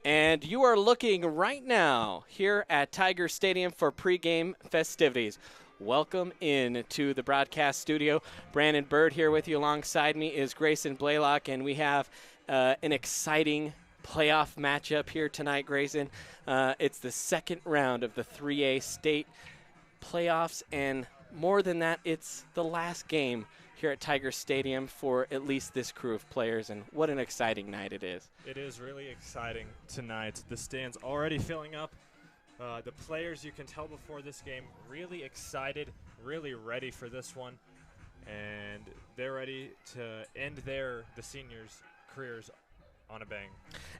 And you are looking right now here at Tiger Stadium for pregame festivities. Welcome in to the broadcast studio. Brandon Bird here with you. Alongside me is Grayson Blaylock, and we have an exciting playoff matchup here tonight, Grayson. It's the second round of the 3A state playoffs, and more than that, it's the last game here at Tiger Stadium for at least this crew of players, and what an exciting night it is. It is really exciting tonight. The stands already filling up. The players, you can tell before this game, really excited, really ready for this one, and they're ready to end the seniors' careers on a bang.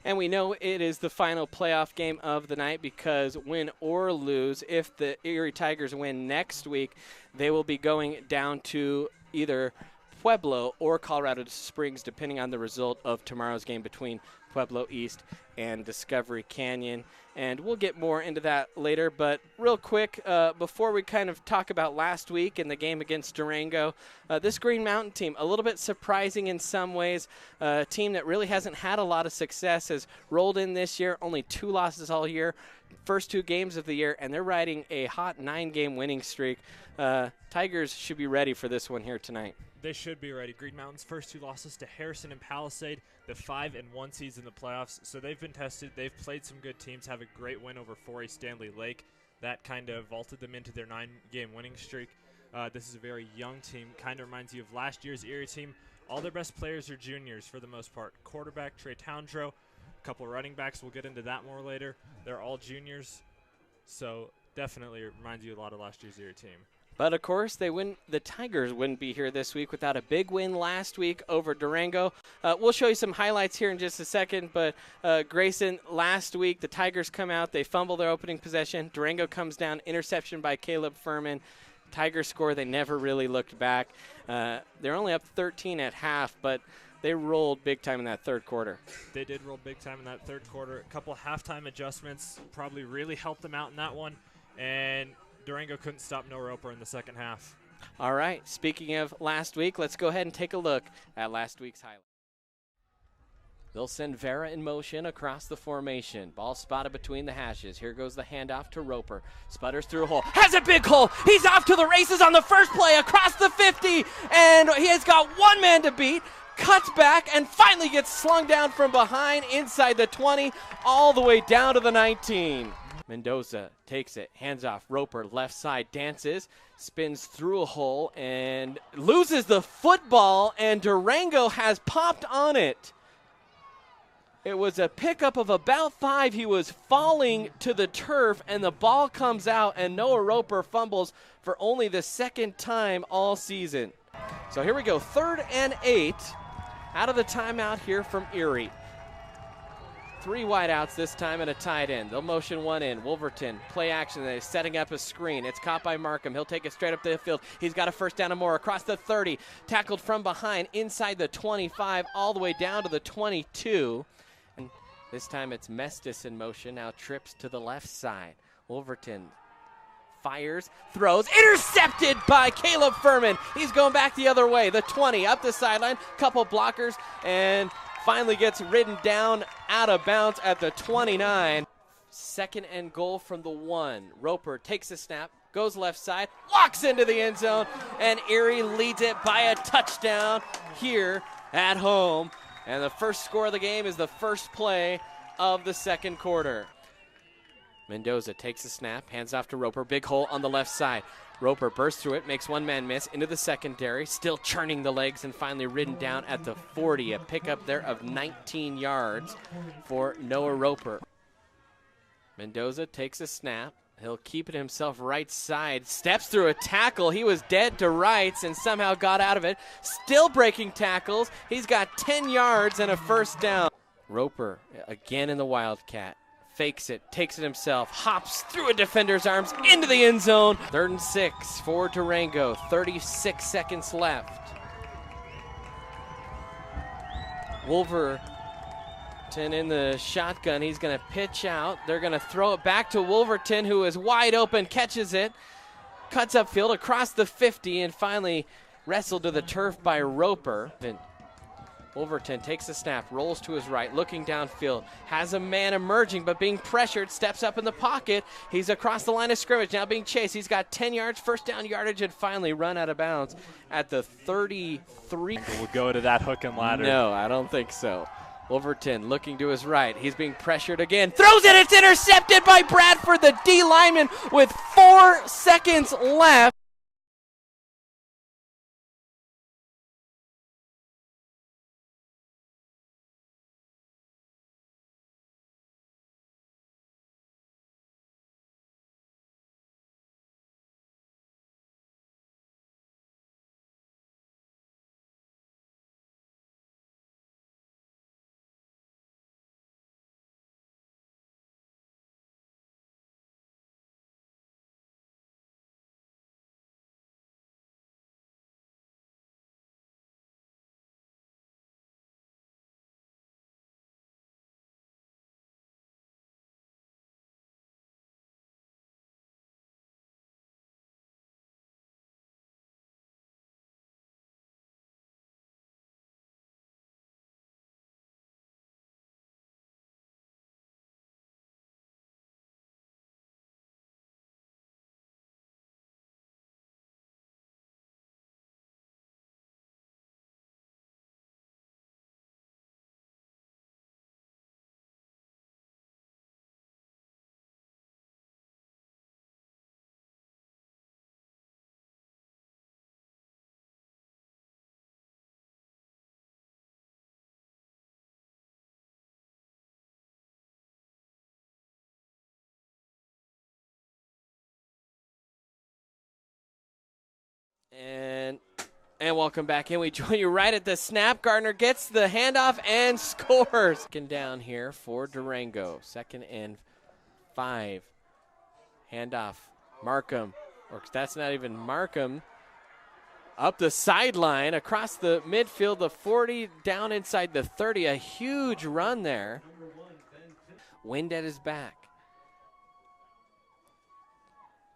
And we know it is the final playoff game of the night because win or lose, if the Erie Tigers win next week, they will be going down to either Pueblo or Colorado Springs, depending on the result of tomorrow's game between Pueblo East and Discovery Canyon. And we'll get more into that later. But real quick, before we kind of talk about last week and the game against Durango, this Green Mountain team, a little bit surprising in some ways. A team that really hasn't had a lot of success, has rolled in this year, only 2 losses all year, first 2 games of the year, and they're riding a hot 9-game winning streak. Tigers should be ready for this one here tonight. They should be ready. Green Mountain's first 2 losses to Harrison and Palisade, the 5-1 seeds in the playoffs. So they've been tested. They've played some good teams, have a great win over 4A Stanley Lake. That kind of vaulted them into their 9-game winning streak. This is a very young team. Kind of reminds you of last year's Erie team. All their best players are juniors for the most part. Quarterback Trey Towndrow, a couple of running backs. We'll get into that more later. They're all juniors. So definitely reminds you a lot of last year's Erie team. But, of course, the Tigers wouldn't be here this week without a big win last week over Durango. We'll show you some highlights here in just a second. But, Grayson, last week the Tigers come out. They fumble their opening possession. Durango comes down, interception by Caleb Furman. Tigers score. They never really looked back. They're only up 13 at half, but they rolled big time in that third quarter. They did roll big time in that third quarter. A couple halftime adjustments probably really helped them out in that one. And Durango couldn't stop Noah Roper in the second half. All right, speaking of last week, let's go ahead and take a look at last week's highlight. They'll send Vera in motion across the formation. Ball spotted between the hashes. Here goes the handoff to Roper. Sputters through a hole. Has a big hole. He's off to the races on the first play across the 50, and he has got one man to beat. Cuts back and finally gets slung down from behind inside the 20 all the way down to the 19. Mendoza takes it, hands off. Roper, left side, dances, spins through a hole, and loses the football, and Durango has popped on it. It was a pickup of about 5. He was falling to the turf, and the ball comes out, and Noah Roper fumbles for only the second time all season. So here we go, 3rd and 8 out of the timeout here from Erie. 3 wideouts this time and a tight end. They'll motion one in. Wolverton, play action. They're setting up a screen. It's caught by Markham. He'll take it straight up the field. He's got a first down and more across the 30. Tackled from behind inside the 25 all the way down to the 22. And this time it's Mestis in motion. Now trips to the left side. Wolverton fires, throws, intercepted by Caleb Furman. He's going back the other way. The 20 up the sideline. Couple blockers and finally gets ridden down out of bounds at the 29. 2nd and goal from the 1. Roper takes a snap, goes left side, walks into the end zone, and Erie leads it by a touchdown here at home. And the first score of the game is the first play of the second quarter. Mendoza takes a snap, hands off to Roper, big hole on the left side. Roper bursts through it, makes one man miss into the secondary, still churning the legs, and finally ridden down at the 40. A pickup there of 19 yards for Noah Roper. Mendoza takes a snap. He'll keep it himself right side, steps through a tackle. He was dead to rights and somehow got out of it. Still breaking tackles. He's got 10 yards and a first down. Roper again in the Wildcat. Fakes it, takes it himself, hops through a defender's arms into the end zone. 3rd and 6 for Durango, 36 seconds left. Wolverton in the shotgun. He's going to pitch out. They're going to throw it back to Wolverton, who is wide open, catches it, cuts upfield across the 50, and finally wrestled to the turf by Roper. And Wolverton takes the snap, rolls to his right, looking downfield, has a man emerging, but being pressured, steps up in the pocket. He's across the line of scrimmage, now being chased. He's got 10 yards, first down yardage, and finally run out of bounds at the 33. We'll go to that hook and ladder. No, I don't think so. Wolverton looking to his right. He's being pressured again. Throws it. It's intercepted by Bradford, the D lineman, with 4 seconds left. And welcome back in. We join you right at the snap. Gardner gets the handoff and scores. Second down here for Durango. 2nd and 5. Handoff. Markham. Or that's not even Markham. Up the sideline, across the midfield, the 40, down inside the 30. A huge run there. Wind at his back.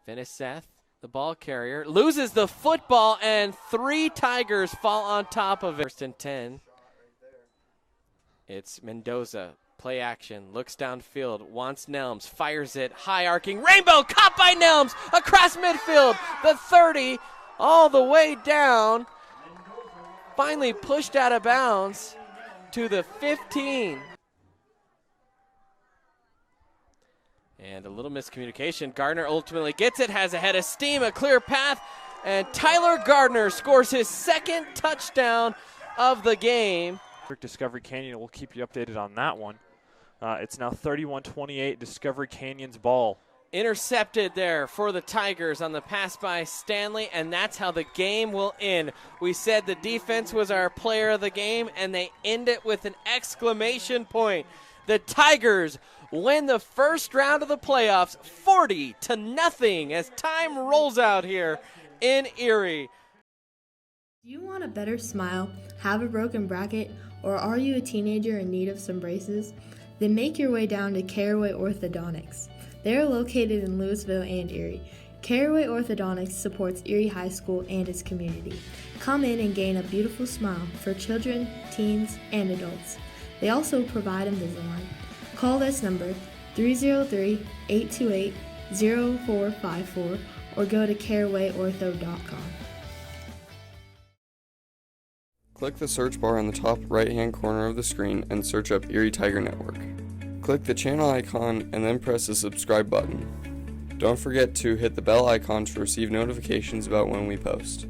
Finiseth, the ball carrier, loses the football, and 3 Tigers fall on top of it. 1st and 10. It's Mendoza. Play action, looks downfield, wants Nelms, fires it, high arcing, rainbow, caught by Nelms, across midfield, the 30, all the way down, finally pushed out of bounds to the 15. And a little miscommunication. Gardner ultimately gets it, has a head of steam, a clear path, and Tyler Gardner scores his 2nd touchdown of the game. Discovery Canyon will keep you updated on that one. It's now 31-28, Discovery Canyon's ball. Intercepted there for the Tigers on the pass by Stanley, and that's how the game will end. We said the defense was our player of the game, and they end it with an exclamation point. The Tigers win the first round of the playoffs 40-0 as time rolls out here in Erie. Do you want a better smile, have a broken bracket, or are you a teenager in need of some braces? Then make your way down to Caraway Orthodontics. They are located in Louisville and Erie. Caraway Orthodontics supports Erie High School and its community. Come in and gain a beautiful smile for children, teens, and adults. They also provide Invisalign. Call this number 303-828-0454 or go to carawayortho.com. Click the search bar on the top right-hand corner of the screen and search up Erie Tiger Network. Click the channel icon and then press the subscribe button. Don't forget to hit the bell icon to receive notifications about when we post.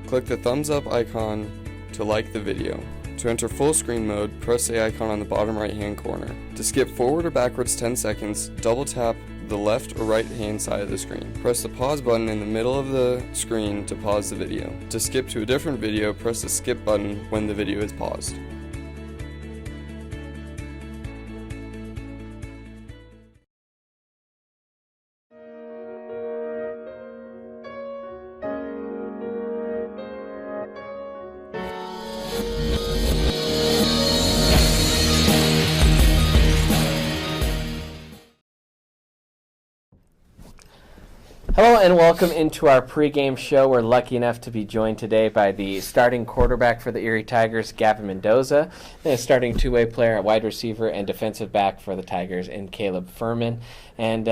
Click the thumbs up icon to like the video. To enter full screen mode, press the icon on the bottom right-hand corner. To skip forward or backwards 10 seconds, double tap the left or right hand side of the screen. Press the pause button in the middle of the screen to pause the video. To skip to a different video, press the skip button when the video is paused. Hello and welcome into our pregame show. We're lucky enough to be joined today by the starting quarterback for the Erie Tigers, Gavin Mendoza, and a starting two-way player at wide receiver and defensive back for the Tigers in Caleb Furman. And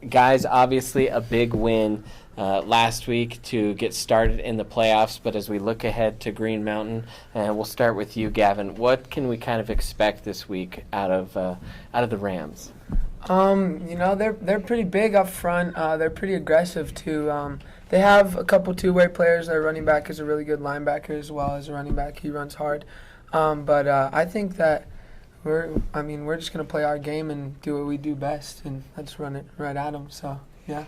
guys, obviously a big win last week to get started in the playoffs, but as we look ahead to Green Mountain, and we'll start with you, Gavin, what can we kind of expect this week out of the Rams? They're pretty big up front. They're pretty aggressive too. They have a couple two-way players. Their running back is a really good linebacker as well as a running back. He runs hard. But I think that we're just gonna play our game and do what we do best, and let's run it right at them. So yeah.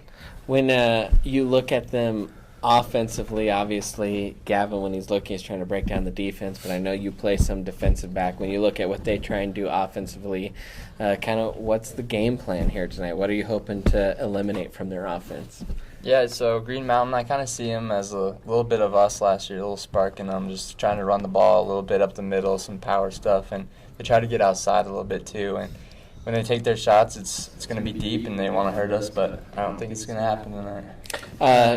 When you look at them offensively, obviously, Gavin, when he's looking, he's trying to break down the defense, but I know you play some defensive back. When you look at what they try and do offensively, kind of what's the game plan here tonight? What are you hoping to eliminate from their offense? Yeah, so Green Mountain, I kind of see them as a little bit of us last year, a little spark in them, just trying to run the ball a little bit up the middle, some power stuff, and they try to get outside a little bit too. And when they take their shots, it's going to be deep and they want to hurt us, but I don't think it's going to happen tonight.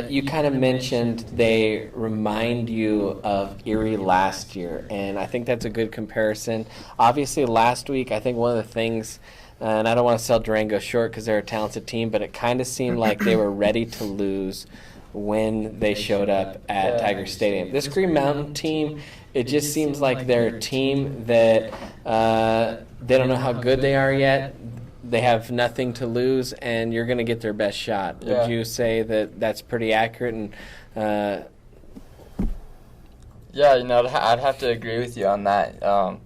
You kind of mentioned they remind you of Erie last year, and I think that's a good comparison. Obviously, last week, I think one of the things, and I don't want to sell Durango short because they're a talented team, but it kind of seemed like they were ready to lose when they showed up at Tiger Stadium. This Green Mountain team, it just seems like they're a team that they don't know how good they are yet. They have nothing to lose, and you're going to get their best shot. Yeah. Would you say that that's pretty accurate? And Yeah, I'd have to agree with you on that. I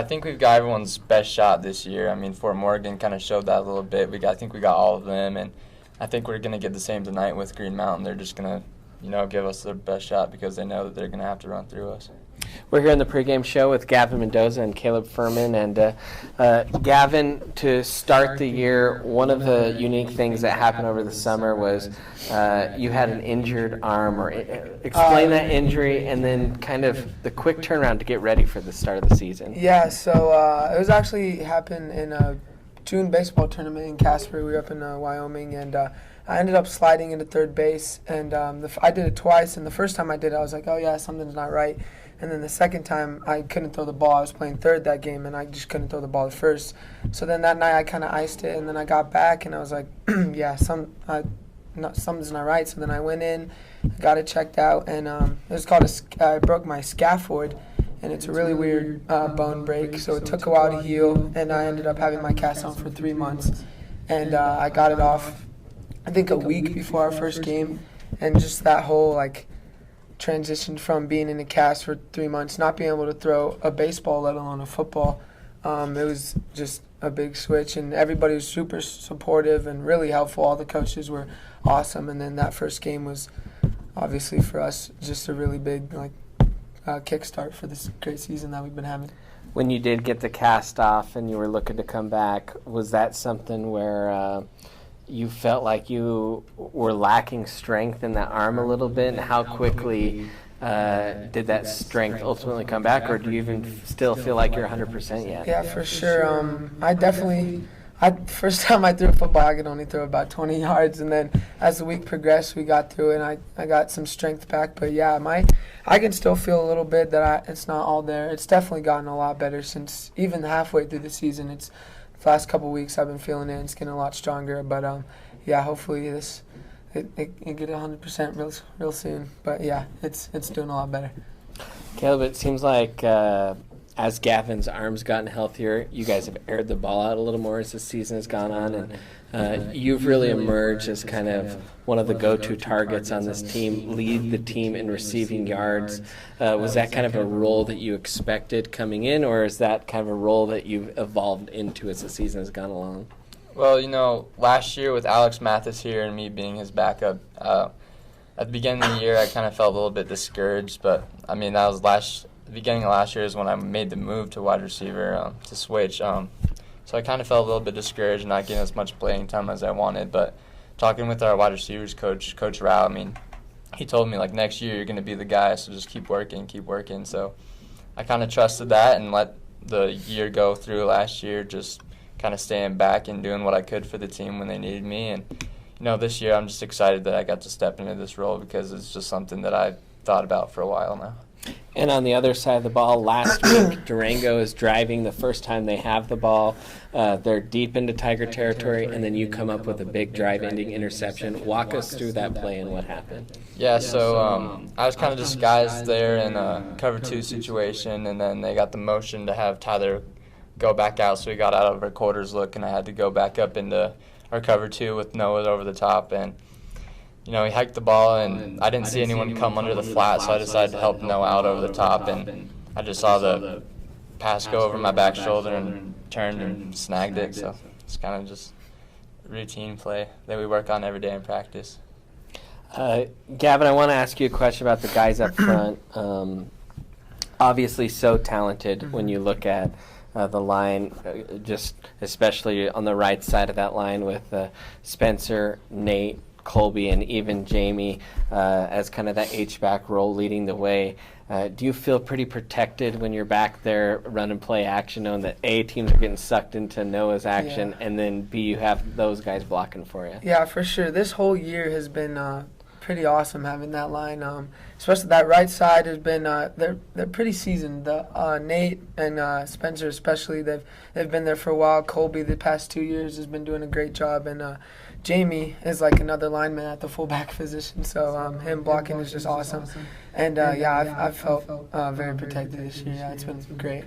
think we've got everyone's best shot this year. I mean, Fort Morgan kind of showed that a little bit. I think we got all of them, and I think we're going to get the same tonight with Green Mountain. They're just going to, give us their best shot because they know that they're going to have to run through us. We're here in the pregame show with Gavin Mendoza and Caleb Furman. And Gavin, to start the year, one of the unique things that happened over the summer was you had an injured arm. Or explain that injury and then kind of the quick turnaround to get ready for the start of the season. Yeah. So it was actually happened in a June baseball tournament in Casper. We were up in Wyoming, and I ended up sliding into third base, and I did it twice. And the first time I did it, I was like, oh yeah, something's not right. And then the second time, I couldn't throw the ball. I was playing third that game, and I just couldn't throw the ball at first. So then that night, I kind of iced it, and then I got back, and I was like, yeah, something's not right. So then I went in, got it checked out, and it was called I broke my scaphoid, and it's a really weird bone break. So it took a while to heal, and I ended up having my cast on for 3 months. And I got it off, I think, a week before our first game, and just that whole, transitioned from being in a cast for 3 months, not being able to throw a baseball, let alone a football. It was just a big switch, and everybody was super supportive and really helpful. All the coaches were awesome, and then that first game was obviously for us just a really big kickstart for this great season that we've been having. When you did get the cast off and you were looking to come back, was that something where you felt like you were lacking strength in that arm a little bit, and how quickly did that strength ultimately come back, or do you even still feel like you're 100% yet? Yeah, for sure. First time I threw football, I could only throw about 20 yards, and then as the week progressed, we got through it, and I got some strength back. But yeah, I can still feel a little bit that it's not all there. It's definitely gotten a lot better since even halfway through the season. It's the last couple of weeks I've been feeling it, and it's getting a lot stronger. But yeah, hopefully it get 100% real soon. But yeah, it's doing a lot better. Caleb, it seems like as Gavin's arm's gotten healthier, you guys have aired the ball out a little more as the season has gone on, and you've really emerged as kind of one of the go-to targets on this team, lead the team in receiving yards. Was that kind of a role that you expected coming in, or is that kind of a role that you've evolved into as the season has gone along? Well, last year with Alex Mathis here and me being his backup, at the beginning of the year I kind of felt a little bit discouraged, but I mean that was the beginning of last year is when I made the move to wide receiver to switch. So I kind of felt a little bit discouraged, not getting as much playing time as I wanted. But talking with our wide receivers coach, Coach Rao, I mean, he told me, next year you're going to be the guy, so just keep working. So I kind of trusted that and let the year go through last year, just kind of staying back and doing what I could for the team when they needed me. And, this year I'm just excited that I got to step into this role because it's just something that I've thought about for a while now. And on the other side of the ball, last week, Durango is driving the first time they have the ball. They're deep into Tiger territory, and then you come up with a big drive-ending interception. Walk us through that play and what happened. Yeah, so I was kind of disguised there in a cover 2 situation, and then they got the motion to have Tyler go back out, so we got out of our quarters look, and I had to go back up into our cover 2 with Noah over the top, and he hiked the ball, and I didn't see anyone come under the flat, so I decided to help Noah out over the top, and I just saw the pass go over my back shoulder and turned and snagged it, so it's kind of just routine play that we work on every day in practice. Gavin, I want to ask you a question about the guys up front. Obviously so talented when you look at the line, just especially on the right side of that line with Spencer, Nate, Colby, and even Jamie as kind of that H-back role leading the way. Do you feel pretty protected when you're back there running play action, knowing that A, teams are getting sucked into Noah's action, and then B, you have those guys blocking for you? Yeah, for sure. This whole year has been pretty awesome having that line. Especially that right side has been they're pretty seasoned. Nate and Spencer especially, they've been there for a while. Colby the past 2 years has been doing a great job, and Jamie is like another lineman at the fullback position, so him blocking is just awesome. And I've felt very protected this year. Yeah, it's been great.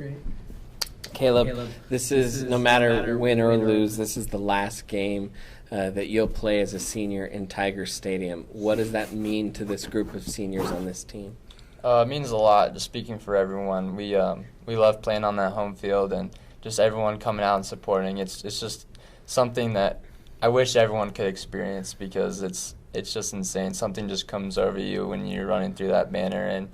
Caleb, this is, no matter win or lose, this is the last game that you'll play as a senior in Tiger Stadium. What does that mean to this group of seniors on this team? It means a lot, just speaking for everyone. We love playing on that home field and just everyone coming out and supporting. It's just something that I wish everyone could experience because it's just insane. Something just comes over you when you're running through that banner and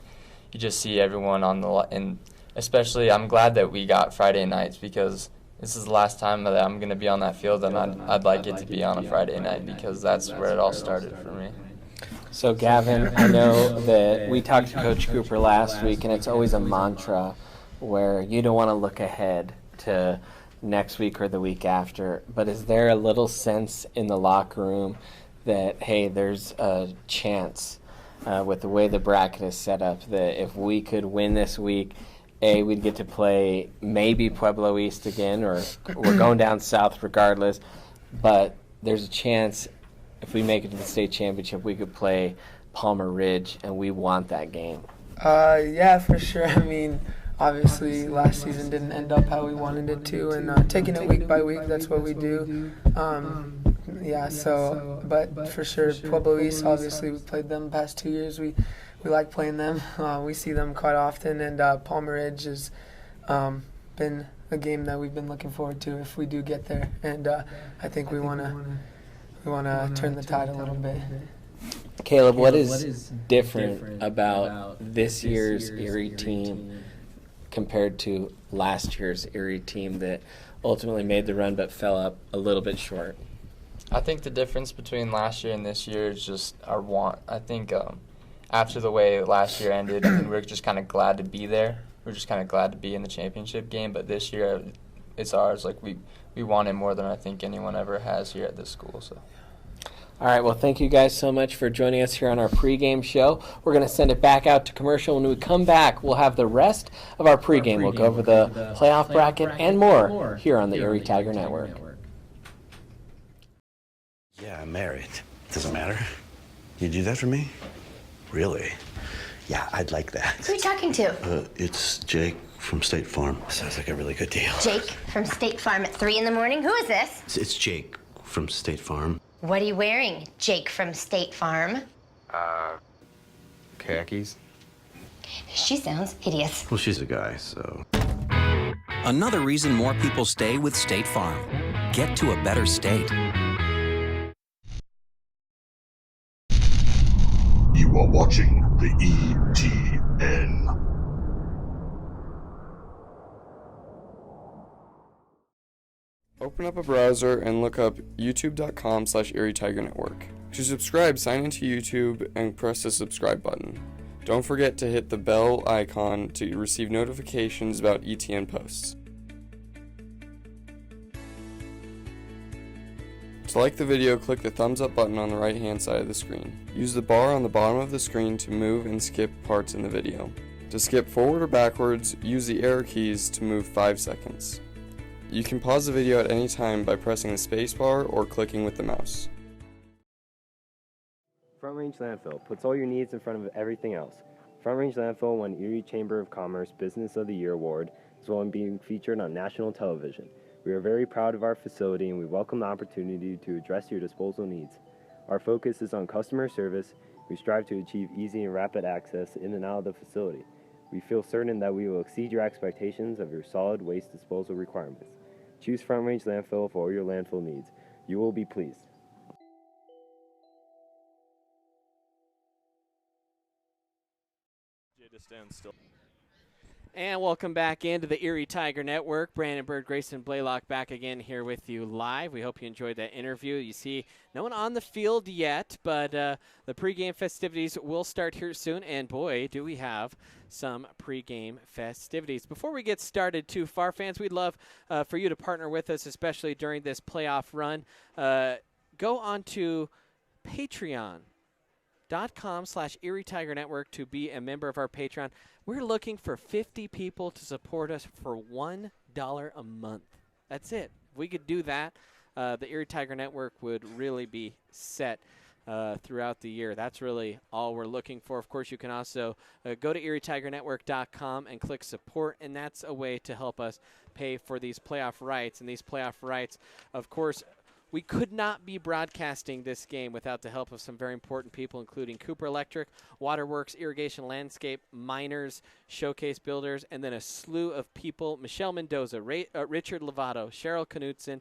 you just see everyone on the and especially I'm glad that we got Friday nights because this is the last time that I'm going to be on that field, and I'd like it to be on a Friday night because that's where it all started for me. So, Gavin, I know that we talked to Coach Cooper last week, and it's always a mantra where you don't want to look ahead to next week or the week after, but is there a little sense in the locker room that, hey, there's a chance with the way the bracket is set up that if we could win this week, we'd get to play maybe Pueblo East again, or we're going down south regardless, but there's a chance if we make it to the state championship, we could play Palmer Ridge, and we want that game. Yeah, for sure. I mean, obviously last season didn't end up how we wanted it to, and taking it week by week, that's what we do. But for sure, Pueblo East, obviously we played them the past 2 years. We like playing them. We see them quite often, and Palmer Ridge has been a game that we've been looking forward to if we do get there. And I think we want to turn the tide a little bit. Caleb, what is different about this year's Erie team compared to last year's Erie team that ultimately made the run but fell up a little bit short? I think the difference between last year and this year is just our want. I think after the way last year ended, we're just kind of glad to be there. We're just kind of glad to be in the championship game. But this year, it's ours. Like we want it more than I think anyone ever has here at this school. So. All right, well, thank you guys so much for joining us here on our pregame show. We're going to send it back out to commercial. When we come back, we'll have the rest of our pregame. We'll go over the playoff bracket and more here on the Erie Tiger Network. Yeah, I'm married. Doesn't matter. You do that for me? Really? Yeah, I'd like that. Who are you talking to? It's Jake from State Farm. Sounds like a really good deal. Jake from State Farm at 3 in the morning? Who is this? It's Jake from State Farm. What are you wearing, Jake from State Farm? Khakis. She sounds hideous. Well, she's a guy, so. Another reason more people stay with State Farm. Get to a better state. You are watching the ETN. Open up a browser and look up youtube.com/Erie Tiger Network. To subscribe, sign into YouTube and press the subscribe button. Don't forget to hit the bell icon to receive notifications about ETN posts. To like the video, click the thumbs up button on the right hand side of the screen. Use the bar on the bottom of the screen to move and skip parts in the video. To skip forward or backwards, use the arrow keys to move 5 seconds. You can pause the video at any time by pressing the spacebar or clicking with the mouse. Front Range Landfill puts all your needs in front of everything else. Front Range Landfill won Erie Chamber of Commerce Business of the Year Award, as well as being featured on national television. We are very proud of our facility and we welcome the opportunity to address your disposal needs. Our focus is on customer service. We strive to achieve easy and rapid access in and out of the facility. We feel certain that we will exceed your expectations of your solid waste disposal requirements. Choose Front Range Landfill for all your landfill needs. You will be pleased. To stand still. And welcome back into the Erie Tiger Network. Brandon Bird, Grayson Blaylock back again here with you live. We hope you enjoyed that interview. You see, no one on the field yet, but the pregame festivities will start here soon. And boy, do we have some pregame festivities. Before we get started, too, FAR fans, we'd love for you to partner with us, especially during this playoff run. Go on to Patreon.com/Erie Tiger Network to be a member of our Patreon. We're looking for 50 people to support us for $1 a month. That's it. If we could do that, the Erie Tiger Network would really be set throughout the year. That's really all we're looking for. Of course, you can also go to ErieTigerNetwork.com and click support, and that's a way to help us pay for these playoff rights. And these playoff rights, of course, we could not be broadcasting this game without the help of some very important people, including Cooper Electric, Waterworks, Irrigation Landscape, Miners, Showcase Builders, and then a slew of people: Michelle Mendoza, Richard Lovato, Cheryl Knutson,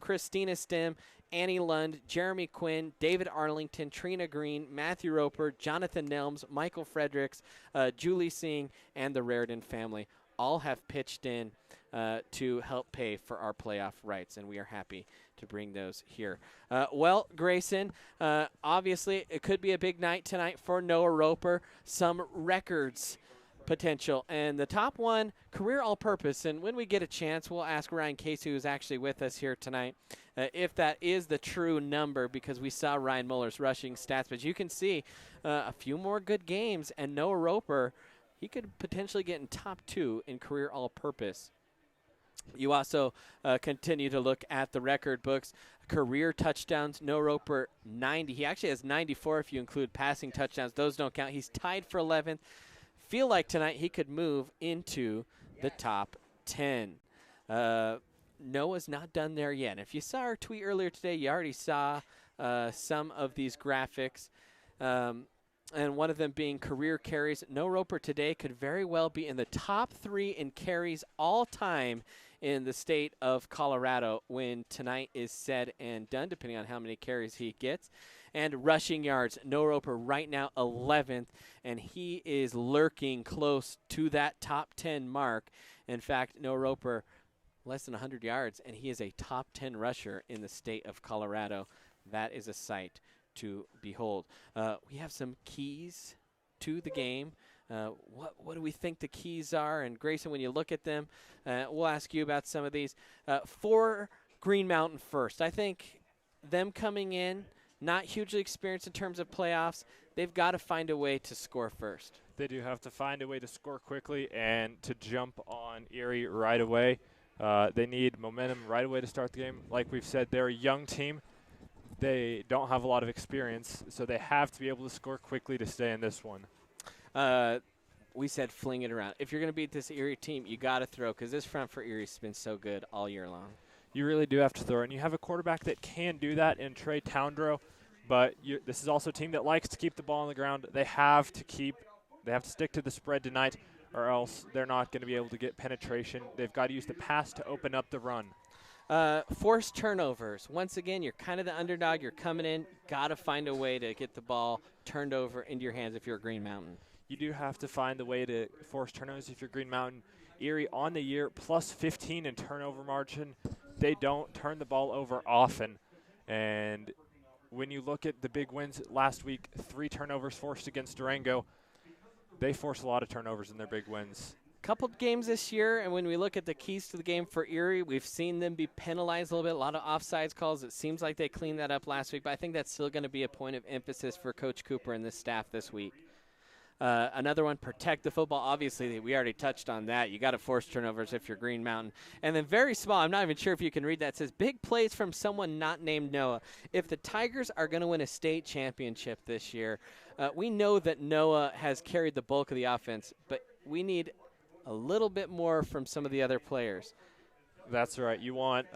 Christina Stem, Annie Lund, Jeremy Quinn, David Arlington, Trina Green, Matthew Roper, Jonathan Nelms, Michael Fredericks, Julie Singh, and the Raritan family all have pitched in to help pay for our playoff rights, and we are happy to bring those here. Well, Grayson, obviously it could be a big night tonight for Noah Roper. Some records potential, and the top one, career all-purpose. And when we get a chance, we'll ask Ryan Casey, who's actually with us here tonight, if that is the true number, because we saw Ryan Muller's rushing stats. But you can see a few more good games, and Noah Roper, he could potentially get in top 2 in career all-purpose. You also continue to look at the record books. Career touchdowns, Noah Roper 90. He actually has 94 if you include passing touchdowns. Those don't count. He's tied for 11th. Feel like tonight he could move into the top 10. Noah's not done there yet. If you saw our tweet earlier today, you already saw some of these graphics. And one of them being career carries. Noah Roper today could very well be in the top 3 in carries all time in the state of Colorado when tonight is said and done, depending on how many carries he gets. And rushing yards, Noah Roper right now 11th, and he is lurking close to that top 10 mark. In fact, Noah Roper less than 100 yards, and he is a top 10 rusher in the state of Colorado. That is a sight to behold. We have some keys to the game. What do we think the keys are? And Grayson, when you look at them, we'll ask you about some of these. For Green Mountain first, I think them coming in, not hugely experienced in terms of playoffs, they've got to find a way to score first. They do have to find a way to score quickly and to jump on Erie right away. They need momentum right away to start the game. Like we've said, they're a young team. They don't have a lot of experience, so they have to be able to score quickly to stay in this one. We said fling it around. If you're going to beat this Erie team, you got to throw, because this front for Erie's been so good all year long. You really do have to throw, and you have a quarterback that can do that in Trey Towndrow, but this is also a team that likes to keep the ball on the ground. They have to stick to the spread tonight, or else they're not going to be able to get penetration. They've got to use the pass to open up the run. Forced turnovers. Once again, you're kind of the underdog. You're coming in. Got to find a way to get the ball turned over into your hands if you're Green Mountain. You do have to find a way to force turnovers if you're Green Mountain. Erie on the year, plus 15 in turnover margin. They don't turn the ball over often. And when you look at the big wins last week, 3 turnovers forced against Durango. They force a lot of turnovers in their big wins. couple games this year, and when we look at the keys to the game for Erie, we've seen them be penalized a little bit, a lot of offsides calls. It seems like they cleaned that up last week, but I think that's still going to be a point of emphasis for Coach Cooper and this staff this week. Another one, protect the football. Obviously, we already touched on that. You got to force turnovers if you're Green Mountain. And then very small, I'm not even sure if you can read that, it says big plays from someone not named Noah. If the Tigers are going to win a state championship this year, we know that Noah has carried the bulk of the offense, but we need a little bit more from some of the other players. That's right. You want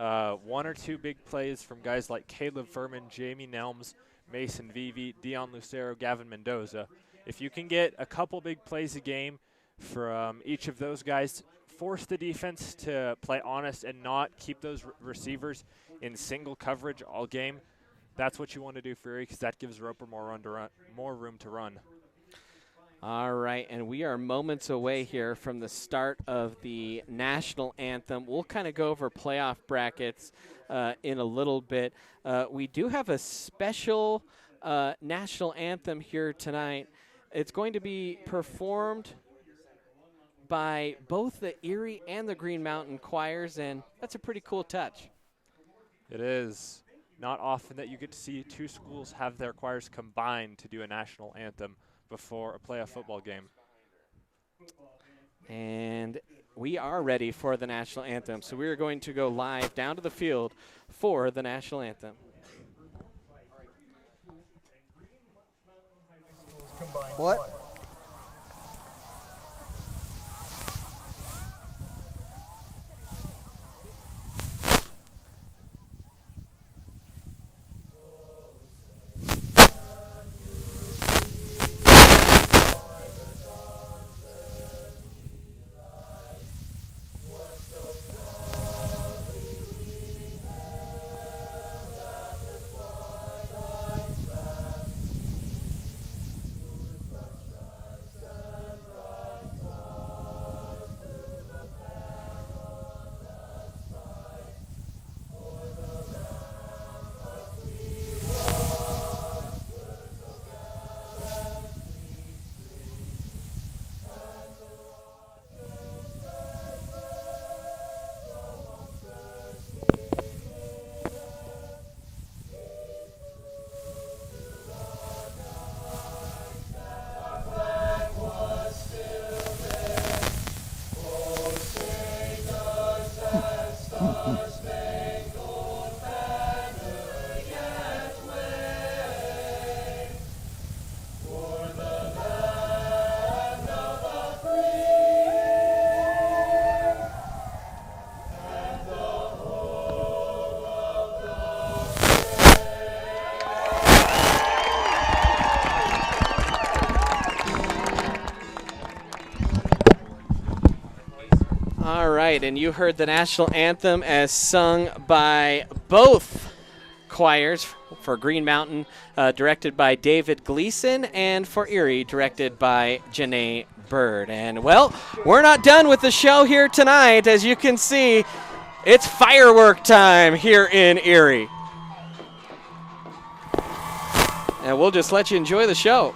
one or two big plays from guys like Caleb Furman, Jamie Nelms, Mason Vivi, Dion Lucero, Gavin Mendoza. If you can get a couple big plays a game from each of those guys, force the defense to play honest and not keep those receivers in single coverage all game. That's what you want to do for Erie, because that gives Roper more room to run. All right, and we are moments away here from the start of the national anthem. We'll kind of go over playoff brackets in a little bit. We do have a special national anthem here tonight. It's going to be performed by both the Erie and the Green Mountain choirs, and that's a pretty cool touch. It is. Not often that you get to see two schools have their choirs combined to do a national anthem before a playoff football game. And we are ready for the national anthem, so we are going to go live down to the field for the national anthem. What? All right, and you heard the national anthem as sung by both choirs. For Green Mountain, directed by David Gleason, and for Erie, directed by Janae Bird. And, well, we're not done with the show here tonight. As you can see, it's firework time here in Erie. And we'll just let you enjoy the show.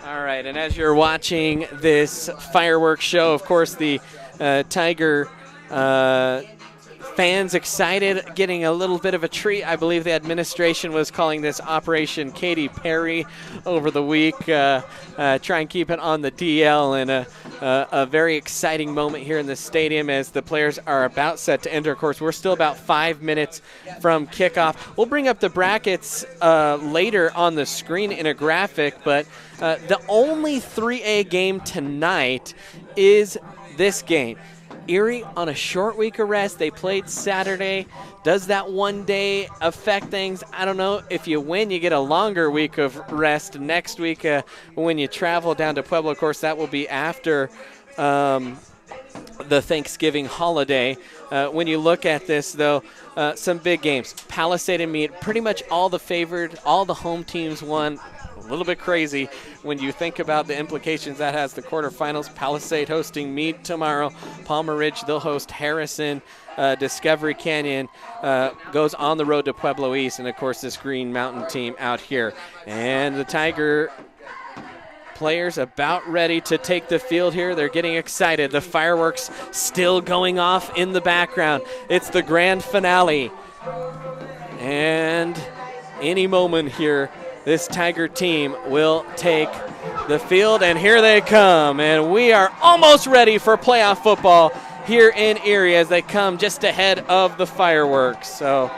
All right, and as you're watching this fireworks show, of course, the Tiger fans excited, getting a little bit of a treat. I believe the administration was calling this Operation Katy Perry over the week. Try and keep it on the DL, and a very exciting moment here in the stadium as the players are about set to enter. Of course, we're still about 5 minutes from kickoff. We'll bring up the brackets later on the screen in a graphic, but the only 3A game tonight is this game. Erie on a short week of rest. They played Saturday. Does that one day affect things? I don't know. If you win, you get a longer week of rest next week when you travel down to Pueblo. Of course, that will be after the Thanksgiving holiday. When you look at this, though, some big games. Palisade and Meade, pretty much all the home teams won. A little bit crazy when you think about the implications that has. The quarterfinals, Palisade hosting Meade tomorrow. Palmer Ridge, they'll host Harrison. Discovery Canyon goes on the road to Pueblo East. And, of course, this Green Mountain team out here. And the Tiger players about ready to take the field here. They're getting excited. The fireworks still going off in the background. It's the grand finale. And any moment here, this Tiger team will take the field, and here they come. And we are almost ready for playoff football here in Erie as they come just ahead of the fireworks. So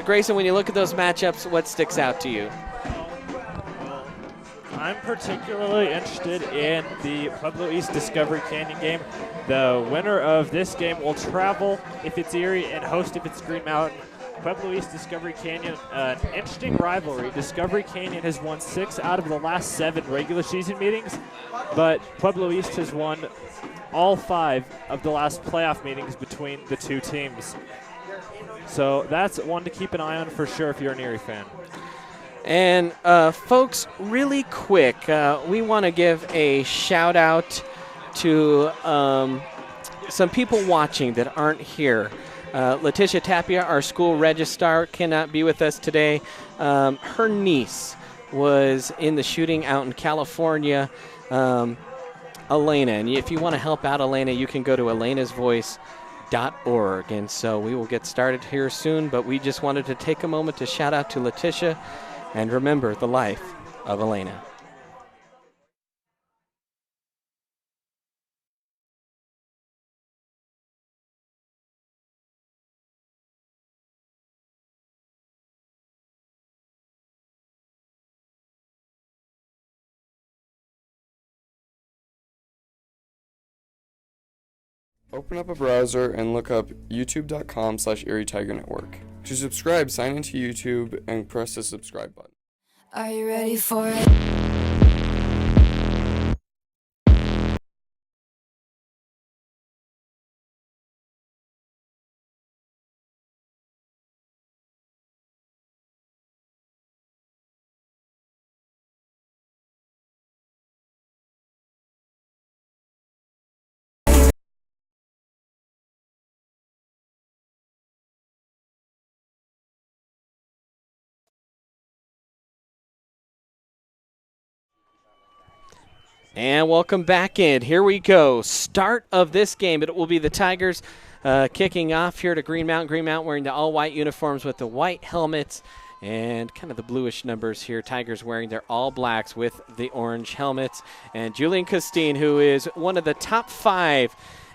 Grayson, when you look at those matchups, what sticks out to you? I'm particularly interested in the Pueblo East Discovery Canyon game. The winner of this game will travel if it's Erie and host if it's Green Mountain. Pueblo East Discovery Canyon, an interesting rivalry. Discovery Canyon has won 6 out of the last 7 regular season meetings, but Pueblo East has won all 5 of the last playoff meetings between the two teams. So that's one to keep an eye on for sure if you're an Erie fan. And folks, really quick, we want to give a shout out to some people watching that aren't here. Letitia Tapia, our school registrar, cannot be with us today. Her niece was in the shooting out in California, Elena. And if you want to help out Elena, you can go to elenasvoice.org. And so we will get started here soon, but we just wanted to take a moment to shout out to Letitia and remember the life of Elena. Open up a browser and look up youtube.com/Erie Tiger Network. To subscribe, sign into YouTube and press the subscribe button. Are you ready for it? And welcome back in. Here we go. Start of this game. It will be the Tigers kicking off here to Green Mountain. Green Mountain wearing the all-white uniforms with the white helmets and kind of the bluish numbers here. Tigers wearing their all-blacks with the orange helmets. And Julian Costine, who is one of the top 5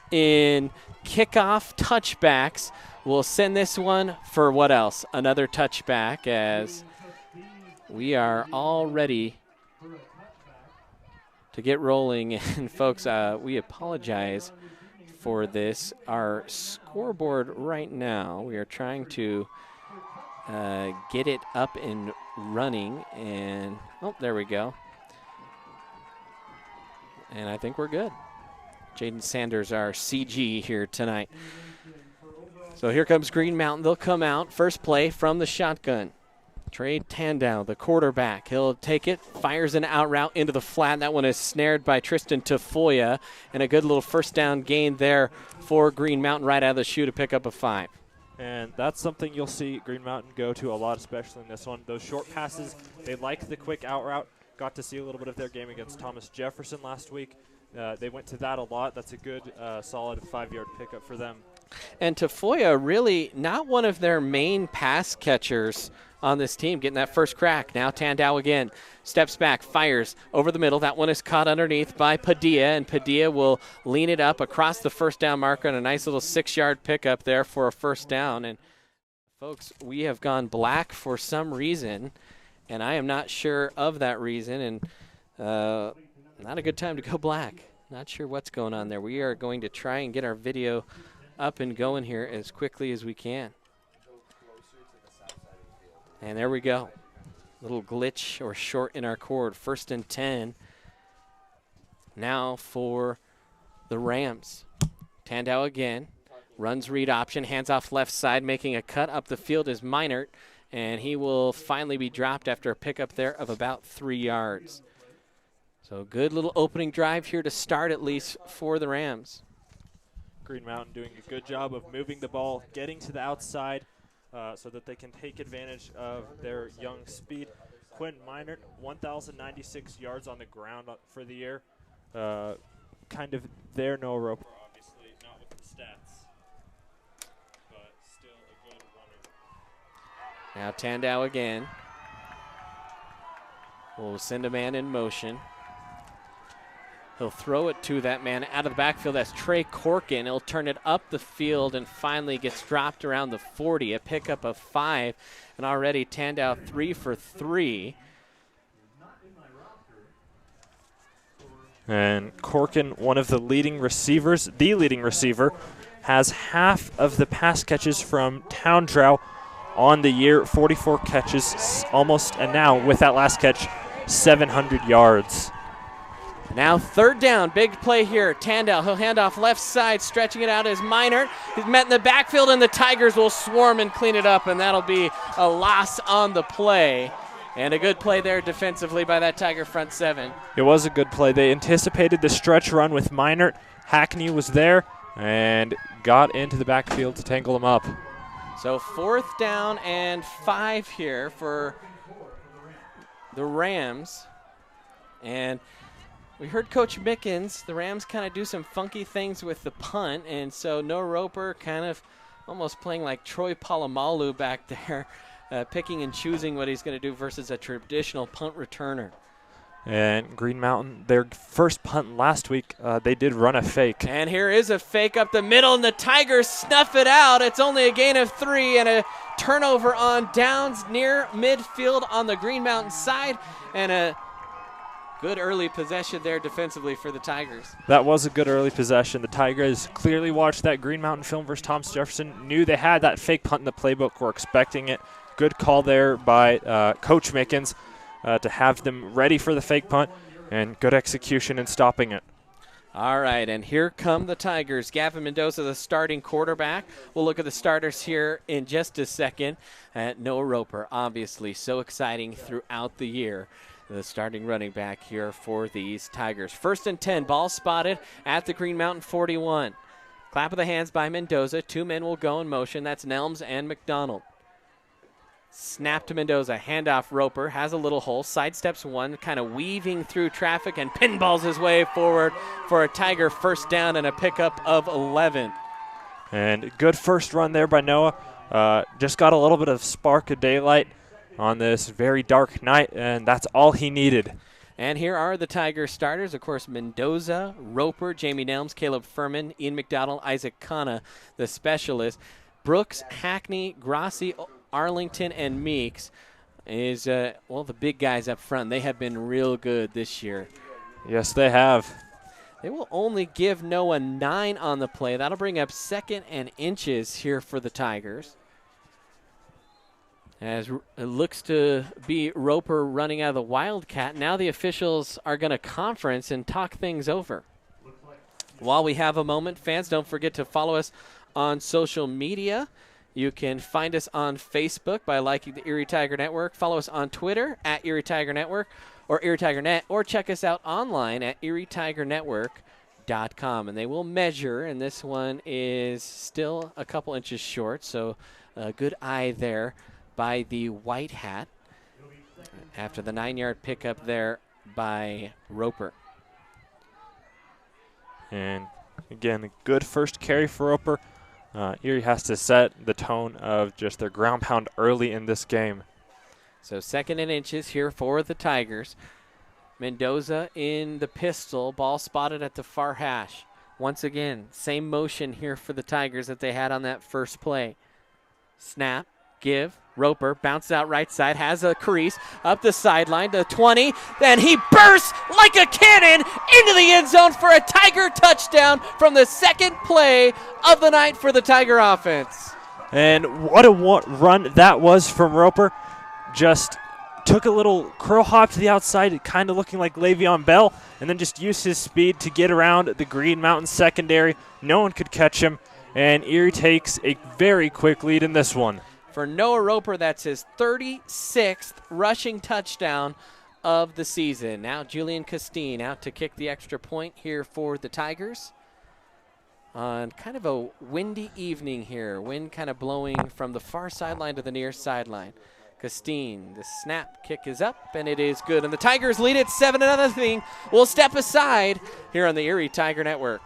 in kickoff touchbacks, will send this one for what else? Another touchback, as we are all ready to get rolling. And folks, we apologize for this. Our scoreboard right now, we are trying to get it up and running, and oh, there we go. And I think we're good. Jaden Sanders, our CG here tonight. So here comes Green Mountain. They'll come out. First play from the shotgun. Trey Tandow, the quarterback. He'll take it, fires an out route into the flat. That one is snared by Tristan Tafoya, and a good little first down gain there for Green Mountain right out of the chute to pick up a 5. And that's something you'll see Green Mountain go to a lot, especially in this one. Those short passes, they like the quick out route. Got to see a little bit of their game against Thomas Jefferson last week. They went to that a lot. That's a good, solid 5-yard pickup for them. And Tafoya really not one of their main pass catchers on this team, getting that first crack. Now Tandau again. Steps back, fires over the middle. That one is caught underneath by Padilla, and Padilla will lean it up across the first down marker and a nice little 6-yard pickup there for a first down. And, folks, we have gone black for some reason, and I am not sure of that reason, and not a good time to go black. Not sure what's going on there. We are going to try and get our video up and going here as quickly as we can. And there we go. Little glitch or short in our cord. 1st and 10. Now for the Rams. Tandau again. Runs read option. Hands off left side. Making a cut up the field is Meinert. And he will finally be dropped after a pickup there of about 3 yards. So good little opening drive here to start at least for the Rams. Green Mountain doing a good job of moving the ball, getting to the outside so that they can take advantage of their young speed. Quinn Meinert, 1,096 yards on the ground for the year. Kind of there, Noah Roper, obviously, not with the stats, but still a good runner. Now Tandau again. We'll send a man in motion. He'll throw it to that man out of the backfield. That's Trey Corkin. He'll turn it up the field and finally gets dropped around the 40. A pickup of 5. And already Tandau 3 for 3. And Corkin, one of the leading receivers, the leading receiver, has half of the pass catches from Towndrow on the year. 44 catches almost, and now with that last catch, 700 yards. Now 3rd down, big play here. Tandau, he'll hand off left side, stretching it out as Meinert. He's met in the backfield, and the Tigers will swarm and clean it up, and that'll be a loss on the play. And a good play there defensively by that Tiger front 7. It was a good play. They anticipated the stretch run with Meinert. Hackney was there and got into the backfield to tangle him up. So 4th down and 5 here for the Rams. And we heard Coach Mickens, the Rams kind of do some funky things with the punt, and so Noah Roper kind of almost playing like Troy Polamalu back there, picking and choosing what he's going to do versus a traditional punt returner. And Green Mountain, their first punt last week, they did run a fake. And here is a fake up the middle, and the Tigers snuff it out. It's only a gain of 3 and a turnover on downs near midfield on the Green Mountain side, and a good early possession there defensively for the Tigers. That was a good early possession. The Tigers clearly watched that Green Mountain film versus Thomas Jefferson, knew they had that fake punt in the playbook, were expecting it. Good call there by Coach Mickens to have them ready for the fake punt, and good execution in stopping it. All right, and here come the Tigers. Gavin Mendoza, the starting quarterback. We'll look at the starters here in just a second. Noah Roper, obviously so exciting throughout the year. The starting running back here for these Tigers. 1st and 10, ball spotted at the Green Mountain 41. Clap of the hands by Mendoza. 2 men will go in motion. That's Nelms and McDonald. Snap to Mendoza. Handoff Roper. Has a little hole. Sidesteps one. Kind of weaving through traffic and pinballs his way forward for a Tiger first down and a pickup of 11. And good first run there by Noah. Just got a little bit of spark of daylight on this very dark night, and that's all he needed. And here are the Tiger starters. Of course, Mendoza, Roper, Jamie Nelms, Caleb Furman, Ian McDonald, Isaac Kana, the specialist. Brooks, Hackney, Grassi, Arlington, and Meeks is, the big guys up front. They have been real good this year. Yes, they have. They will only give Noah 9 on the play. That'll bring up 2nd and inches here for the Tigers. As it looks to be Roper running out of the Wildcat. Now the officials are going to conference and talk things over. While we have a moment, fans, don't forget to follow us on social media. You can find us on Facebook by liking the Erie Tiger Network. Follow us on Twitter @Erie Tiger Network or Erie Tiger Net, or check us out online at erietiger.network.com. And they will measure, and this one is still a couple inches short, so a good eye there by the white hat after the 9-yard pickup there by Roper. And again, a good first carry for Roper. Erie has to set the tone of just their ground pound early in this game. So 2nd and inches here for the Tigers. Mendoza in the pistol, ball spotted at the far hash. Once again, same motion here for the Tigers that they had on that first play. Snap, give, Roper bounces out right side, has a crease up the sideline to 20, and he bursts like a cannon into the end zone for a Tiger touchdown from the 2nd play of the night for the Tiger offense. And what a run that was from Roper. Just took a little crow hop to the outside, kind of looking like Le'Veon Bell, and then just used his speed to get around the Green Mountain secondary. No one could catch him, and Erie takes a very quick lead in this one. For Noah Roper, that's his 36th rushing touchdown of the season. Now Julian Castine out to kick the extra point here for the Tigers. On kind of a windy evening here. Wind kind of blowing from the far sideline to the near sideline. Castine, the snap kick is up, and it is good. And the Tigers lead it 7-0. We'll step aside here on the Erie Tiger Network.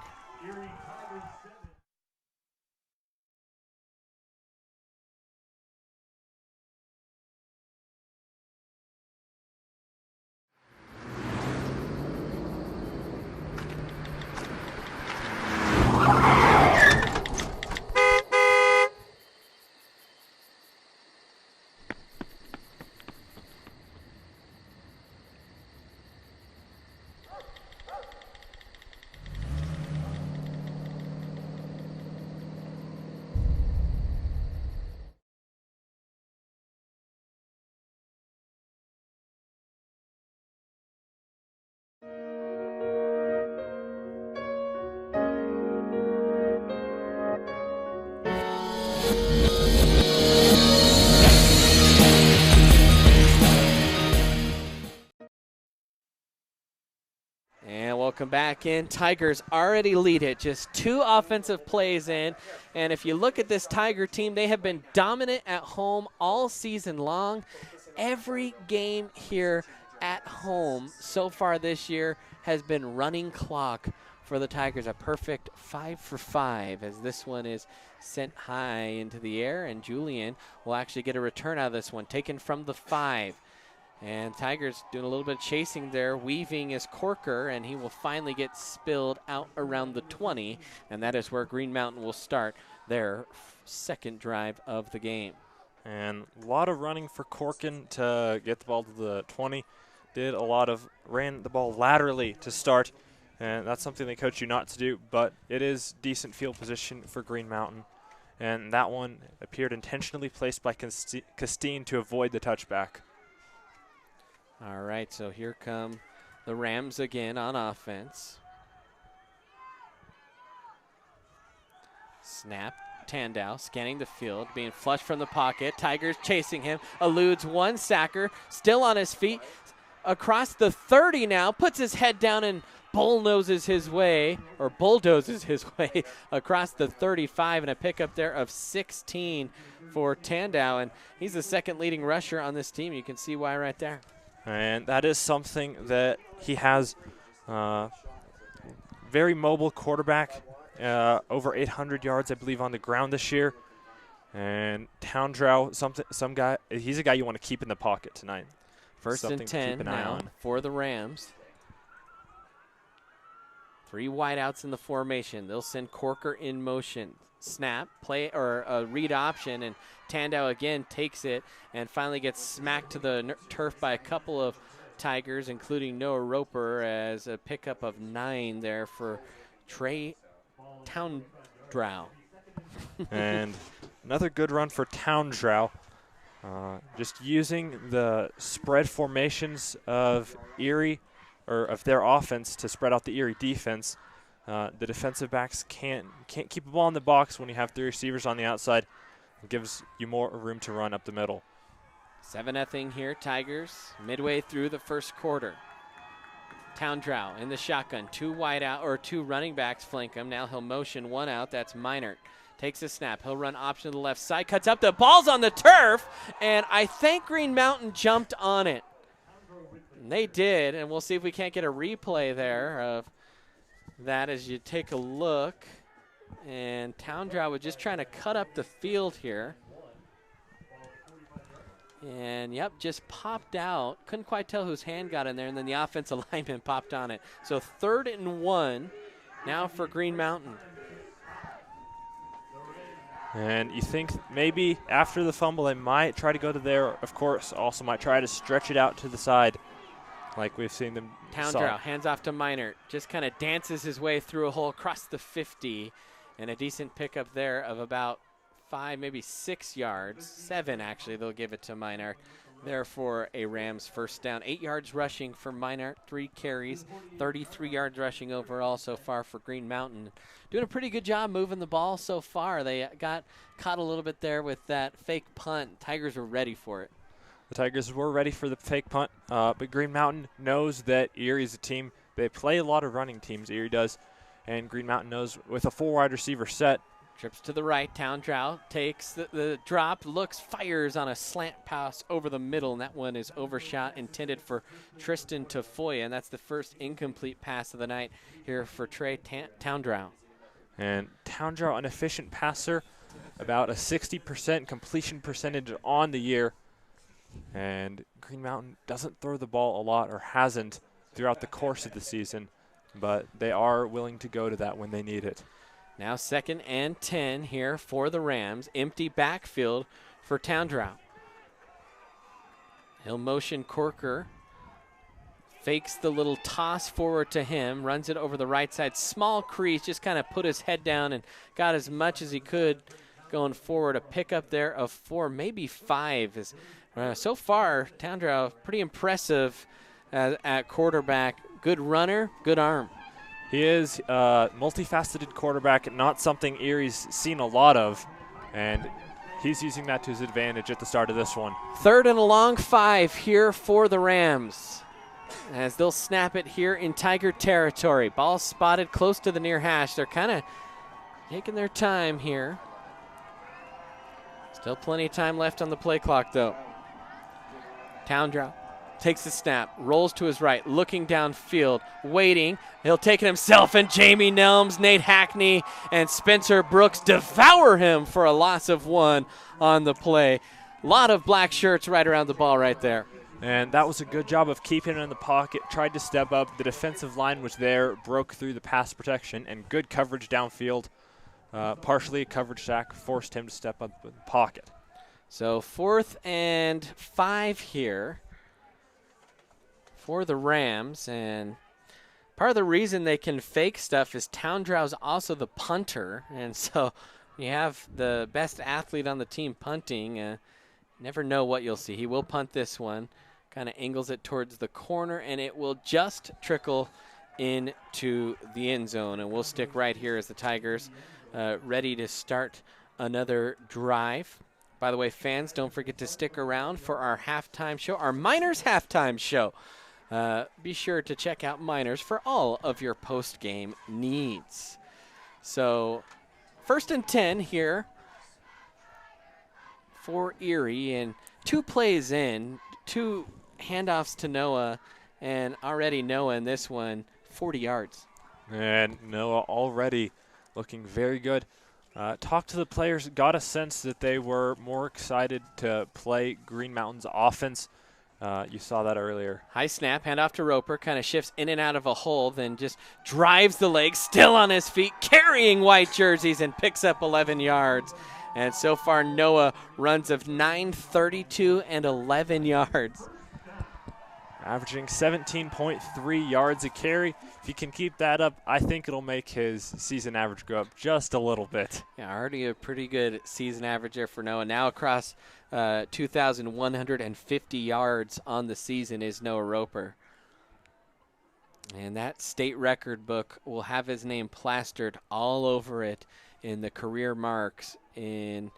And welcome back in. Tigers already lead it, just 2 offensive plays in. And if you look at this Tiger team, they have been dominant at home all season long. Every game here at home so far this year has been running clock for the Tigers. A perfect 5 for 5 as this one is sent high into the air. And Julian will actually get a return out of this one, taken from the 5. And Tigers doing a little bit of chasing there. Weaving is Corker, and he will finally get spilled out around the 20. And that is where Green Mountain will start their 2nd drive of the game. And a lot of running for Corkin to get the ball to the 20. Ran the ball laterally to start. And that's something they coach you not to do, but it is decent field position for Green Mountain. And that one appeared intentionally placed by Castine to avoid the touchback. All right, so here come the Rams again on offense. Snap, Tandow scanning the field, being flushed from the pocket. Tigers chasing him, eludes one sacker, still on his feet. Across the 30 now, puts his head down and bulldozes his way across the 35, and a pickup there of 16 for Tandow. And he's the 2nd leading rusher on this team. You can see why right there. And that is something that he has. Very mobile quarterback, over 800 yards, I believe, on the ground this year. And Towndrow, some guy. He's a guy you want to keep in the pocket tonight. 1st and 10 now for the Rams. 3 wideouts in the formation. They'll send Corker in motion. Snap, play, or a read option, and Tandow again takes it and finally gets smacked to the turf by a couple of Tigers, including Noah Roper, as a pickup of 9 there for Trey Towndrow. And another good run for Towndrow. Just using the spread formations of Erie, or of their offense, to spread out the Erie defense. The defensive backs can't keep the ball in the box when you have 3 receivers on the outside. It gives you more room to run up the middle. 7-0 here, Tigers, midway through the 1st quarter. Towndrow in the shotgun. 2 wide out, or 2 running backs flank him. Now he'll motion 1 out. That's Minert. Takes a snap. He'll run option to the left side. Cuts up. The ball's on the turf. And I think Green Mountain jumped on it. And they did. And we'll see if we can't get a replay there of that as you take a look. And Towndrow was just trying to cut up the field here. And, yep, just popped out. Couldn't quite tell whose hand got in there, and then the offensive lineman popped on it. So 3rd and 1 now for Green Mountain. And you think maybe after the fumble they might try to go to there. Of course, also might try to stretch it out to the side like we've seen them. Towndrow hands off to Minert. Just kind of dances his way through a hole across the 50. And a decent pickup there of about 5, maybe 6 yards. 7, actually, they'll give it to Minert. There for a Rams first down. 8 yards rushing for Minert, 3 carries, 33 yards rushing overall so far for Green Mountain. Doing a pretty good job moving the ball so far. They got caught a little bit there with that fake punt. Tigers were ready for it. The Tigers were ready for the fake punt, but Green Mountain knows that Erie is a team. They play a lot of running teams, Erie does, and Green Mountain knows with a full wide receiver set. Trips to the right. Towndrow takes the drop, looks, fires on a slant pass over the middle, and that one is overshot, intended for Tristan Tafoya, and that's the first incomplete pass of the night here for Trey Towndrow. And Towndrow, an efficient passer, about a 60% completion percentage on the year. And Green Mountain doesn't throw the ball a lot, or hasn't throughout the course of the season, but they are willing to go to that when they need it. Now 2nd and 10 here for the Rams. Empty backfield for Towndrow. He'll motion Corker. Fakes the little toss forward to him. Runs it over the right side. Small crease. Just kind of put his head down and got as much as he could going forward. A pickup there of 4, maybe 5. So far, Towndrow pretty impressive at quarterback. Good runner, good arm. He is a multifaceted quarterback, not something Erie's seen a lot of, and he's using that to his advantage at the start of this one. 3rd and a long 5 here for the Rams, as they'll snap it here in Tiger territory. Ball spotted close to the near hash. They're kind of taking their time here. Still plenty of time left on the play clock, though. Towndrow takes the snap, rolls to his right, looking downfield, waiting. He'll take it himself, and Jamie Nelms, Nate Hackney, and Spencer Brooks devour him for a loss of 1 on the play. A lot of black shirts right around the ball right there. And that was a good job of keeping it in the pocket, tried to step up. The defensive line was there, broke through the pass protection, and good coverage downfield. Partially a coverage sack, forced him to step up in the pocket. So 4th and 5 here for the Rams, and part of the reason they can fake stuff is Towndrow's also the punter, and so you have the best athlete on the team punting. Never know what you'll see. He will punt this one, kind of angles it towards the corner, and it will just trickle into the end zone, and we'll stick right here as the Tigers ready to start another drive. By the way, fans, don't forget to stick around for our halftime show, our Miners halftime show. Be sure to check out Miners for all of your post-game needs. So 1st and 10 here for Erie, and 2 plays in, 2 handoffs to Noah, and already Noah in this one, 40 yards. And Noah already looking very good. Talked to the players, got a sense that they were more excited to play Green Mountain's offense. You saw that earlier. High snap, handoff to Roper, kind of shifts in and out of a hole, then just drives the leg, still on his feet, carrying white jerseys, and picks up 11 yards. And so far, Noah runs of 9:32 and 11 yards. Averaging 17.3 yards a carry. If he can keep that up, I think it'll make his season average go up just a little bit. Yeah, already a pretty good season average there for Noah. Now across 2,150 yards on the season is Noah Roper. And that state record book will have his name plastered all over it in the career marks in,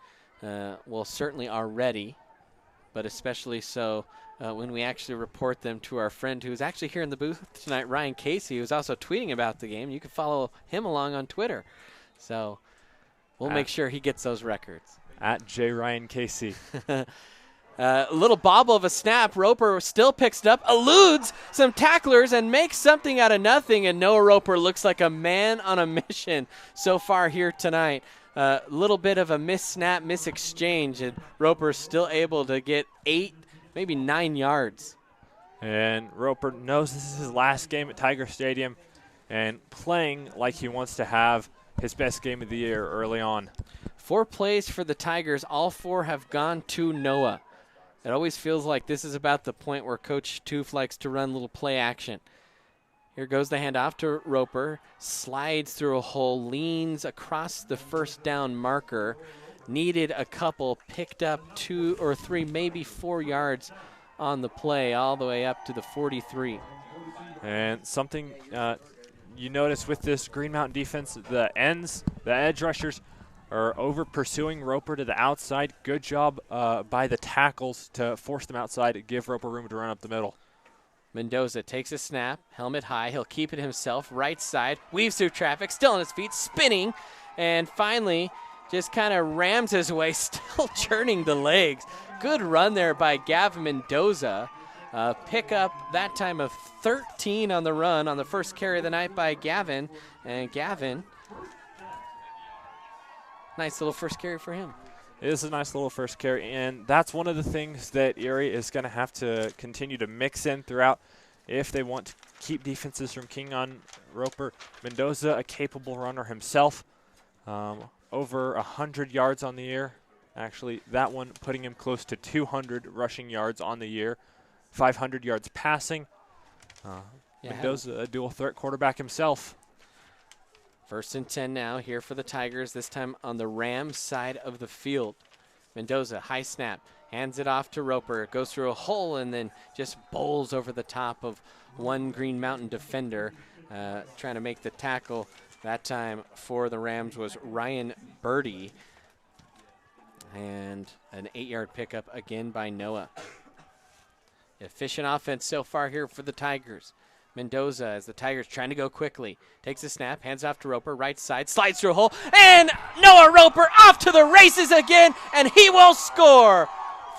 well, certainly already but especially so when we actually report them to our friend who's actually here in the booth tonight, Ryan Casey, who's also tweeting about the game. You can follow him along on Twitter. So we'll make sure he gets those records. At J. Ryan Casey. A little bobble of a snap. Roper still picks it up, eludes some tacklers, and makes something out of nothing. And Noah Roper looks like a man on a mission so far here tonight. A little bit of a miss-snap, miss-exchange, and Roper's still able to get 8, maybe 9 yards. And Roper knows this is his last game at Tiger Stadium and playing like he wants to have his best game of the year early on. 4 plays for the Tigers. All 4 have gone to Noah. It always feels like this is about the point where Coach Toof likes to run a little play action. Here goes the handoff to Roper. Slides through a hole, leans across the first down marker. Needed a couple, picked up 2 or 3, maybe 4 yards on the play, all the way up to the 43. And something you notice with this Green Mountain defense, the edge rushers are over pursuing Roper to the outside. Good job by the tackles to force them outside and give Roper room to run up the middle. Mendoza takes a snap, helmet high. He'll keep it himself, right side, weaves through traffic, still on his feet, spinning, and finally just kind of rams his way, still churning the legs. Good run there by Gavin Mendoza. Pick up that time of 13 on the run on the first carry of the night by Gavin. And Gavin, nice little first carry for him. It is a nice little first carry, and that's one of the things that Erie is going to have to continue to mix in throughout if they want to keep defenses from keying on Roper. Mendoza, a capable runner himself, over 100 yards on the year. Actually, that one putting him close to 200 rushing yards on the year, 500 yards passing. Mendoza, a dual threat quarterback himself. 1st and 10 now here for the Tigers, this time on the Rams side of the field. Mendoza, high snap, hands it off to Roper. It goes through a hole and then just bowls over the top of one Green Mountain defender. Trying to make the tackle that time for the Rams was Ryan Birdie. And an 8-yard pickup again by Noah. Efficient offense so far here for the Tigers. Mendoza, as the Tigers trying to go quickly, takes a snap, hands off to Roper, right side, slides through a hole, and Noah Roper off to the races again, and he will score.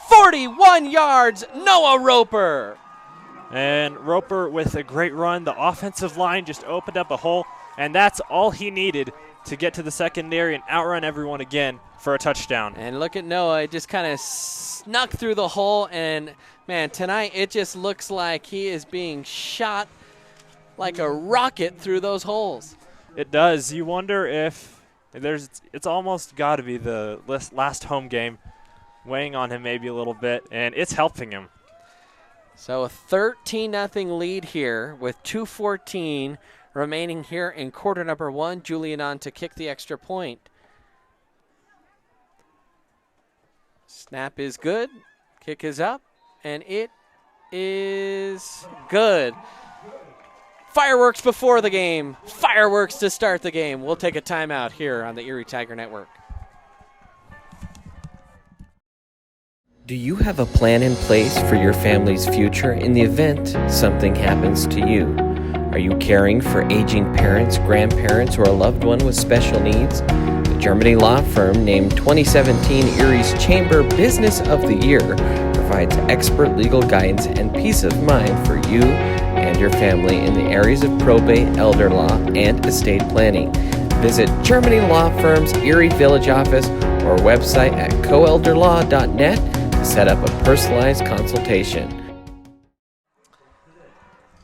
41 yards, Noah Roper. And Roper with a great run. The offensive line just opened up a hole, and that's all he needed to get to the secondary and outrun everyone again for a touchdown. And look at Noah, it just kind of snuck through the hole, and man, tonight it just looks like he is being shot like a rocket through those holes. It does. You wonder if it's almost got to be the last home game weighing on him maybe a little bit, and it's helping him. So a 13-0 lead here with 2:14 remaining here in quarter number 1. Julian on to kick the extra point. Snap is good. Kick is up, and it is good. Fireworks before the game. Fireworks to start the game. We'll take a timeout here on the Erie Tiger Network. Do you have a plan in place for your family's future in the event something happens to you? Are you caring for aging parents, grandparents, or a loved one with special needs? The Germany law firm named 2017 Erie's Chamber Business of the Year provides expert legal guidance and peace of mind for you and your family in the areas of probate, elder law, and estate planning. Visit Germany Law Firm's Erie Village office or website at coelderlaw.net to set up a personalized consultation.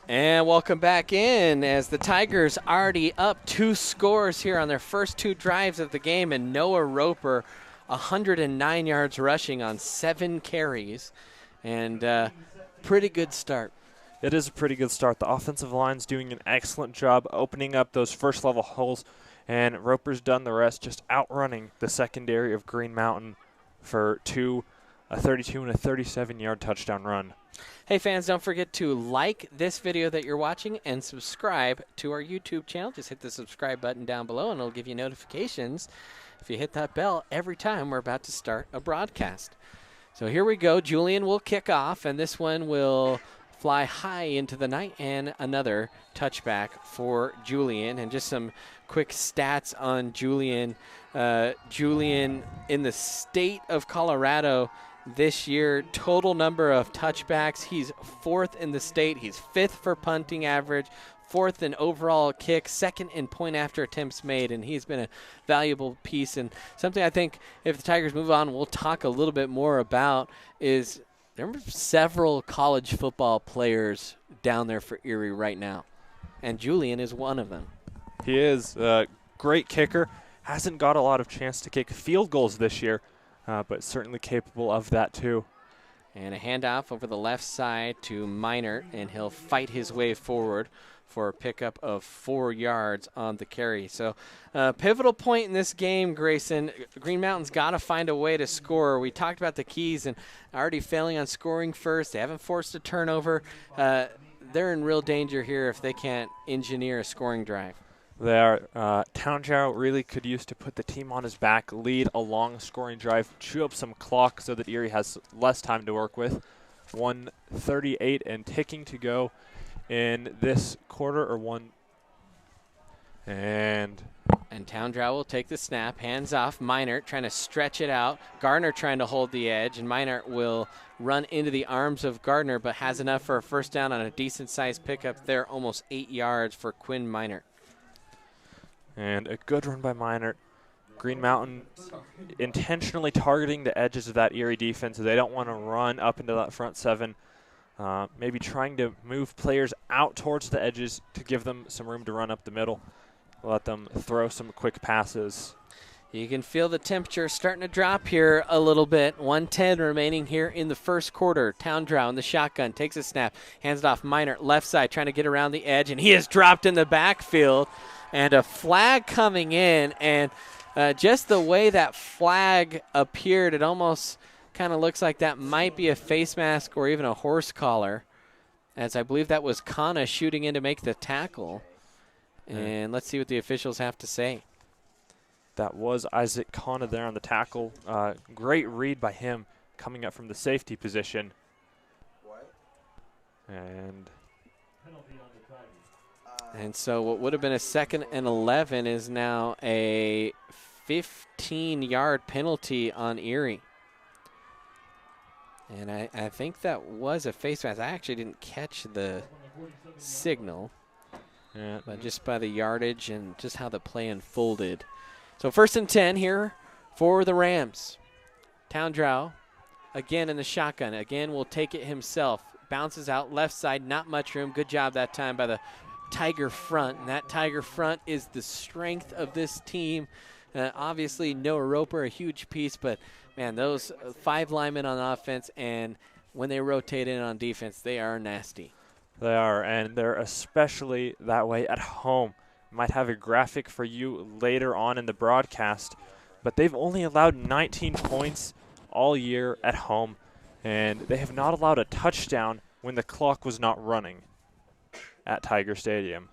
And welcome back in as the Tigers already up 2 scores here on their first 2 drives of the game, and Noah Roper 109 yards rushing on 7 carries, and pretty good start. It is a pretty good start. The offensive line's doing an excellent job opening up those first-level holes, and Roper's done the rest, just outrunning the secondary of Green Mountain for a 32 and a 37-yard touchdown run. Hey fans, don't forget to like this video that you're watching and subscribe to our YouTube channel. Just hit the subscribe button down below and it'll give you notifications if you hit that bell every time we're about to start a broadcast. So here we go. Julian will kick off, and this one will fly high into the night, and another touchback for Julian. And just some quick stats on Julian. Julian in the state of Colorado this year, total number of touchbacks, he's 4th in the state. He's 5th for punting average, 4th in overall kick, 2nd in point after attempts made, and he's been a valuable piece. And something I think if the Tigers move on, we'll talk a little bit more about is there are several college football players down there for Erie right now, and Julian is one of them. He is a great kicker. Hasn't got a lot of chance to kick field goals this year, but certainly capable of that too. And a handoff over the left side to Minert, and he'll fight his way forward for a pickup of 4 yards on the carry. So pivotal point in this game, Grayson. Green Mountain's got to find a way to score. We talked about the keys and already failing on scoring first. They haven't forced a turnover. They're in real danger here if they can't engineer a scoring drive. They are. Townshow really could use to put the team on his back, lead a long scoring drive, chew up some clock so that Erie has less time to work with. 1:38 and ticking to go in this quarter, or one. And Townshow will take the snap, hands off. Minert trying to stretch it out. Gardner trying to hold the edge, and Minert will run into the arms of Gardner, but has enough for a first down on a decent-sized pickup there, almost 8 yards for Quinn Minert. And a good run by Minert. Green Mountain intentionally targeting the edges of that Erie defense. They don't want to run up into that front 7. Maybe trying to move players out towards the edges to give them some room to run up the middle. Let them throw some quick passes. You can feel the temperature starting to drop here a little bit. 1:10 remaining here in the first quarter. Townshow in the shotgun, takes a snap, hands it off. Minert left side trying to get around the edge, and he is dropped in the backfield. And a flag coming in, and just the way that flag appeared, it almost kind of looks like that might be a face mask or even a horse collar, as I believe that was Kana shooting in to make the tackle. And let's see what the officials have to say. That was Isaac Kana there on the tackle. Great read by him coming up from the safety position. And so what would have been a 2nd and 11 is now a 15-yard penalty on Erie. And I think that was a face mask. I actually didn't catch the signal, but just by the yardage and just how the play unfolded. So 1st and 10 here for the Rams. Townshow again in the shotgun. Again will take it himself. Bounces out left side, not much room. Good job that time by the Tiger front, and that Tiger front is the strength of this team. Obviously, Noah Roper, a huge piece, but, man, those 5 linemen on offense, and when they rotate in on defense, they are nasty. They are, and they're especially that way at home. Might have a graphic for you later on in the broadcast, but they've only allowed 19 points all year at home, and they have not allowed a touchdown when the clock was not running at Tiger Stadium.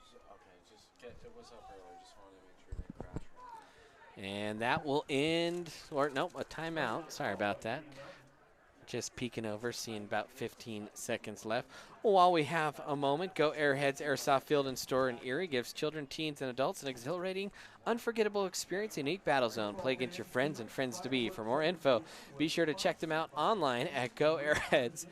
And that will end, or nope, a timeout. Sorry about that. Just peeking over, seeing about 15 seconds left. While we have a moment, Go Airheads Airsoft Field and Store in Erie gives children, teens, and adults an exhilarating, unforgettable experience, unique battle zone. Play against your friends and friends-to-be. For more info, be sure to check them out online at GoAirheads.com.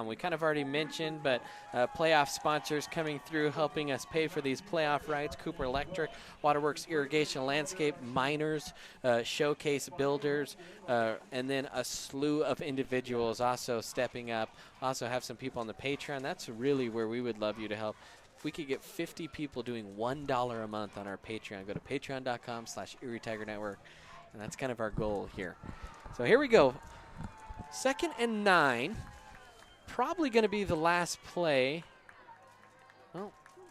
We kind of already mentioned, but playoff sponsors coming through helping us pay for these playoff rides: Cooper Electric, Waterworks Irrigation Landscape, Miners, Showcase Builders, and then a slew of individuals also stepping up. Also have some people on the Patreon. That's really where we would love you to help. If we could get 50 people doing $1 a month on our Patreon, go to patreon.com/Erie Tiger Network, and that's kind of our goal here. So here we go. 2nd and 9. Probably going to be the last play, well,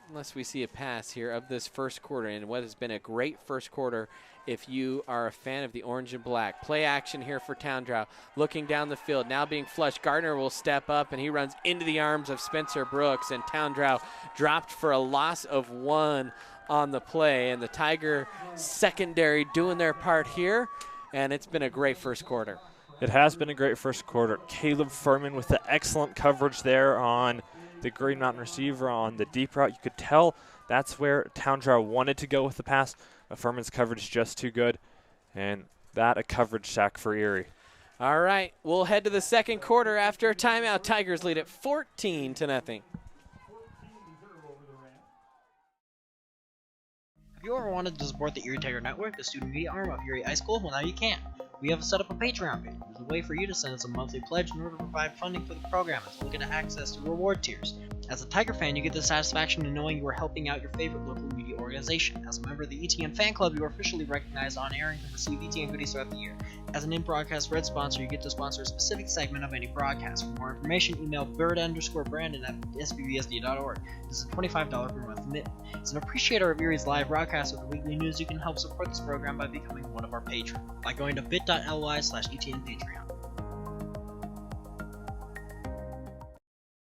unless we see a pass here, of this first quarter, and what has been a great first quarter if you are a fan of the orange and black. Play action here for Townshow, looking down the field, now being flushed. Gardner will step up, and he runs into the arms of Spencer Brooks, and Townshow dropped for a loss of 1 on the play, and the Tiger secondary doing their part here, and it's been a great first quarter. It has been a great first quarter. Caleb Furman with the excellent coverage there on the Green Mountain receiver on the deep route. You could tell that's where Townsend wanted to go with the pass, but Furman's coverage is just too good. And that a coverage sack for Erie. All right, we'll head to the second quarter after a timeout. Tigers lead at 14-0. Have you ever wanted to support the Erie Tiger Network, the student media arm of Erie High School? Well, now you can. We have set up a Patreon page. There's a way for you to send us a monthly pledge in order to provide funding for the program, as well as get access to reward tiers. As a Tiger fan, you get the satisfaction of knowing you are helping out your favorite local media organization. As a member of the ETN fan club, you are officially recognized on air and can receive ETN goodies throughout the year. As an in-broadcast red sponsor, you get to sponsor a specific segment of any broadcast. For more information, email bird_brandon at sbbsd.org. This is a $25 per month commitment. As an appreciator of Erie's live broadcast with the weekly news, you can help support this program by becoming one of our patrons by going to bit.ly/ETN Patreon.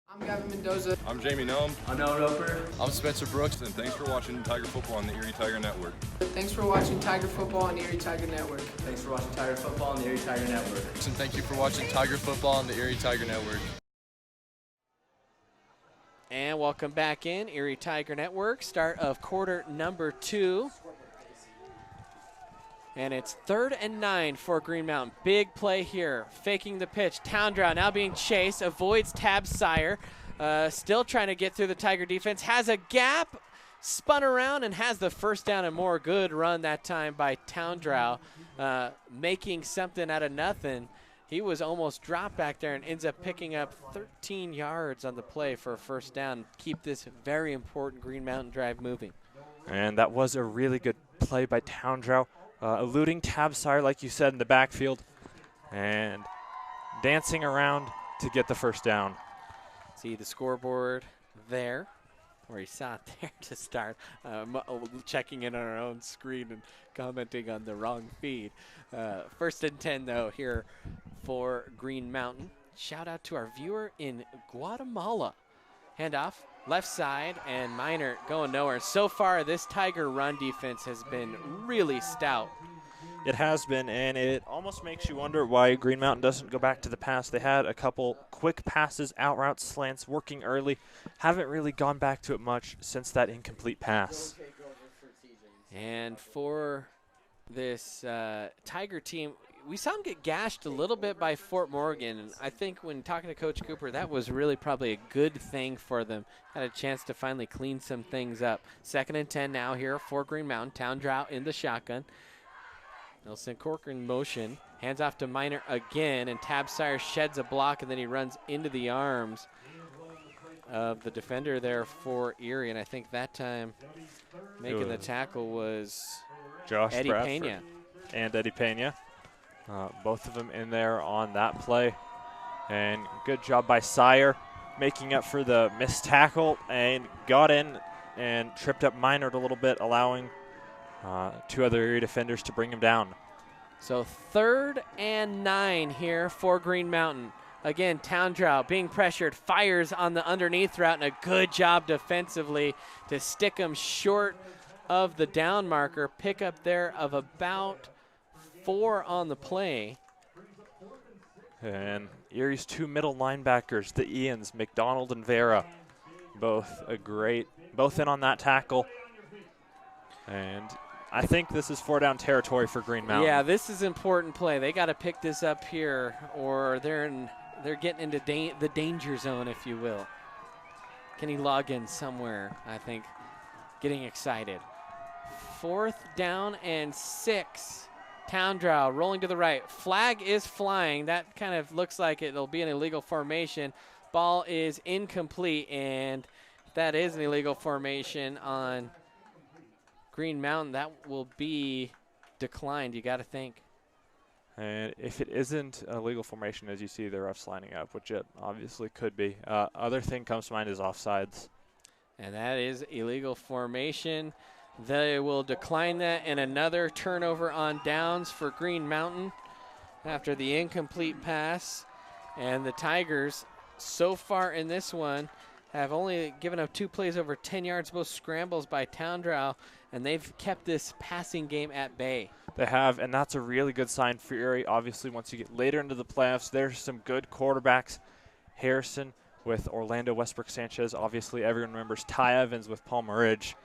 I'm Gavin Mendoza. I'm Jamie Noam. I'm Noah Roper. I'm Spencer Brooks, and thanks for watching Tiger Football on the Erie Tiger Network. Thanks for watching Tiger Football on the Erie Tiger Network. Thanks for watching Tiger Football on the Erie Tiger Network. And thank you for watching Tiger Football on the Erie Tiger Network. And welcome back in, Erie Tiger Network. Start of quarter number 2. And it's 3rd and 9 for Green Mountain. Big play here, faking the pitch. Towndrow now being chased, avoids Tab Sire. Still trying to get through the Tiger defense. Has a gap, spun around, and has the first down and more. Good run that time by Towndrow, making something out of nothing. He was almost dropped back there and ends up picking up 13 yards on the play for a first down. Keep this very important Green Mountain drive moving. And that was a really good play by Towndrow. Eluding Tab Sire, like you said, in the backfield, and dancing around to get the first down. See the scoreboard there, or he saw it there to start, checking in on our own screen and commenting on the wrong feed. 1st and 10, though, here for Green Mountain. Shout out to our viewer in Guatemala. Handoff. Left side, and Minor going nowhere. So far, this Tiger run defense has been really stout. It has been, and it almost makes you wonder why Green Mountain doesn't go back to the pass. They had a couple quick passes, out routes, slants, working early. Haven't really gone back to it much since that incomplete pass. And for this Tiger team, we saw him get gashed a little bit by Fort Morgan. And I think when talking to Coach Cooper, that was really probably a good thing for them. Had a chance to finally clean some things up. 2nd and 10 now here for Green Mountain. Towndrow in the shotgun. Nelson Corcoran in motion. Hands off to Minor again, and Tab Sire sheds a block, and then he runs into the arms of the defender there for Erie. And I think that time making the tackle was Josh Eddie Bradford Pena. And Eddie Pena. Both of them in there on that play. And good job by Sire making up for the missed tackle, and got in and tripped up Minard a little bit, allowing 2 other Erie defenders to bring him down. So 3rd and 9 here for Green Mountain. Again, Towndrow being pressured, fires on the underneath route, and a good job defensively to stick him short of the down marker. Pickup there of about 4 on the play. And Erie's 2 middle linebackers, the Ians, McDonald and Vera, both in on that tackle. And I think this is 4-down territory for Green Mountain. Yeah, this is important play. They got to pick this up here, or they're getting into the danger zone, if you will. Can he log in somewhere? I think getting excited. 4th down and 6. Towndrow rolling to the right. Flag is flying. That kind of looks like it'll be an illegal formation. Ball is incomplete, and that is an illegal formation on Green Mountain. That will be declined, you got to think. And if it isn't a legal formation, as you see the refs lining up, which it obviously could be, other thing comes to mind is offsides. And that is illegal formation. They will decline that, and another turnover on downs for Green Mountain after the incomplete pass. And the Tigers, so far in this one, have only given up 2 plays over 10 yards, both scrambles by Towndrow, and they've kept this passing game at bay. They have, and that's a really good sign for Erie. Obviously, once you get later into the playoffs, there's some good quarterbacks. Harrison with Orlando Westbrook Sanchez. Obviously, everyone remembers Ty Evans with Palmer Ridge.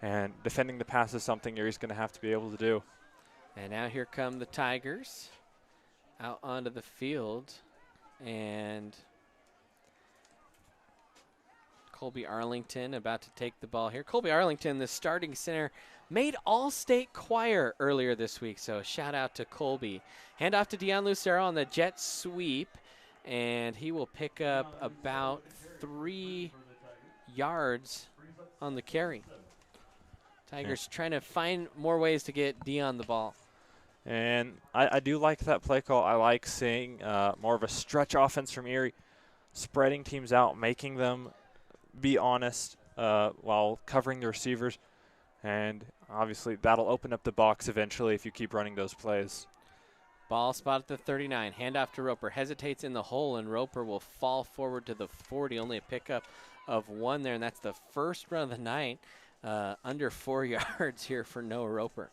And defending the pass is something Erie's going to have to be able to do. And now here come the Tigers out onto the field. And Colby Arlington about to take the ball here. Colby Arlington, the starting center, made All-State choir earlier this week, so shout out to Colby. Hand off to Deion Lucero on the jet sweep, and he will pick up about 3 yards on the carry. Tigers trying to find more ways to get Deion the ball. And I do like that play call. I like seeing more of a stretch offense from Erie, spreading teams out, making them be honest while covering the receivers. And obviously that'll open up the box eventually if you keep running those plays. Ball spot at the 39. Handoff to Roper. Hesitates in the hole, and Roper will fall forward to the 40. Only a pickup of 1 there, and that's the first run of the night. Under 4 yards here for Noah Roper.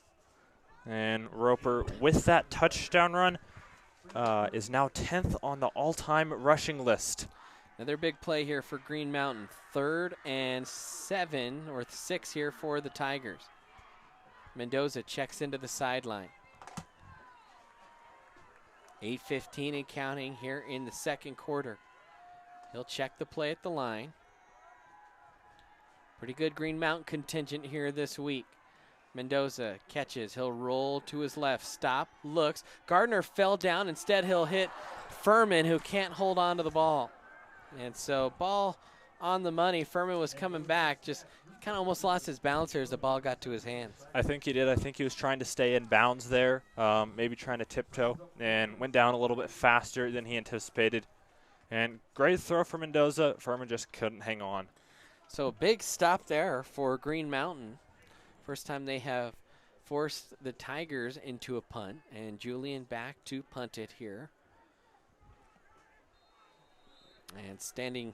And Roper, with that touchdown run, is now 10th on the all-time rushing list. Another big play here for Green Mountain. 3rd and 7, or 6 here for the Tigers. Mendoza checks into the sideline. 8:15 and counting here in the second quarter. He'll check the play at the line. Pretty good Green Mountain contingent here this week. Mendoza catches. He'll roll to his left. Stop. Looks. Gardner fell down. Instead, he'll hit Furman, who can't hold on to the ball. And so ball on the money. Furman was coming back. Just kind of almost lost his balance here as the ball got to his hands. I think he did. I think he was trying to stay in bounds there, maybe trying to tiptoe, and went down a little bit faster than he anticipated. And great throw for Mendoza. Furman just couldn't hang on. So a big stop there for Green Mountain. First time they have forced the Tigers into a punt, and Julian back to punt it here. And standing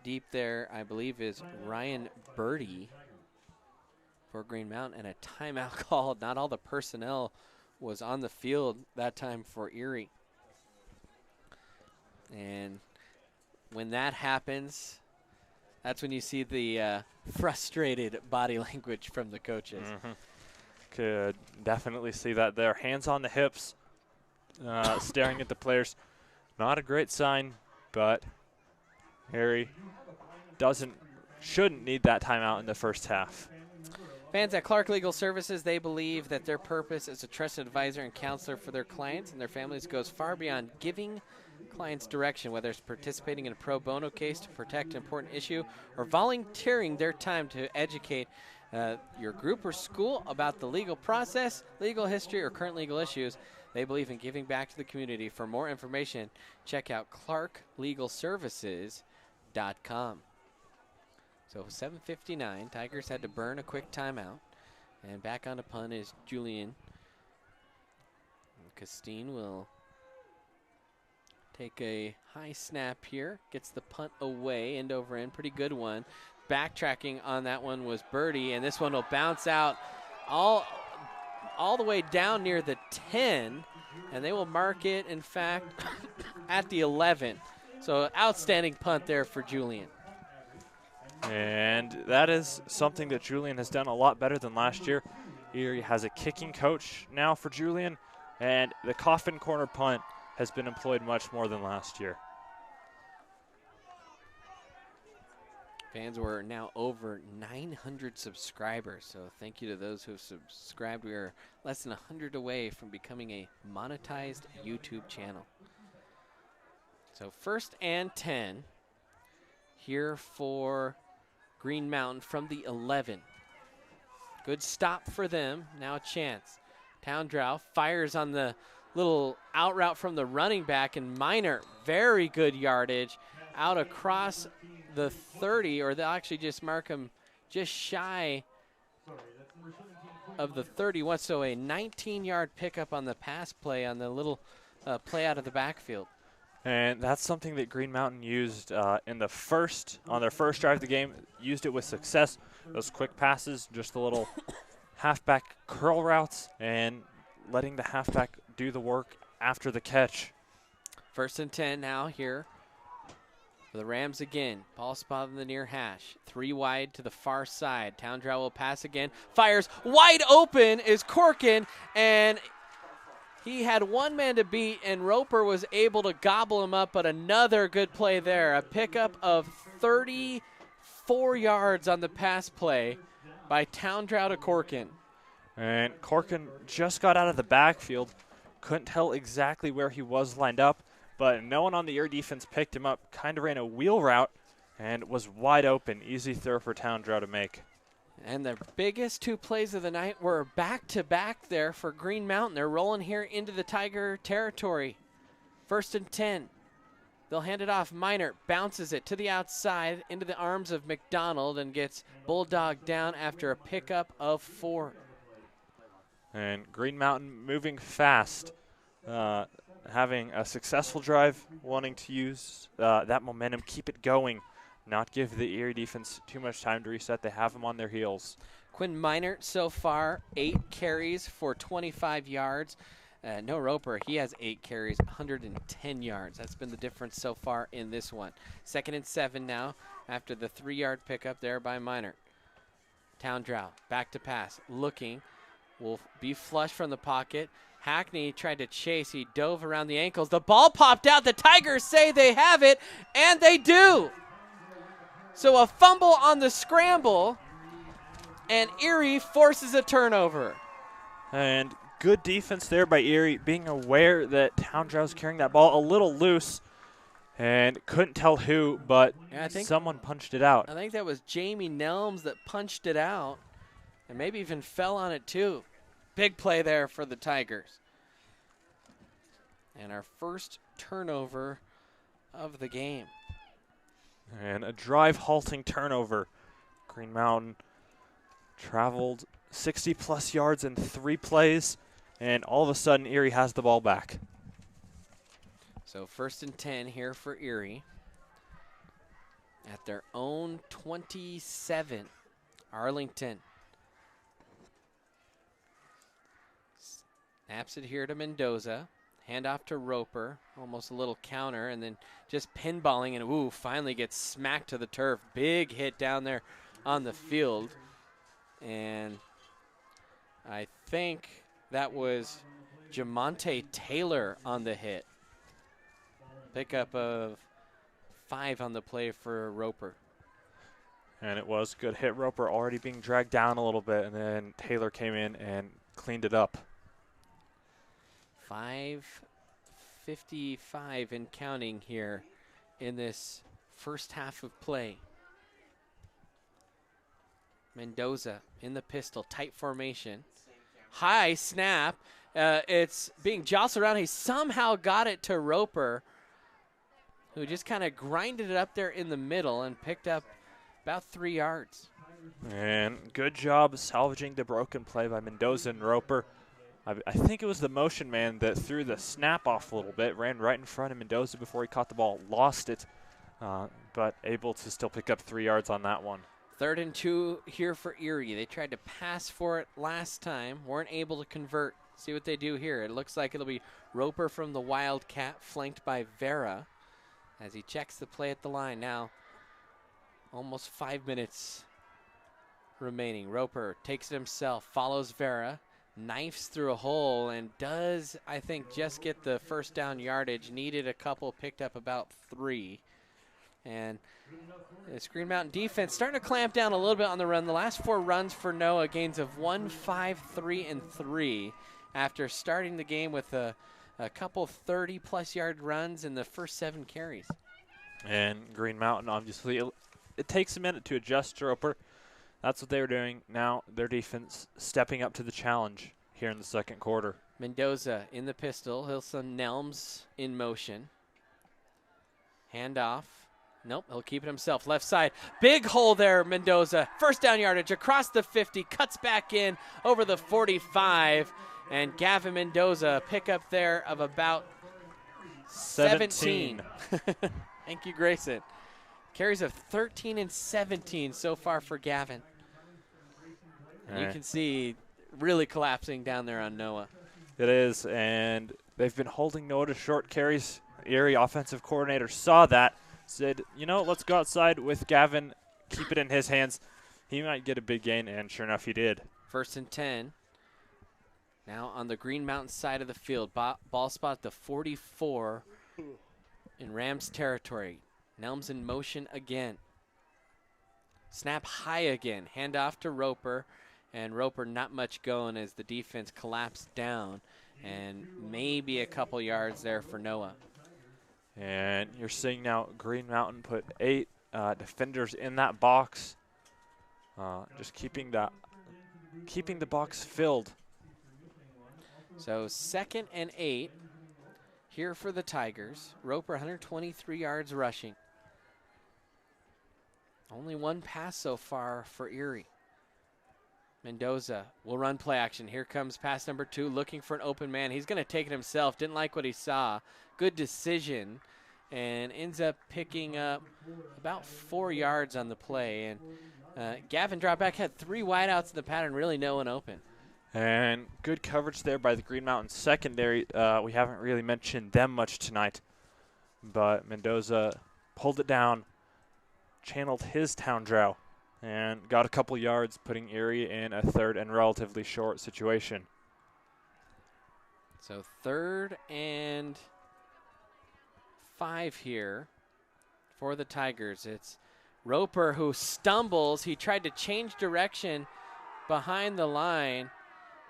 deep there, I believe, is Ryan Birdie for Green Mountain, and a timeout called. Not all the personnel was on the field that time for Erie. And when that happens, that's when you see the frustrated body language from the coaches. Mm-hmm. Could definitely see that there. Hands on the hips, staring at the players. Not a great sign, but Erie shouldn't need that timeout in the first half. Fans at Clark Legal Services, they believe that their purpose as a trusted advisor and counselor for their clients and their families goes far beyond giving clients direction, whether it's participating in a pro bono case to protect an important issue or volunteering their time to educate your group or school about the legal process, legal history, or current legal issues. They believe in giving back to the community. For more information, check out clarklegalservices.com. So 7:59, Tigers had to burn a quick timeout. And back on the punt is Julian. And Castine will take a high snap here. Gets the punt away, end over end. Pretty good one. Backtracking on that one was Birdie, and this one will bounce out all the way down near the 10, and they will mark it, in fact, at the 11. So outstanding punt there for Julian. And that is something that Julian has done a lot better than last year. Erie has a kicking coach now for Julian, and the coffin corner punt has been employed much more than last year. Fans were now over 900 subscribers, so thank you to those who have subscribed. We are less than 100 away from becoming a monetized YouTube channel. So 1st and 10 here for Green Mountain from the 11. Good stop for them. Now a chance. Towndrow fires on the little out route from the running back, and Minor, very good yardage out across the 30, or they'll actually just mark him just shy of the 31. So a 19-yard pickup on the pass play on the little play out of the backfield. And that's something that Green Mountain used on their first drive of the game, used it with success. Those quick passes, just the little halfback curl routes, and letting the halfback do the work after the catch. 1st and 10 now here for the Rams again. Ball spot in the near hash. 3 wide to the far side. Towndrow will pass again. Fires. Wide open is Corkin, and he had one man to beat, and Roper was able to gobble him up, but another good play there. A pickup of 34 yards on the pass play by Towndrow to Corkin. And Corkin just got out of the backfield. Couldn't tell exactly where he was lined up, but no one on the Erie defense picked him up, kind of ran a wheel route, and was wide open. Easy throw for Towndrow to make. And the biggest 2 plays of the night were back-to-back there for Green Mountain. They're rolling here into the Tiger territory. 1st and 10. They'll hand it off. Minor bounces it to the outside into the arms of McDonald and gets Bulldog down after a pickup of 4. And Green Mountain moving fast, having a successful drive, wanting to use that momentum, keep it going, not give the Erie defense too much time to reset. They have them on their heels. Quinn Minert so far, 8 carries for 25 yards. No Roper, he has 8 carries, 110 yards. That's been the difference so far in this one. 2nd and 7 now after the 3-yard pickup there by Minert. Towndrow back to pass, looking, will be flush from the pocket. Hackney tried to chase. He dove around the ankles. The ball popped out. The Tigers say they have it, and they do. So a fumble on the scramble, and Erie forces a turnover. And good defense there by Erie, being aware that Towndrow's carrying that ball a little loose, and couldn't tell who, but yeah, I think someone punched it out. I think that was Jamie Nelms that punched it out, and maybe even fell on it too. Big play there for the Tigers. And our first turnover of the game. And a drive-halting turnover. Green Mountain traveled 60-plus yards in 3 plays, and all of a sudden Erie has the ball back. So 1st and 10 here for Erie. At their own 27, Arlington. Snaps it here to Mendoza. Hand off to Roper. Almost a little counter, and then just pinballing, and ooh, finally gets smacked to the turf. Big hit down there on the field. And I think that was Jamonte Taylor on the hit. Pickup of 5 on the play for Roper. And it was good hit. Roper already being dragged down a little bit, and then Taylor came in and cleaned it up. 5:55 and counting here in this first half of play. Mendoza in the pistol, tight formation. High snap. It's being jostled around. He somehow got it to Roper, who just kind of grinded it up there in the middle and picked up about 3 yards. And good job salvaging the broken play by Mendoza and Roper. I think it was the motion man that threw the snap off a little bit, ran right in front of Mendoza before he caught the ball, lost it, but able to still pick up 3 yards on that one. 3rd and 2 here for Erie. They tried to pass for it last time, weren't able to convert. See what they do here. It looks like it'll be Roper from the Wildcat, flanked by Vera, as he checks the play at the line. Now, almost 5 minutes remaining. Roper takes it himself, follows Vera, knifes through a hole, and does, I think, just get the first down yardage. Needed a couple, picked up about 3. And the Green Mountain defense starting to clamp down a little bit on the run. The last 4 runs for Noah, gains of 1, 5, 3, and 3 after starting the game with a couple 30-plus yard runs in the first 7 carries. And Green Mountain, obviously, it takes a minute to adjust to Roper. That's what they were doing. Now their defense stepping up to the challenge here in the second quarter. Mendoza in the pistol. He'll send Nelms in motion. Hand off. Nope, he'll keep it himself. Left side. Big hole there, Mendoza. First down yardage across the 50. Cuts back in over the 45. And Gavin Mendoza, pickup there of about 17. Thank you, Grayson. Carries of 13 and 17 so far for Gavin. And you can see really collapsing down there on Noah. It is, and they've been holding Noah to short carries. Erie offensive coordinator saw that, said, you know, let's go outside with Gavin, keep it in his hands. He might get a big gain, and sure enough, he did. 1st and 10. Now on the Green Mountain side of the field, ball spot at the 44 in Rams territory. Nelms in motion again. Snap high again. Handoff to Roper, and Roper not much going as the defense collapsed down, and maybe a couple yards there for Noah. And you're seeing now Green Mountain put 8 defenders in that box, just keeping the box filled. So 2nd and 8 here for the Tigers. Roper 123 yards rushing. Only one pass so far for Erie. Mendoza will run play action. Here comes pass number 2, looking for an open man. He's going to take it himself. Didn't like what he saw. Good decision, and ends up picking up about 4 yards on the play. And Gavin Dropback had 3 wideouts in the pattern, really no one open. And good coverage there by the Green Mountain secondary. We haven't really mentioned them much tonight, but Mendoza pulled it down, channeled his town draw, and got a couple yards, putting Erie in a 3rd and relatively short situation. So 3rd and 5 here for the Tigers. It's Roper who stumbles. He tried to change direction behind the line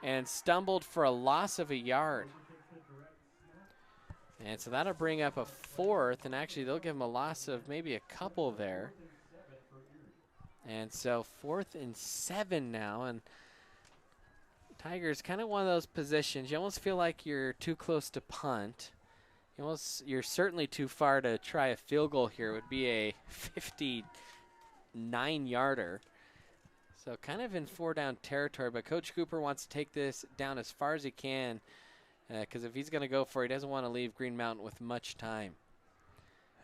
and stumbled for a loss of a yard. And so that'll bring up a 4th, and actually they'll give him a loss of maybe a couple there. And so 4th and 7 now, and Tigers kind of one of those positions. You almost feel like you're too close to punt. You're certainly too far to try a field goal here. It would be a 59-yarder. So kind of in 4-down territory, but Coach Cooper wants to take this down as far as he can, because if he's going to go for it, he doesn't want to leave Green Mountain with much time.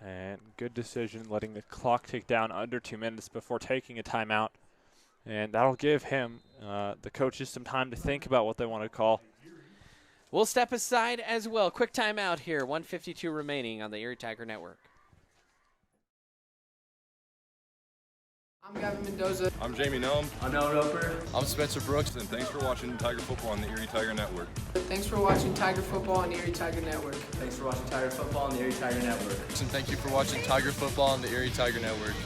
And good decision, letting the clock tick down under 2 minutes before taking a timeout. And that'll give him, the coaches, some time to think about what they want to call. We'll step aside as well. Quick timeout here, 1:52 remaining on the Erie Tiger Network. I'm Gavin Mendoza. I'm Jamie Nelm. I'm Noah Roper. I'm Spencer Brooks, and thanks for watching Tiger Football on the Erie Tiger Network. Thanks for watching Tiger Football on the Erie Tiger Network. Thanks for watching Tiger Football on the Erie Tiger Network. And thank you for watching Tiger Football on the Erie Tiger Network.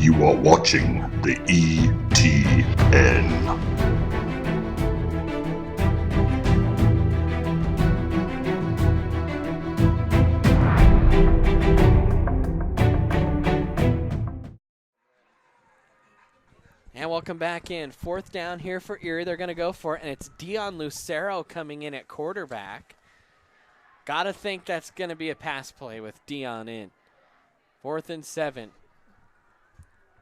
You are watching the ETN. And welcome back in. 4th down here for Erie. They're going to go for it, and it's Dion Lucero coming in at quarterback. Got to think that's going to be a pass play with Dion in. 4th and 7.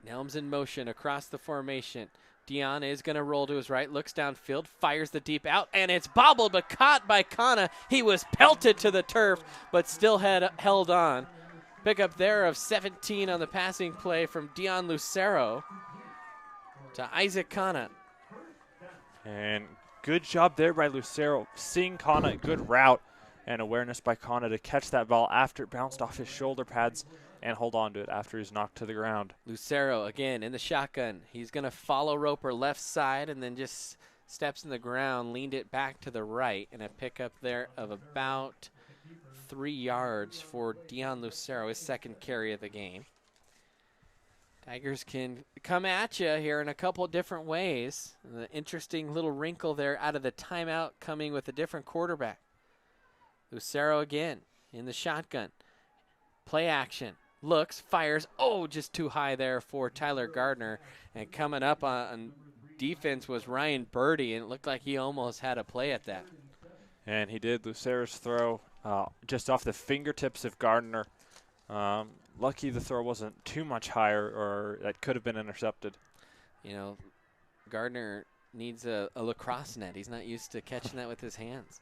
Nelms in motion across the formation. Dion is going to roll to his right, looks downfield, fires the deep out, and it's bobbled but caught by Kana. He was pelted to the turf, but still had held on. Pickup there of 17 on the passing play from Dion Lucero to Isaac Kana. And good job there by Lucero, seeing Kana, good route and awareness by Kana to catch that ball after it bounced off his shoulder pads and hold on to it after he's knocked to the ground. Lucero again in the shotgun. He's going to follow Roper left side and then just steps in the ground, leaned it back to the right, and a pickup there of about 3 yards for Dion Lucero, his 2nd carry of the game. Tigers can come at you here in a couple different ways. An interesting little wrinkle there out of the timeout coming with a different quarterback. Lucero again in the shotgun. Play action. Looks, fires. Oh, just too high there for Tyler Gardner. And coming up on defense was Ryan Birdie, and it looked like he almost had a play at that. And he did. Lucero's throw just off the fingertips of Gardner. lucky the throw wasn't too much higher, or that could have been intercepted. You know, Gardner needs a lacrosse net. He's not used to catching that with his hands.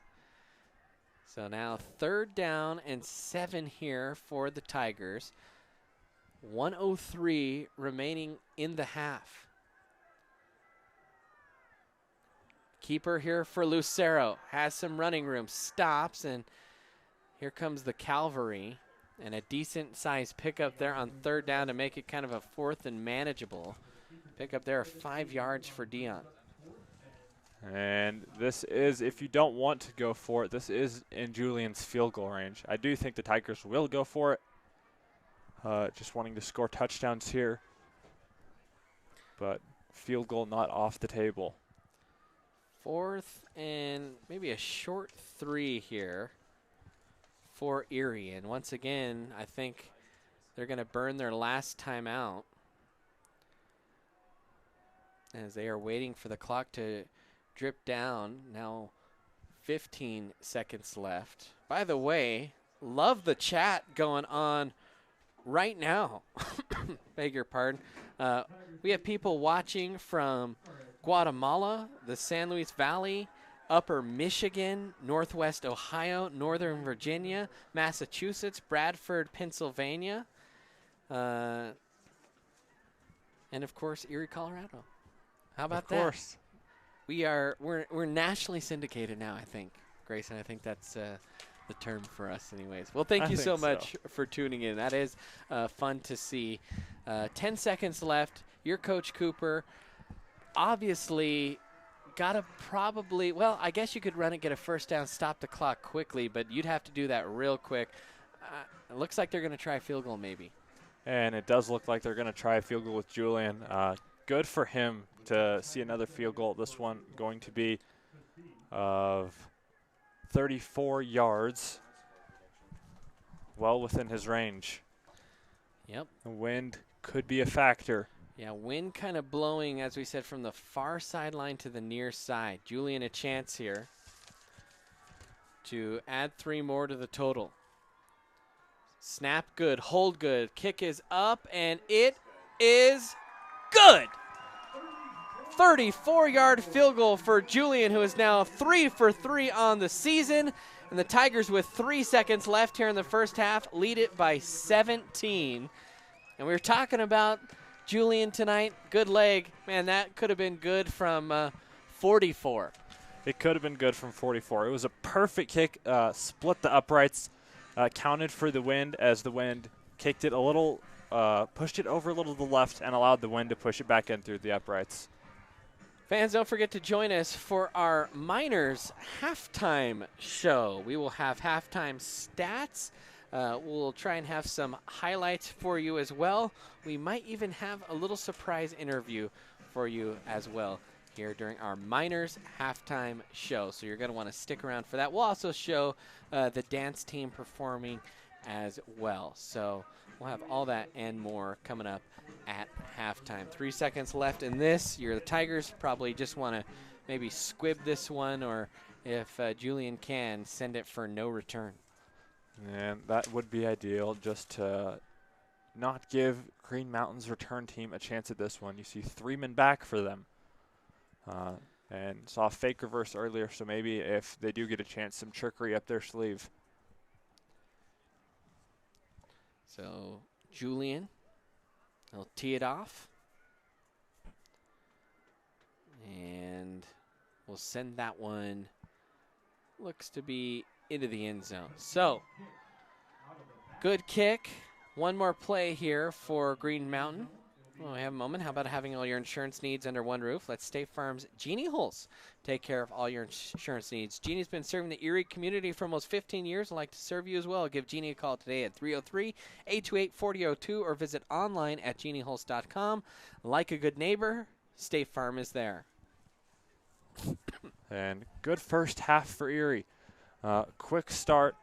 So now 3rd down and 7 here for the Tigers. 1:03 remaining in the half. Keeper here for Lucero. Has some running room. Stops, and here comes the cavalry. And a decent-sized pickup there on 3rd down to make it kind of a 4th and manageable. Pickup there of 5 yards for Dion. And this is, if you don't want to go for it, this is in Julian's field goal range. I do think the Tigers will go for it. Just wanting to score touchdowns here. But field goal not off the table. 4th and maybe a short 3 here for Erie. And once again, I think they're going to burn their last timeout as they are waiting for the clock to drip down. Now 15 seconds left. By the way, love the chat going on right now. Beg your pardon. We have people watching from Guatemala, the San Luis Valley, Upper Michigan, Northwest Ohio, Northern Virginia, Massachusetts, Bradford, Pennsylvania, and of course Erie, Colorado. How about that? Of course. We're nationally syndicated now, I think, Grayson. I think that's the term for us anyways. Well, thank you so much for tuning in. That is fun to see. 10 seconds left. Your Coach Cooper obviously got to probably, well, I guess you could run it, get a first down, stop the clock quickly, but you'd have to do that real quick. It looks like they're going to try a field goal maybe. And it does look like they're going to try a field goal with Julian. Good for him to see another field goal. This one going to be of 34 yards, well within his range. Yep. The wind could be a factor. Yeah, wind kind of blowing, as we said, from the far sideline to the near side. Julian a chance here to add 3 more to the total. Snap good, hold good, kick is up, and it is good. 34-yard field goal for Julian, who is now 3 for 3 on the season. And the Tigers, with 3 seconds left here in the first half, lead it by 17. And we were talking about Julian tonight. Good leg. Man, that could have been good from 44. It could have been good from 44. It was a perfect kick, split the uprights, counted for the wind as the wind kicked it a little, pushed it over a little to the left, and allowed the wind to push it back in through the uprights. Fans, don't forget to join us for our Miners halftime show. We will have halftime stats. We'll try and have some highlights for you as well. We might even have a little surprise interview for you as well here during our Miners halftime show. So you're going to want to stick around for that. We'll also show the dance team performing as well. So we'll have all that and more coming up at halftime. 3 seconds left in this. The Tigers probably just want to maybe squib this one, or if Julian can, send it for no return. And that would be ideal, just to not give Green Mountain's return team a chance at this one. You see 3 men back for them. And saw a fake reverse earlier, so maybe if they do get a chance, some trickery up their sleeve. So Julian, he'll tee it off. And we'll send that one, looks to be into the end zone. So, good kick. One more play here for Green Mountain. Well, we have a moment. How about having all your insurance needs under one roof? Let State Farm's Jeannie Hulse take care of all your insurance needs. Jeannie's been serving the Erie community for almost 15 years. I'd like to serve you as well. Give Jeannie a call today at 303-828-4002 or visit online at jeanniehulse.com. Like a good neighbor, State Farm is there. And good first half for Erie. Quick start.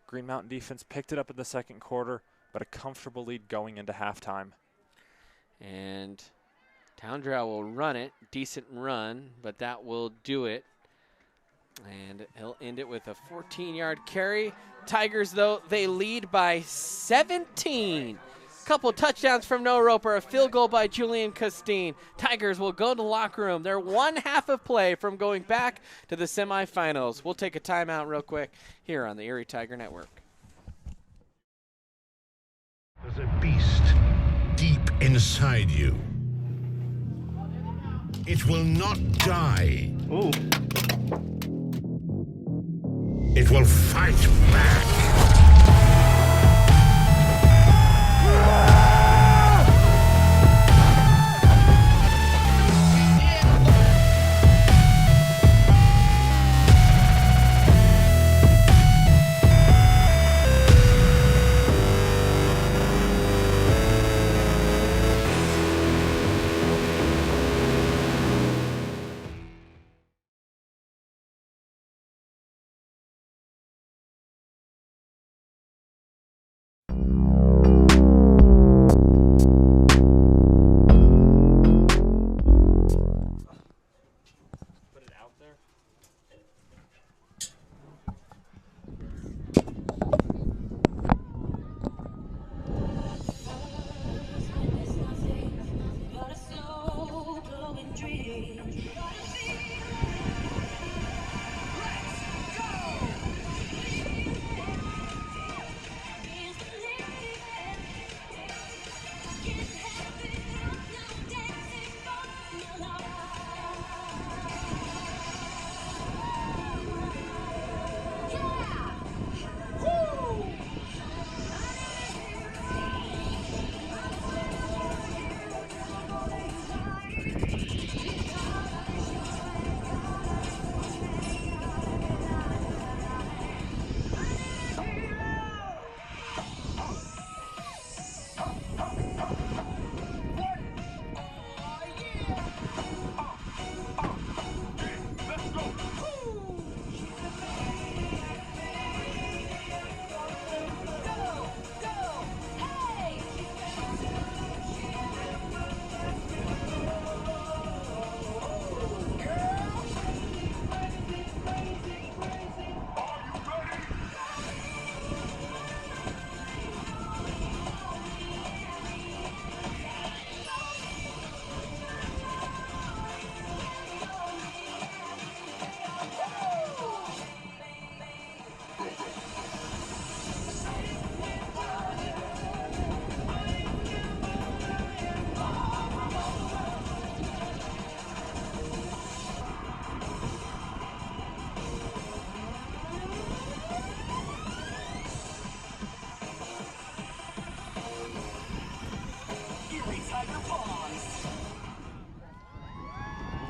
Green Mountain defense picked it up in the second quarter, but a comfortable lead going into halftime. And Towndrow will run it. Decent run, but that will do it. And he'll end it with a 14-yard carry. Tigers, though, they lead by 17. Couple touchdowns from Noah Roper, a field goal by Julian Costine. Tigers will go to the locker room. They're one half of play from going back to the semifinals. We'll take a timeout real quick here on the Erie Tiger Network. There's a beast deep inside you. It will not die. Ooh. It will fight back. Put it out there.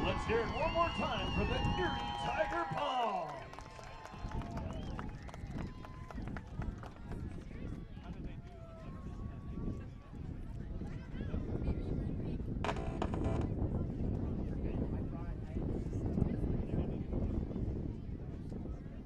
Let's hear it one more time for the Erie Tiger Paw.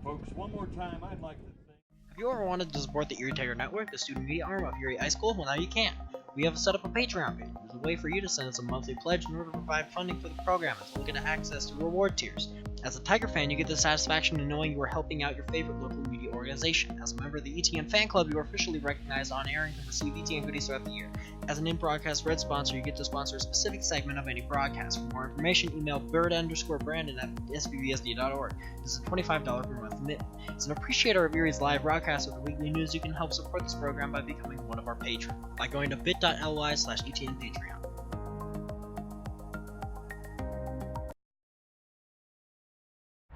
Folks, one more time, I'd like to thank... Have you ever wanted to support the Erie Tiger Network, the student media arm of Erie High School? Well, now you can. We have set up a Patreon page. There's a way for you to send us a monthly pledge in order to provide funding for the program, as well as get access to reward tiers. As a Tiger fan, you get the satisfaction in knowing you are helping out your favorite local media organization. As a member of the ETN fan club, you are officially recognized on air and can receive ETN goodies throughout the year. As an in-broadcast red sponsor, you get to sponsor a specific segment of any broadcast. For more information, email bird_brandon at sbbsd.org. This is a $25 per month commitment. As an appreciator of Erie's live broadcast with the weekly news, you can help support this program by becoming one of our patrons by going to bit.ly/ETNPatreon.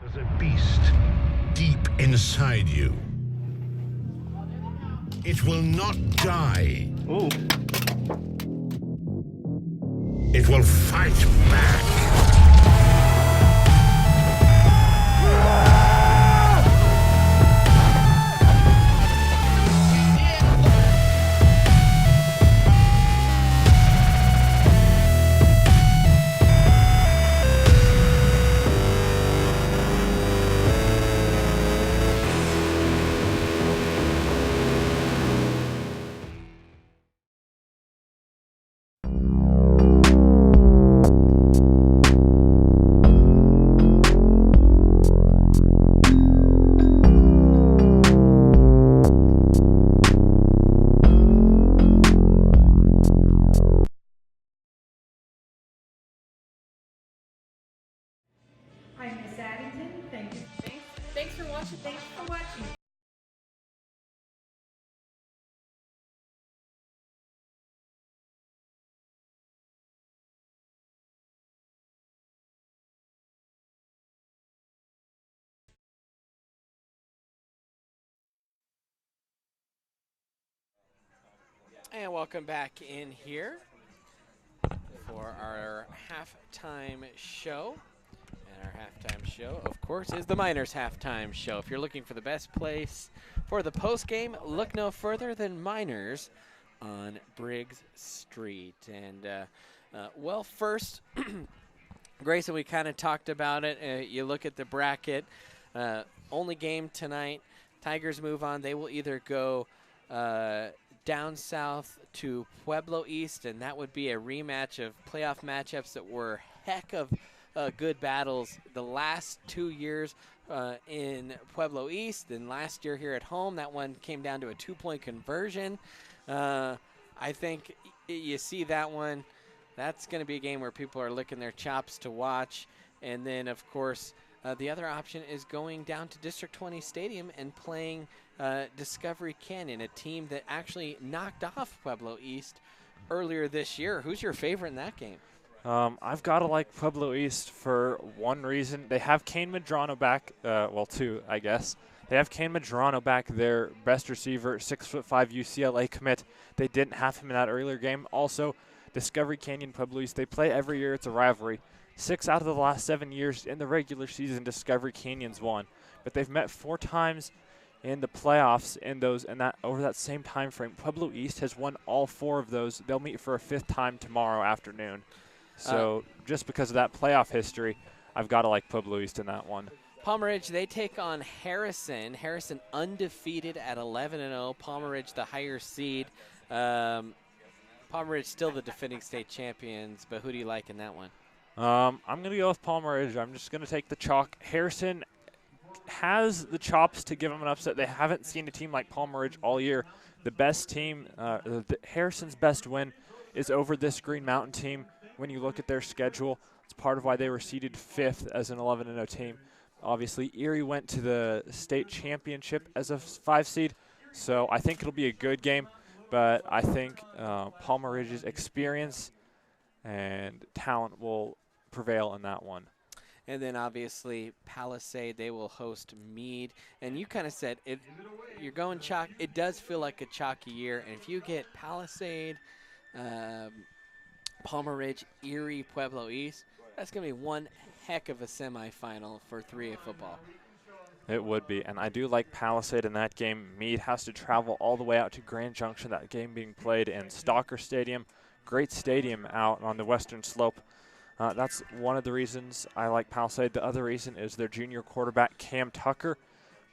There's a beast deep inside you. It will not die. Ooh. It will fight back. much, and thanks for watching. And welcome back in here for our halftime show. And our halftime show, of course, is the Miners halftime show. If you're looking for the best place for the postgame, look no further than Miners on Briggs Street. And, well, first, Grayson, we kind of talked about it. You look at the bracket. Only game tonight. Tigers move on. They will either go down south to Pueblo East, and that would be a rematch of playoff matchups that were heck of good battles the last 2 years in Pueblo East. And last year here at home, that one came down to a 2-point conversion. I think you see that one. That's going to be a game where people are licking their chops to watch. And then, of course, the other option is going down to District 20 Stadium and playing Discovery Canyon, a team that actually knocked off Pueblo East earlier this year. Who's your favorite in that game? I've got to like Pueblo East for one reason. They have Kane Medrano back, well, two, I guess. They have Kane Medrano back, their best receiver, 6'5" UCLA commit. They didn't have him in that earlier game. Also, Discovery Canyon, Pueblo East, they play every year. It's a rivalry. 6 out of the last 7 years in the regular season, Discovery Canyon's won. But they've met 4 times in the playoffs over that same time frame. Pueblo East has won all 4 of those. They'll meet for a 5th time tomorrow afternoon. So just because of that playoff history, I've got to like Pueblo East in that one. Palmer Ridge, they take on Harrison. Harrison undefeated at 11-0. Palmer Ridge, the higher seed. Palmer Ridge still the defending state champions, but who do you like in that one? I'm going to go with Palmer Ridge. I'm just going to take the chalk. Harrison has the chops to give them an upset. They haven't seen a team like Palmer Ridge all year. The best team, Harrison's best win is over this Green Mountain team. When you look at their schedule, it's part of why they were seeded 5th as an 11-0 team. Obviously, Erie went to the state championship as a 5 seed, so I think it'll be a good game. But I think Palmer Ridge's experience and talent will prevail in that one. And then obviously Palisade, they will host Meade. And you kind of said you're going chalk. It does feel like a chalky year. And if you get Palisade, Palmer Ridge, Erie, Pueblo East, that's going to be one heck of a semifinal for 3A football. It would be, and I do like Palisade in that game. Meade has to travel all the way out to Grand Junction, that game being played in Stalker Stadium. Great stadium out on the western slope. That's one of the reasons I like Palisade. The other reason is their junior quarterback, Cam Tucker.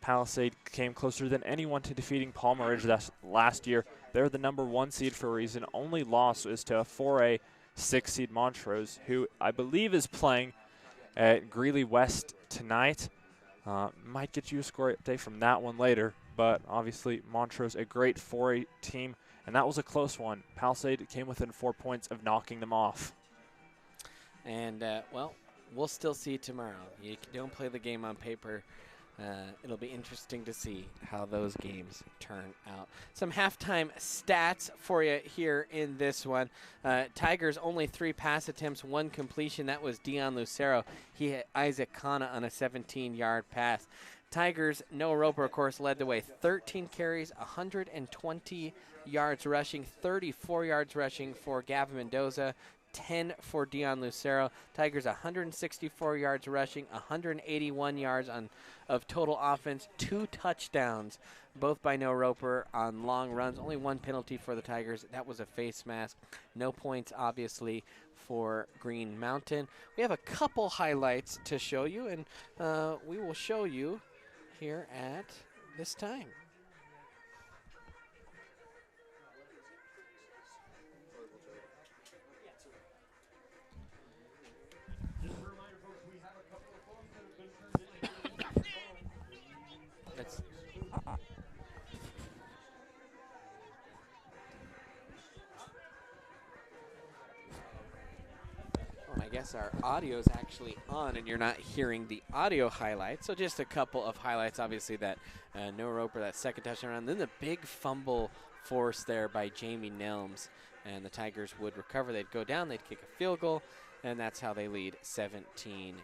Palisade came closer than anyone to defeating Palmer Ridge last year. They're the #1 seed for a reason. Only loss is to a 4A 6 seed Montrose, who I believe is playing at Greeley West tonight. Might get you a score update from that one later, but obviously Montrose, a great 4A team, and that was a close one. Palisade came within 4 points of knocking them off. And, well, we'll still see tomorrow. You don't play the game on paper. It'll be interesting to see how those games turn out. Some halftime stats for you here in this one. Tigers only 3 pass attempts, 1 completion. That was Dion Lucero. He hit Isaac Kana on a 17-yard pass. Tigers, Noah Roper, of course, led the way. 13 carries, 120 yards rushing, 34 yards rushing for Gavin Mendoza. 10 for Dion Lucero. Tigers 164 yards rushing, 181 yards of total offense, 2 touchdowns, both by Noah Roper on long runs. Only 1 penalty for the Tigers. That was a face mask. No points, obviously, for Green Mountain. We have a couple highlights to show you, and we will show you here at this time. guess our audio is actually on and you're not hearing the audio highlights. So just a couple of highlights. Obviously that Noah Roper, that second touchdown, then the big fumble forced there by Jamie Nelms. And the Tigers would recover. They'd go down, they'd kick a field goal, and that's how they lead 17-0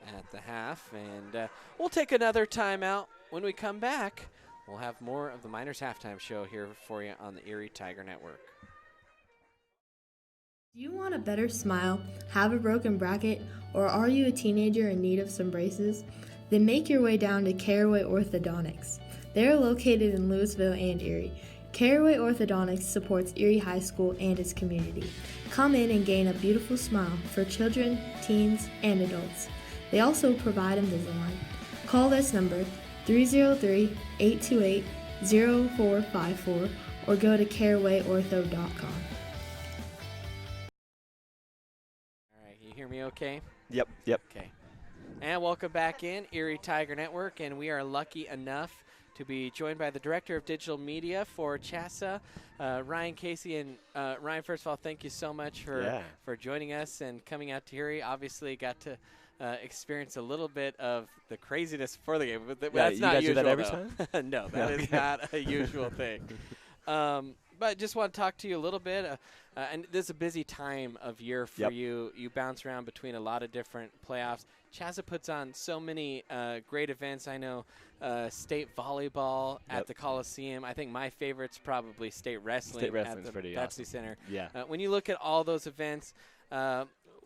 at the half. And we'll take another timeout. When we come back, we'll have more of the Miners Halftime Show here for you on the Erie Tiger Network. Do you want a better smile, have a broken bracket, or are you a teenager in need of some braces? Then make your way down to Caraway Orthodontics. They are located in Louisville and Erie. Caraway Orthodontics supports Erie High School and its community. Come in and gain a beautiful smile for children, teens, and adults. They also provide Invisalign. Call this number 303-828-0454 or go to carawayortho.com. You hear me okay? Yep. Okay. And welcome back in, Erie Tiger Network, and we are lucky enough to be joined by the Director of Digital Media for CHSAA, Ryan Casey. And Ryan, first of all, thank you so much for joining us and coming out to Erie. Obviously got to experience a little bit of the craziness before the game. But that's not usual, do that every though. time? No, that is not a usual thing. But just want to talk to you a little bit. And this is a busy time of year for you. You bounce around between a lot of different playoffs. CHSAA puts on so many great events. I know state volleyball at the Coliseum. I think my favorite's probably state wrestling at the pretty Pepsi awesome. Center. Yeah. When you look at all those events,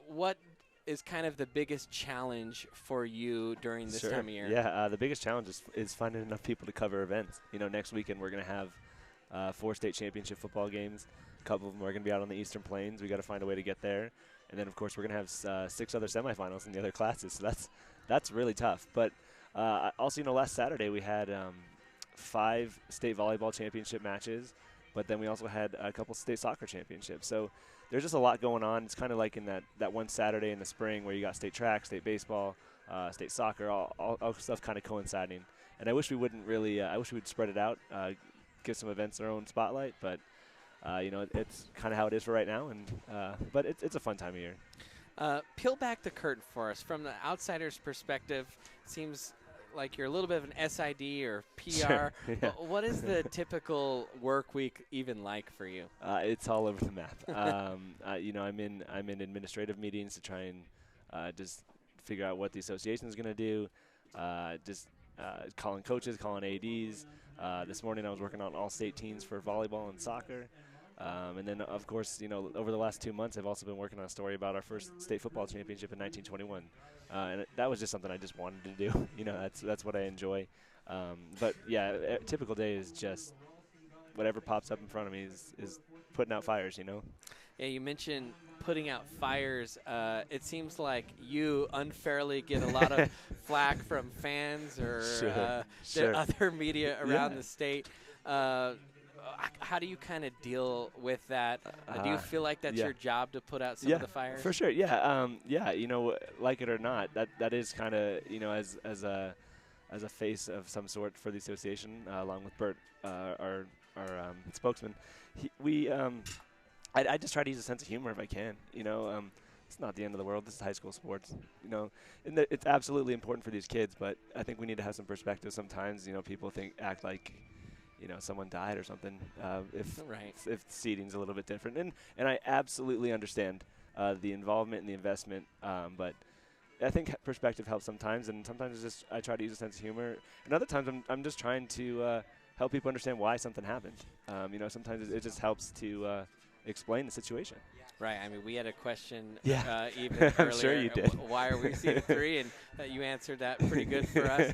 what is kind of the biggest challenge for you during this time of year? Yeah, the biggest challenge is finding enough people to cover events. You know, next weekend we're going to have 4 state championship football games. A couple of them are going to be out on the Eastern Plains. We got to find a way to get there. And then, of course, we're going to have 6 other semifinals in the other classes. So that's really tough. But also, you know, last Saturday we had 5 state volleyball championship matches. But then we also had a couple state soccer championships. So there's just a lot going on. It's kind of like in that one Saturday in the spring where you got state track, state baseball, state soccer, all stuff kind of coinciding. And I wish we wouldn't really I wish we'd spread it out, give some events their own spotlight. But you know, it's kind of how it is for right now, and but it's a fun time of year. Peel back the curtain for us. From the outsider's perspective, it seems like you're a little bit of an SID or PR. Sure, yeah. What is the typical work week even like for you? It's all over the map. You know, I'm in administrative meetings to try and just figure out what the association is going to do. Calling coaches, calling ADs. This morning I was working on all state teams for volleyball and soccer. And then, of course, you know, over the last 2 months, I've also been working on a story about our first state football championship in 1921. And that was just something I just wanted to do. You know, that's what I enjoy. But, yeah, a typical day is just whatever pops up in front of me is putting out fires, you know. Yeah, you mentioned putting out fires. It seems like you unfairly get a lot of flack from fans or the other media around the state. How do you kind of deal with that? Do you feel like that's your job to put out some of the fires? For sure. Yeah. You know, like it or not, that is kind of, you know, as a face of some sort for the association, along with Bert, our spokesman. I just try to use a sense of humor if I can. You know, it's not the end of the world. This is high school sports. You know, and it's absolutely important for these kids, but I think we need to have some perspective sometimes. You know, people act like, you know, someone died or something, if seating's a little bit different. And I absolutely understand the involvement and the investment, but I think perspective helps sometimes, and sometimes it's just I try to use a sense of humor. And other times I'm just trying to help people understand why something happened. You know, sometimes it just helps to explain the situation. Right. I mean, we had a question even I'm earlier. sure you did. Why are we seated 3? And you answered that pretty good for us.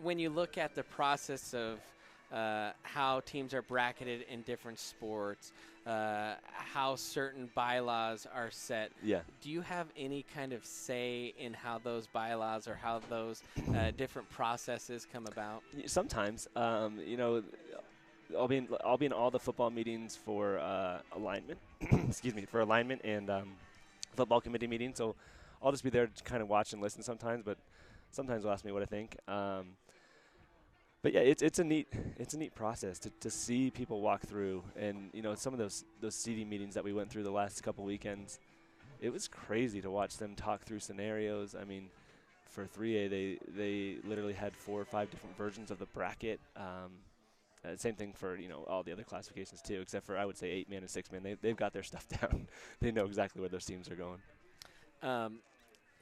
When you look at the process of how teams are bracketed in different sports, how certain bylaws are set, do you have any kind of say in how those bylaws or how those different processes come about? Sometimes, you know, I'll be in all the football meetings for alignment. Excuse me, for alignment and football committee meetings. So I'll just be there to kind of watch and listen sometimes, but sometimes they'll ask me what I think. But yeah, it's a neat process to see people walk through, and some of those seating meetings that we went through the last couple weekends, it was crazy to watch them talk through scenarios. I mean, for 3A, they literally had 4 or 5 different versions of the bracket. Same thing for all the other classifications too, except for I would say 8-man and 6-man. They've got their stuff down. They know exactly where those teams are going.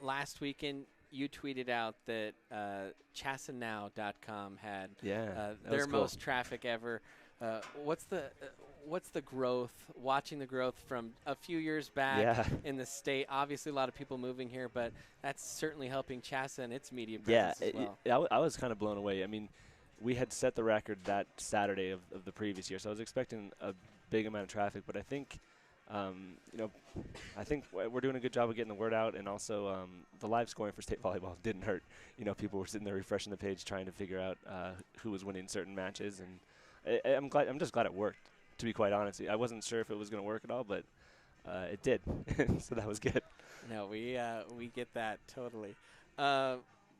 Last weekend, you tweeted out that chassanow.com had their most traffic ever. What's the growth? Watching the growth from a few years back in the state. Obviously, a lot of people moving here, but that's certainly helping Chassa and its media presence as well. I was kind of blown away. I mean, we had set the record that Saturday of the previous year, so I was expecting a big amount of traffic. But I think, I think we're doing a good job of getting the word out, and also the live scoring for state volleyball didn't hurt. People were sitting there refreshing the page, trying to figure out who was winning certain matches, and I'm just glad it worked. To be quite honest, I wasn't sure if it was going to work at all, but it did, so that was good. No, we get that totally.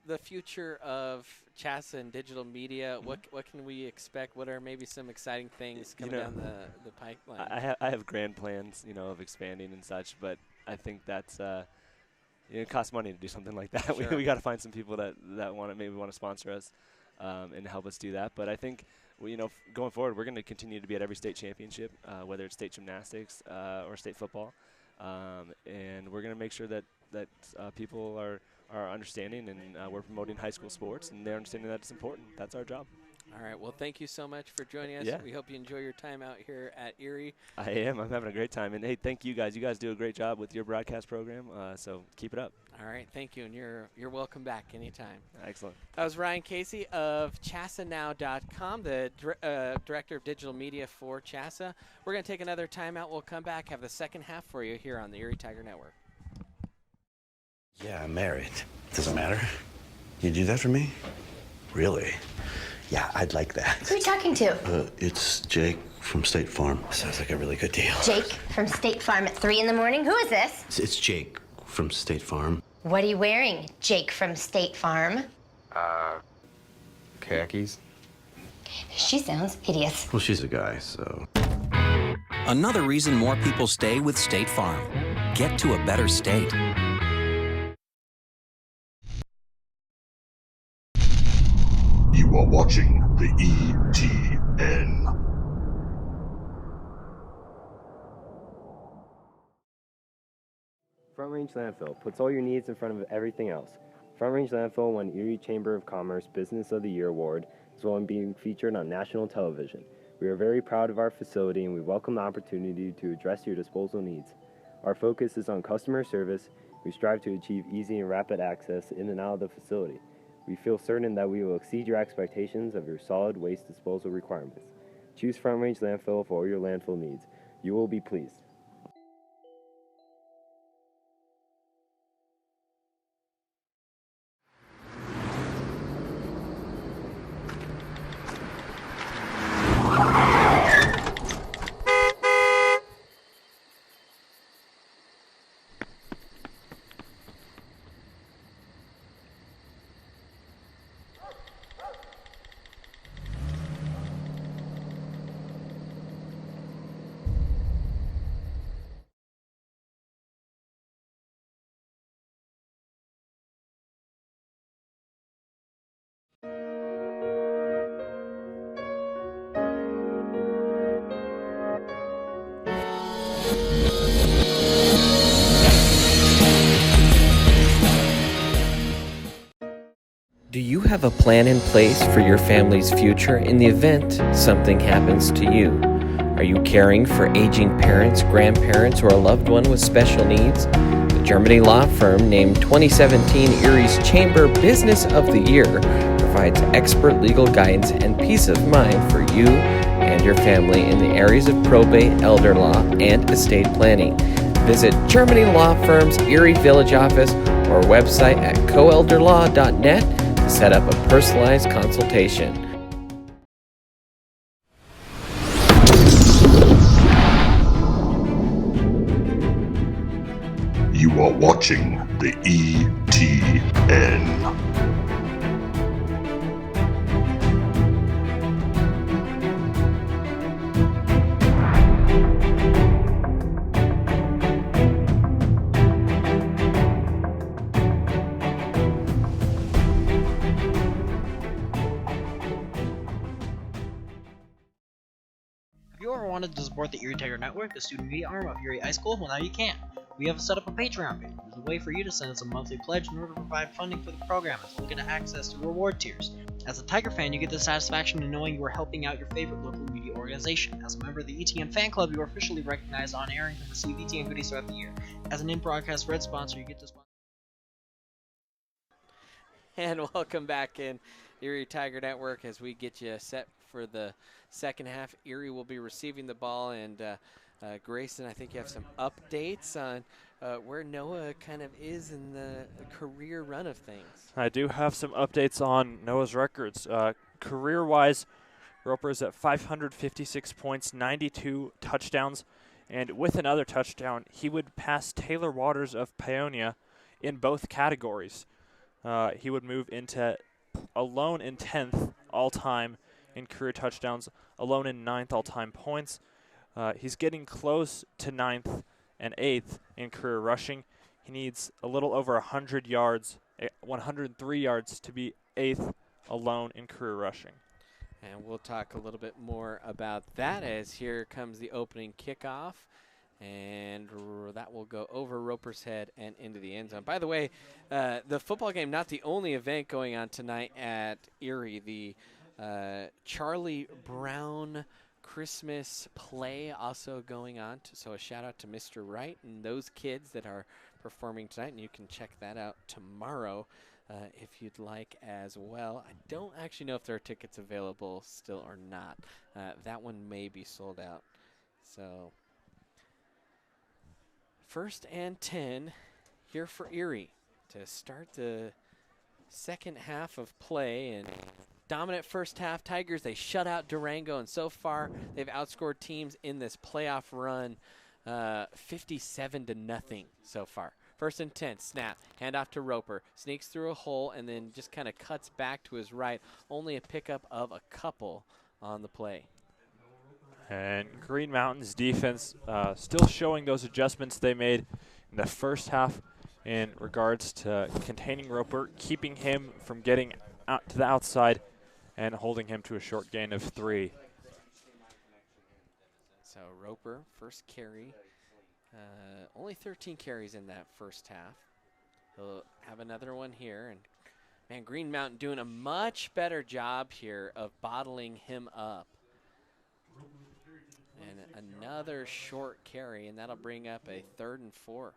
The future of Chassa and digital media, what can we expect? What are maybe some exciting things coming down the pipeline? I have grand plans, of expanding and such, but I think that's it costs money to do something like that. Sure. We got to find some people that want to sponsor us and help us do that. But I think going forward, we're going to continue to be at every state championship, whether it's state gymnastics or state football, and we're going to make sure that people are understanding, and we're promoting high school sports, and they're understanding that it's important. That's our job. All right. Well, thank you so much for joining us. Yeah. We hope you enjoy your time out here at Erie. I am. I'm having a great time. And, hey, thank you guys. You guys do a great job with your broadcast program, so keep it up. All right. Thank you, and you're welcome back anytime. Excellent. That was Ryan Casey of chassanow.com, the Director of Digital Media for Chassa. We're going to take another timeout. We'll come back, have the second half for you here on the Erie Tiger Network. Yeah, I'm married. Doesn't matter. You do that for me? Really? Yeah, I'd like that. Who are you talking to? It's Jake from State Farm. Sounds like a really good deal. Jake from State Farm at 3 in the morning? Who is this? It's Jake from State Farm. What are you wearing, Jake from State Farm? Khakis. She sounds hideous. Well, she's a guy, so. Another reason more people stay with State Farm. Get to a better state. You are watching the ETN. Front Range Landfill puts all your needs in front of everything else. Front Range Landfill won Erie Chamber of Commerce Business of the Year Award, as well as being featured on national television. We are very proud of our facility, and we welcome the opportunity to address your disposal needs. Our focus is on customer service. We strive to achieve easy and rapid access in and out of the facility. We feel certain that we will exceed your expectations of your solid waste disposal requirements. Choose Front Range Landfill for all your landfill needs. You will be pleased. Do you have a plan in place for your family's future in the event something happens to you? Are you caring for aging parents, grandparents, or a loved one with special needs? The Germany law firm named 2017 Erie's Chamber Business of the Year provides expert legal guidance and peace of mind for you and your family in the areas of probate, elder law, and estate planning. Visit Germany Law Firm's Erie Village office or website at coelderlaw.net to set up a personalized consultation. You are watching the ETN. wanted to support the Erie Tiger Network, the student media arm of Erie High School? Well, now you can. We have set up a Patreon page. There's a way for you to send us a monthly pledge in order to provide funding for the program, as well as get access to reward tiers. As a Tiger fan, you get the satisfaction of knowing you are helping out your favorite local media organization. As a member of the ETN fan club, you are officially recognized on air and can receive ETN goodies throughout the year. As an in-broadcast Red sponsor, you get to sponsor. And welcome back in Erie Tiger Network as we get you set for the second half. Erie will be receiving the ball, and Grayson, I think you have some updates on where Noah kind of is in the career run of things. I do have some updates on Noah's records. Career-wise, Roper is at 556 points, 92 touchdowns, and with another touchdown, he would pass Taylor Waters of Paonia in both categories. He would move into alone in 10th all-time in career touchdowns, alone in 9th all-time points. He's getting close to 9th and 8th in career rushing. He needs a little over 100 yards, 103 yards to be 8th alone in career rushing. And we'll talk a little bit more about that as here comes the opening kickoff. And that will go over Roper's head and into the end zone. By the way, the football game, not the only event going on tonight at Erie. The Charlie Brown Christmas play also going on. So a shout out to Mr. Wright and those kids that are performing tonight. And you can check that out tomorrow if you'd like as well. I don't actually know if there are tickets available still or not. That one may be sold out. So 1st and 10 here for Erie to start the second half of play. And dominant first half. Tigers, they shut out Durango, and so far they've outscored teams in this playoff run 57-0 so far. 1st and 10, snap, handoff to Roper, sneaks through a hole, and then just kind of cuts back to his right. Only a pickup of a couple on the play. And Green Mountain's defense still showing those adjustments they made in the first half in regards to containing Roper, keeping him from getting out to the outside, and holding him to a short gain of 3. So Roper, first carry. Only 13 carries in that first half. He'll have another one here. And man, Green Mountain doing a much better job here of bottling him up. And another short carry, and that'll bring up a 3rd and 4.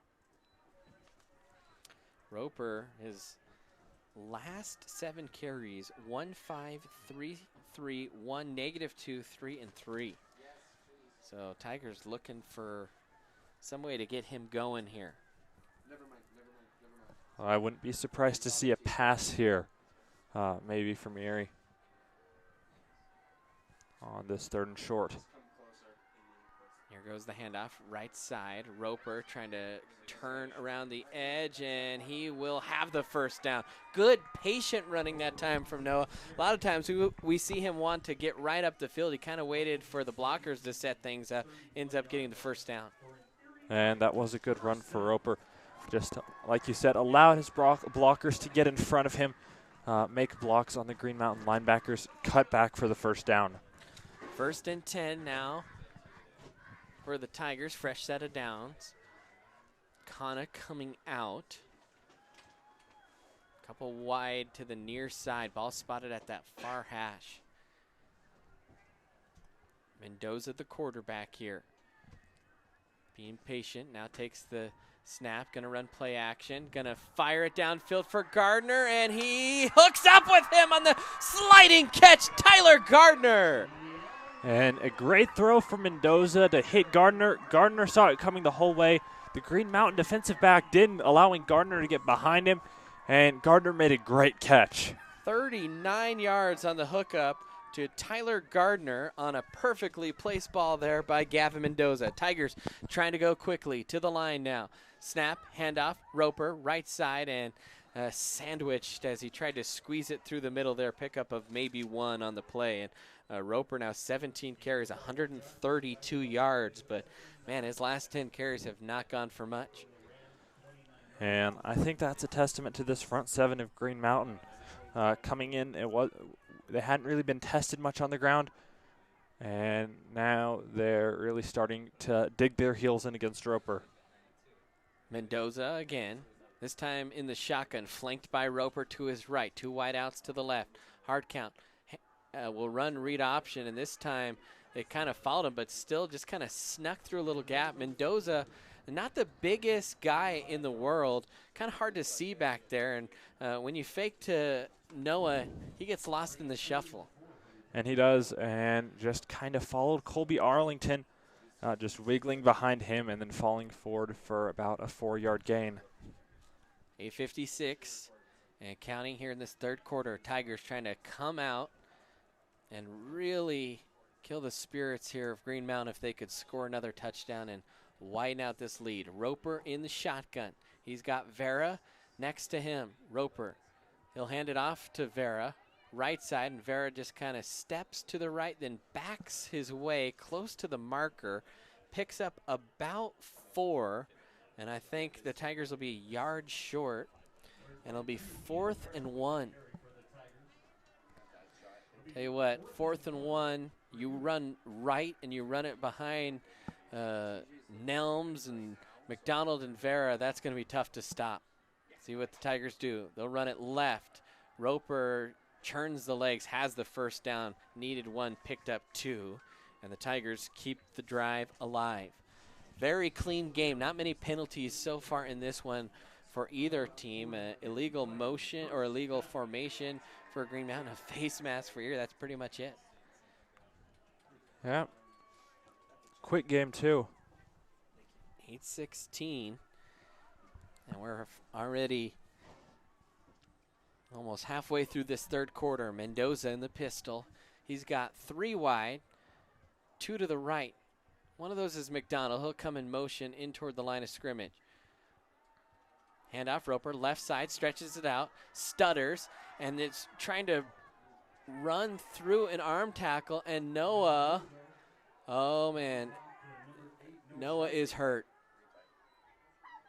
Roper, his last 7 carries, 1, 5, 3, 3, 1, -2, 3, and 3. So Tigers looking for some way to get him going here. I wouldn't be surprised to see a pass here, maybe from Erie on this 3rd and short. Here goes the handoff, right side. Roper trying to turn around the edge, and he will have the first down. Good, patient running that time from Noah. A lot of times we see him want to get right up the field. He kind of waited for the blockers to set things up, ends up getting the first down. And that was a good run for Roper. Just like you said, allowed his blockers to get in front of him, make blocks on the Green Mountain linebackers, cut back for the first down. 1st and 10 now for the Tigers, fresh set of downs. Kana coming out. Couple wide to the near side. Ball spotted at that far hash. Mendoza, the quarterback here. Being patient, now takes the snap, gonna run play action, gonna fire it downfield for Gardner, and he hooks up with him on the sliding catch, Tyler Gardner. And a great throw from Mendoza to hit Gardner. Gardner saw it coming the whole way. The Green Mountain defensive back didn't, allowing Gardner to get behind him, and Gardner made a great catch. 39 yards on the hookup to Tyler Gardner on a perfectly placed ball there by Gavin Mendoza. Tigers trying to go quickly to the line now. Snap, handoff, Roper, right side, and sandwiched as he tried to squeeze it through the middle there. Pickup of maybe 1 on the play. And Roper now 17 carries, 132 yards. But, man, his last 10 carries have not gone for much. And I think that's a testament to this front 7 of Green Mountain. Coming in, they hadn't really been tested much on the ground. And now they're really starting to dig their heels in against Roper. Mendoza again, this time in the shotgun, flanked by Roper to his right, 2 wideouts to the left. Hard count. Will run read option, and this time they kind of followed him, but still just kind of snuck through a little gap. Mendoza, not the biggest guy in the world, kind of hard to see back there, and when you fake to Noah, he gets lost in the shuffle. And he does, and just kind of followed Colby Arlington, just wiggling behind him and then falling forward for about a 4-yard gain. 8:56 and counting here in this third quarter. Tigers trying to come out and really kill the spirits here of Green Mountain if they could score another touchdown and widen out this lead. Roper in the shotgun. He's got Vera next to him. Roper, he'll hand it off to Vera. Right side, and Vera just kind of steps to the right, then backs his way close to the marker, picks up about 4, and I think the Tigers will be a yard short, and it'll be 4th and 1. Tell you what, 4th and 1, you run right and you run it behind Nelms and McDonald and Vera, that's going to be tough to stop. See what the Tigers do. They'll run it left. Roper churns the legs, has the first down, needed 1, picked up 2, and the Tigers keep the drive alive. Very clean game, not many penalties so far in this one for either team. Illegal motion or illegal formation for Green Mountain, a face mask for Erie, that's pretty much it. Yeah. Quick game too. 8:16, and we're already almost halfway through this third quarter. Mendoza in the pistol. He's got 3 wide, 2 to the right. One of those is McDonald. He'll come in motion in toward the line of scrimmage. Handoff, Roper, left side, stretches it out, stutters, and it's trying to run through an arm tackle, and Noah, oh man, Noah is hurt.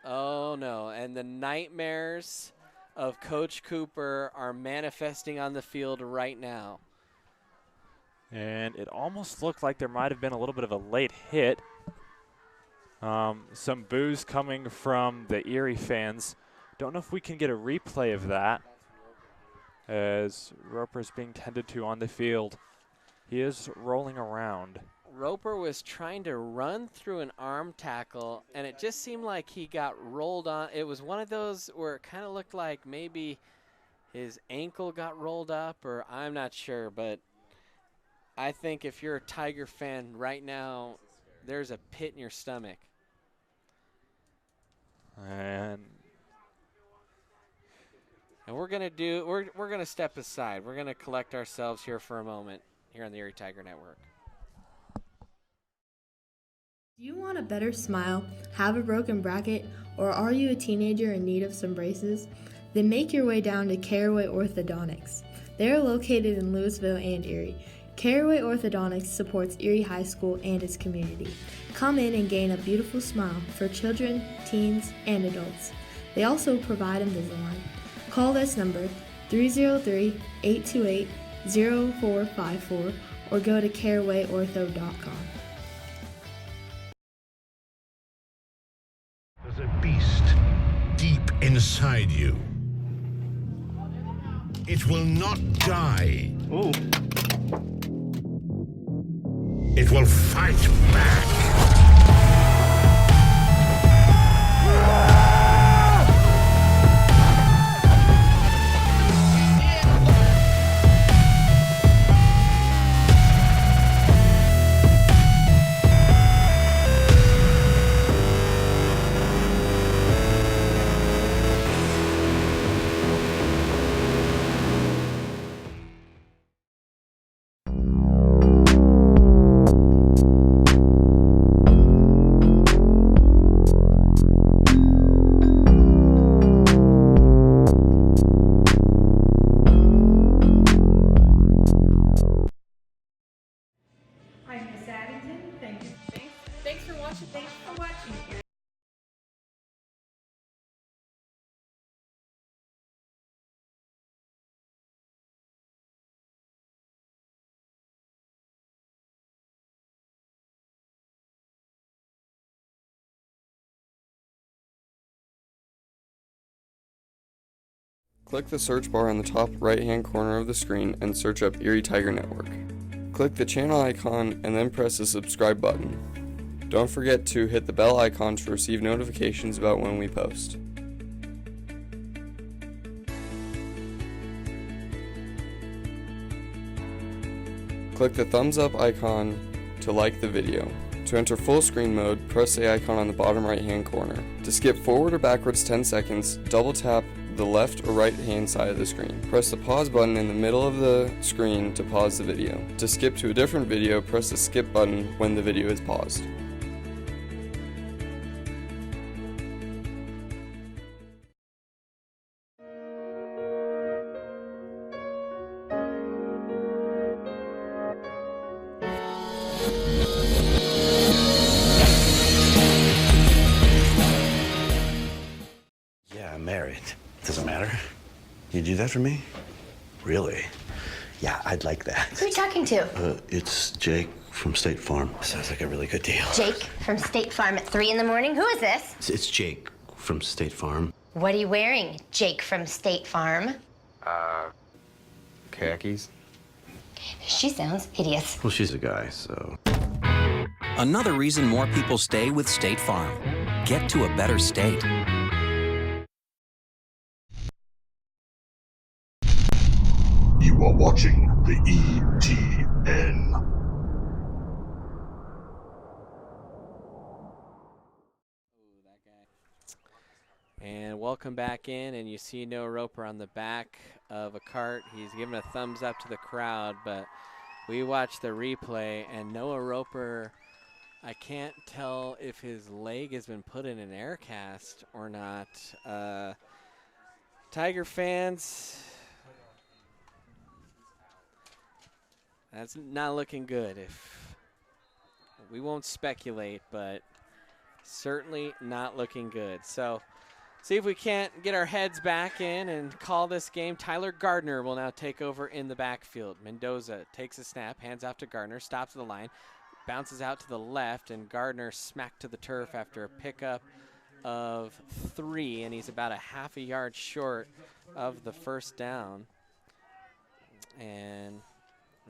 Oh no, and the nightmares of Coach Cooper are manifesting on the field right now. And it almost looked like there might have been a little bit of a late hit. Some boos coming from the Erie fans. Don't know if we can get a replay of that, as Roper's being tended to on the field. He is rolling around. Roper was trying to run through an arm tackle, and it just seemed like he got rolled on. It was one of those where it kind of looked like maybe his ankle got rolled up, or I'm not sure, but I think if you're a Tiger fan right now, there's a pit in your stomach. And we're gonna step aside. We're gonna collect ourselves here for a moment here on the Erie Tiger Network. Do you want a better smile, have a broken bracket, or are you a teenager in need of some braces? Then make your way down to Caraway Orthodontics. They are located in Louisville and Erie. Caraway Orthodontics supports Erie High School and its community. Come in and gain a beautiful smile for children, teens, and adults. They also provide Invisalign. Call this number 303-828-0454 or go to carawayortho.com. There's a beast deep inside you. It will not die. Ooh. It will fight back. Click the search bar on the top right-hand corner of the screen and search up Erie Tiger Network. Click the channel icon and then press the subscribe button. Don't forget to hit the bell icon to receive notifications about when we post. Click the thumbs up icon to like the video. To enter full screen mode, press the icon on the bottom right hand corner. To skip forward or backwards 10 seconds, double tap the left or right hand side of the screen. Press the pause button in the middle of the screen to pause the video. To skip to a different video, press the skip button when the video is paused. Yeah, I'm married. Doesn't matter. You do that for me? Really? Yeah, I'd like that. Who are you talking to? It's Jake from State Farm. Sounds like a really good deal. Jake from State Farm at 3 in the morning? Who is this? It's Jake from State Farm. What are you wearing, Jake from State Farm? Khakis. She sounds hideous. Well, she's a guy, so. Another reason more people stay with State Farm. Get to a better state. You are watching the ETN. And welcome back in, and you see Noah Roper on the back of a cart. He's giving a thumbs up to the crowd, but we watched the replay, and Noah Roper, I can't tell if his leg has been put in an air cast or not. Tiger fans, that's not looking good. If we won't speculate, but certainly not looking good. So see if we can't get our heads back in and call this game. Tyler Gardner will now take over in the backfield. Mendoza takes a snap, hands off to Gardner, stops at the line, bounces out to the left, and Gardner smacked to the turf after a pickup of 3, and he's about a half a yard short of the first down. And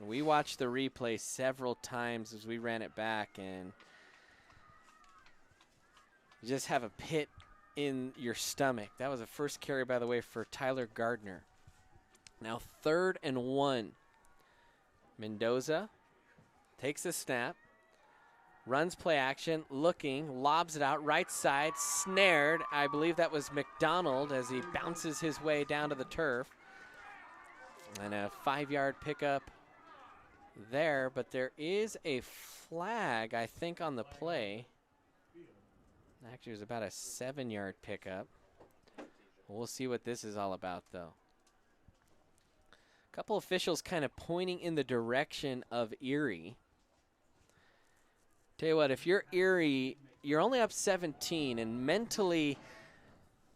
we watched the replay several times as we ran it back, and you just have a pit in your stomach. That was a first carry, by the way, for Tyler Gardner. Now 3rd and 1. Mendoza takes the snap, runs play action, looking, lobs it out, right side, snared. I believe that was McDonald as he bounces his way down to the turf. And a 5-yard pickup there, but there is a flag, I think, on the play. Actually, it was about a 7-yard pickup. We'll see what this is all about, though. A couple officials kind of pointing in the direction of Erie. Tell you what, if you're Erie, you're only up 17, and mentally,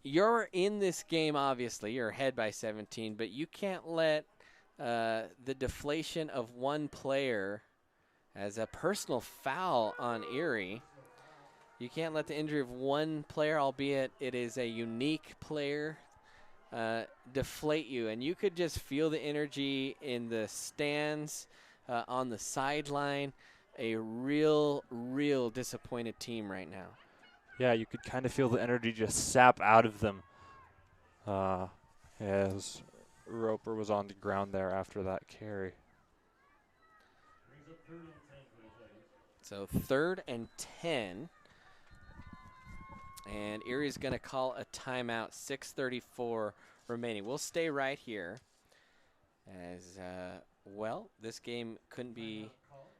you're in this game, obviously. You're ahead by 17, but you can't let the deflation of one player as a personal foul on Erie. You can't let the injury of one player, albeit it is a unique player, deflate you. And you could just feel the energy in the stands, on the sideline. A real disappointed team right now. Yeah, you could kind of feel the energy just sap out of them as Roper was on the ground there after that carry. So 3rd and 10. And Erie's going to call a timeout, 6:34 remaining. We'll stay right here as, well, this game couldn't be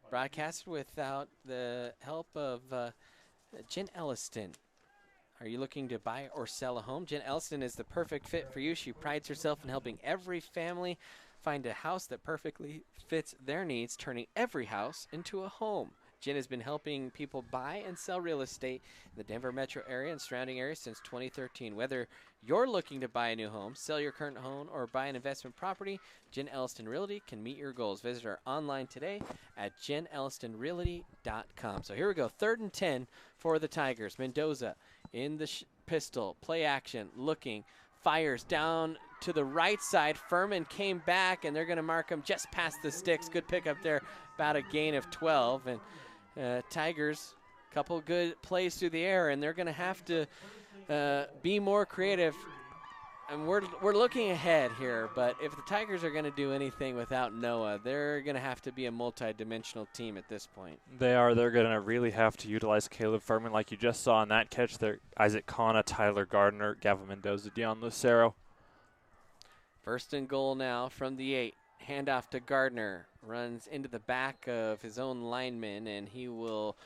broadcasted without the help of Jen Elliston. Are you looking to buy or sell a home? Jen Elliston is the perfect fit for you. She prides herself in helping every family find a house that perfectly fits their needs, turning every house into a home. Jen has been helping people buy and sell real estate in the Denver metro area and surrounding areas since 2013. Whether you're looking to buy a new home, sell your current home, or buy an investment property, Jen Elliston Realty can meet your goals. Visit her online today at jenellistonrealty.com. So here we go, 3rd and 10 for the Tigers. Mendoza in the pistol, play action, looking, fires down to the right side. Furman came back, and they're going to mark him just past the sticks. Good pickup there, about a gain of 12. And Tigers, a couple good plays through the air, and they're going to have to be more creative. And we're looking ahead here, but if the Tigers are going to do anything without Noah, they're going to have to be a multi-dimensional team at this point. They are. They're going to really have to utilize Caleb Furman like you just saw in that catch there. Isaac Kana, Tyler Gardner, Gavin Mendoza, Dion Lucero. First and goal now from the 8. Handoff to Gardner. Runs into the back of his own lineman, and he will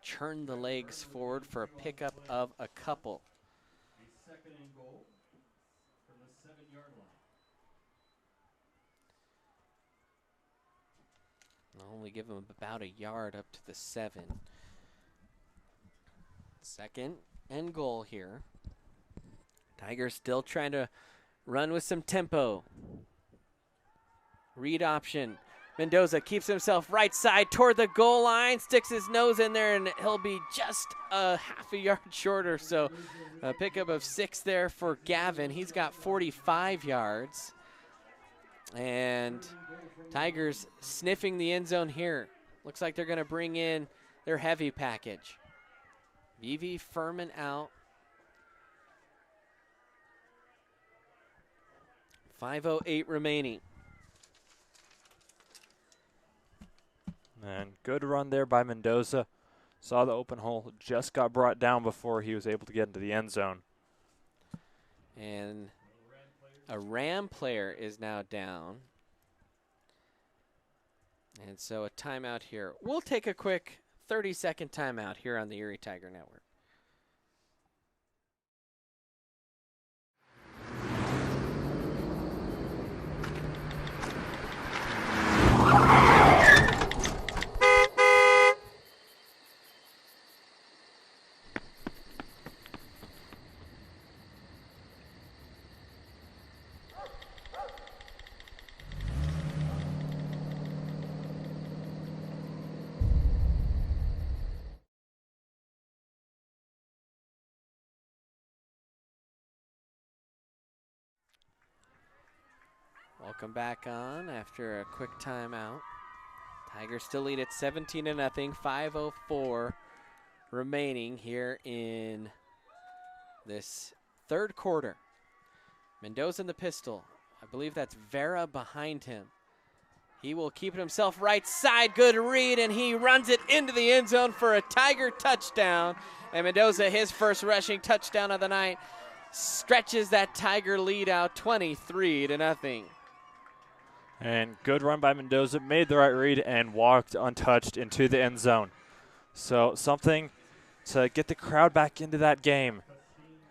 churn the legs forward for a pickup of a couple. Second and goal from the 7-yard line. I'll only give him about a yard up to the 7. Second and goal here. Tigers still trying to run with some tempo. Read option. Mendoza keeps himself right side toward the goal line, sticks his nose in there, and he'll be just a half a yard shorter. So a pickup of 6 there for Gavin. He's got 45 yards. And Tigers sniffing the end zone here. Looks like they're going to bring in their heavy package. V.V. Furman out. 5:08 remaining. And good run there by Mendoza. Saw the open hole, just got brought down before he was able to get into the end zone. And a Ram player is now down. And so a timeout here. We'll take a quick 30-second timeout here on the Erie Tiger Network. Welcome back on after a quick timeout. Tigers still lead at 17-0, 5:04 remaining here in this third quarter. Mendoza in the pistol. I believe that's Vera behind him. He will keep it himself right side. Good read, and he runs it into the end zone for a Tiger touchdown. And Mendoza, his first rushing touchdown of the night, stretches that Tiger lead out 23-0. And good run by Mendoza, made the right read and walked untouched into the end zone. So something to get the crowd back into that game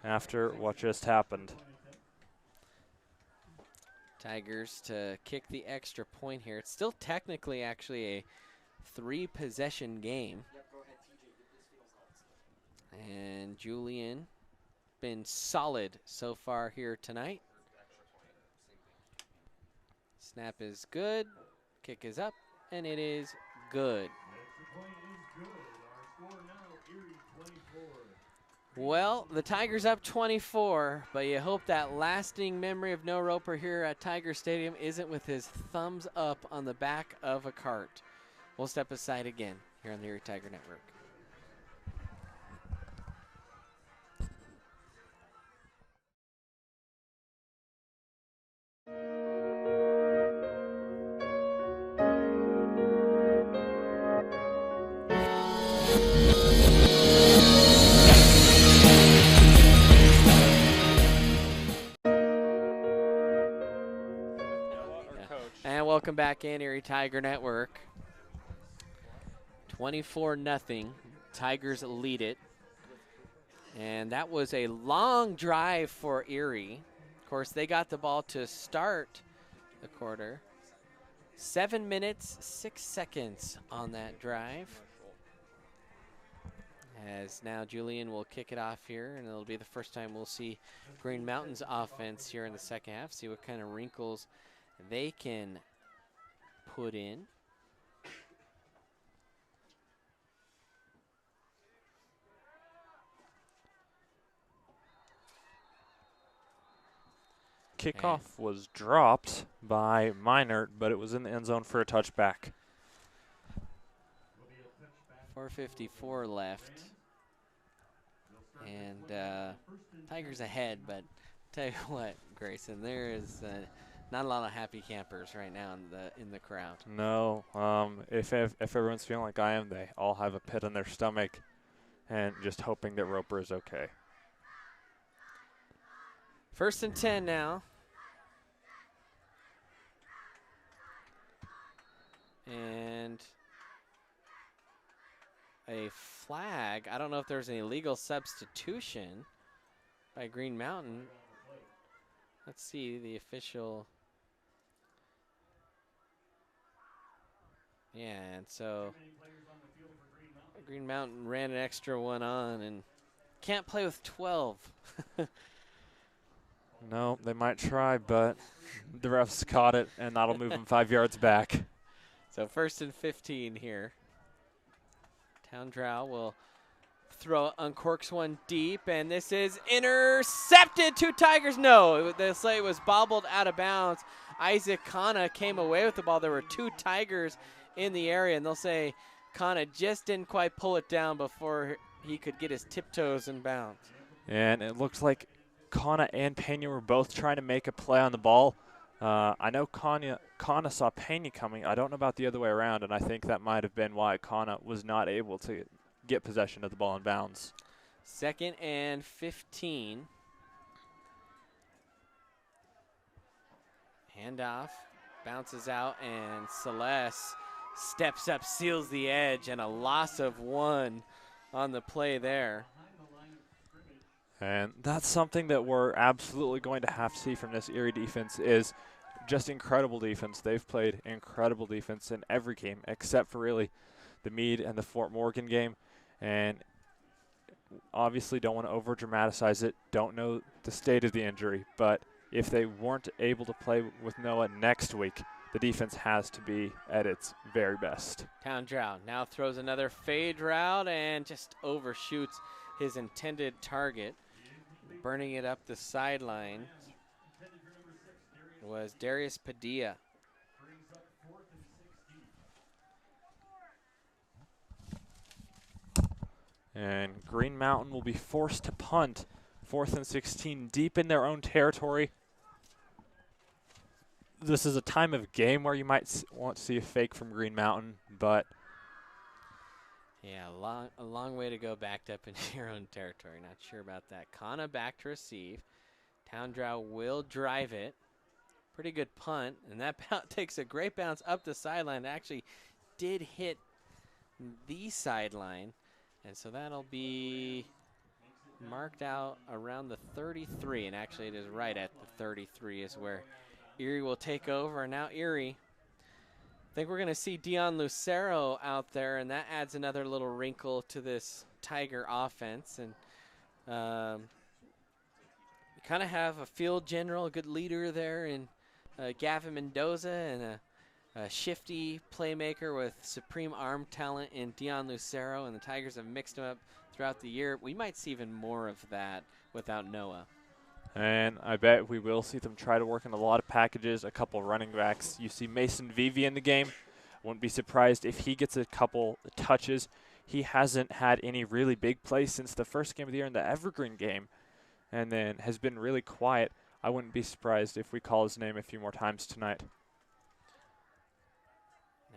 after what just happened. Tigers to kick the extra point here. It's still technically actually a 3-possession game. And Julian been solid so far here tonight. Snap is good, kick is up, and it is good. Well, the Tigers up 24, but you hope that lasting memory of No Roper here at Tiger Stadium isn't with his thumbs up on the back of a cart. We'll step aside again here on the Erie Tiger Network. And welcome back in, Erie Tiger Network. 24-0. Tigers lead it. And that was a long drive for Erie. Of course, they got the ball to start the quarter. 7 minutes, 6 seconds on that drive. As now Julian will kick it off here, and it'll be the first time we'll see Green Mountain's offense here in the second half. See what kind of wrinkles they can put in. Kickoff was dropped by Minert, but it was in the end zone for a touchback. 4:54 left. And Tigers ahead, but tell you what, Grayson, there is not a lot of happy campers right now in the crowd. No, if everyone's feeling like I am, they all have a pit in their stomach and just hoping that Roper is okay. 1st and 10 now. And a flag. I don't know if there's any legal substitution by Green Mountain. Let's see the official. Yeah, and so Green Mountain ran an extra one on and can't play with 12. No, they might try, but the refs caught it, and that'll move them 5 yards back. So 1st and 15 here. Towndrow will uncorks one deep, and this is intercepted. 2 Tigers. No, the slate was bobbled out of bounds. Isaac Kana came away with the ball. There were 2 Tigers in the area, and they'll say Kana just didn't quite pull it down before he could get his tiptoes in bounds. And it looks like Kana and Pena were both trying to make a play on the ball. I know Kana saw Pena coming. I don't know about the other way around, and I think that might have been why Kana was not able to get possession of the ball in bounds. 2nd and 15. Handoff, bounces out, and Celeste steps up, seals the edge, and a loss of 1 on the play there. And that's something that we're absolutely going to have to see from this Erie defense is just incredible defense. They've played incredible defense in every game except for really the Meade and the Fort Morgan game. And obviously don't want to over-dramatize it, don't know the state of the injury, but if they weren't able to play with Noah next week, the defense has to be at its very best. Towndrow now throws another fade route and just overshoots his intended target. Burning it up the sideline was Darius Padilla. And Green Mountain will be forced to punt. 4th and 16, deep in their own territory. This is a time of game where you might want to see a fake from Green Mountain, but yeah, a long way to go backed up into your own territory. Not sure about that. Kana back to receive. Towndrow will drive it. Pretty good punt, and that takes a great bounce up the sideline. It actually did hit the sideline, and so that'll be marked out around the 33, and actually it is right at the 33 is where Erie will take over. And now Erie, I think we're going to see Dion Lucero out there, and that adds another little wrinkle to this Tiger offense. And we kind of have a field general, a good leader there in Gavin Mendoza, and a shifty playmaker with supreme arm talent in Dion Lucero, and the Tigers have mixed him up throughout the year. We might see even more of that without Noah. And I bet we will see them try to work in a lot of packages, a couple running backs. You see Mason Vivi in the game. Wouldn't be surprised if he gets a couple touches. He hasn't had any really big plays since the first game of the year in the Evergreen game, and then has been really quiet. I wouldn't be surprised if we call his name a few more times tonight.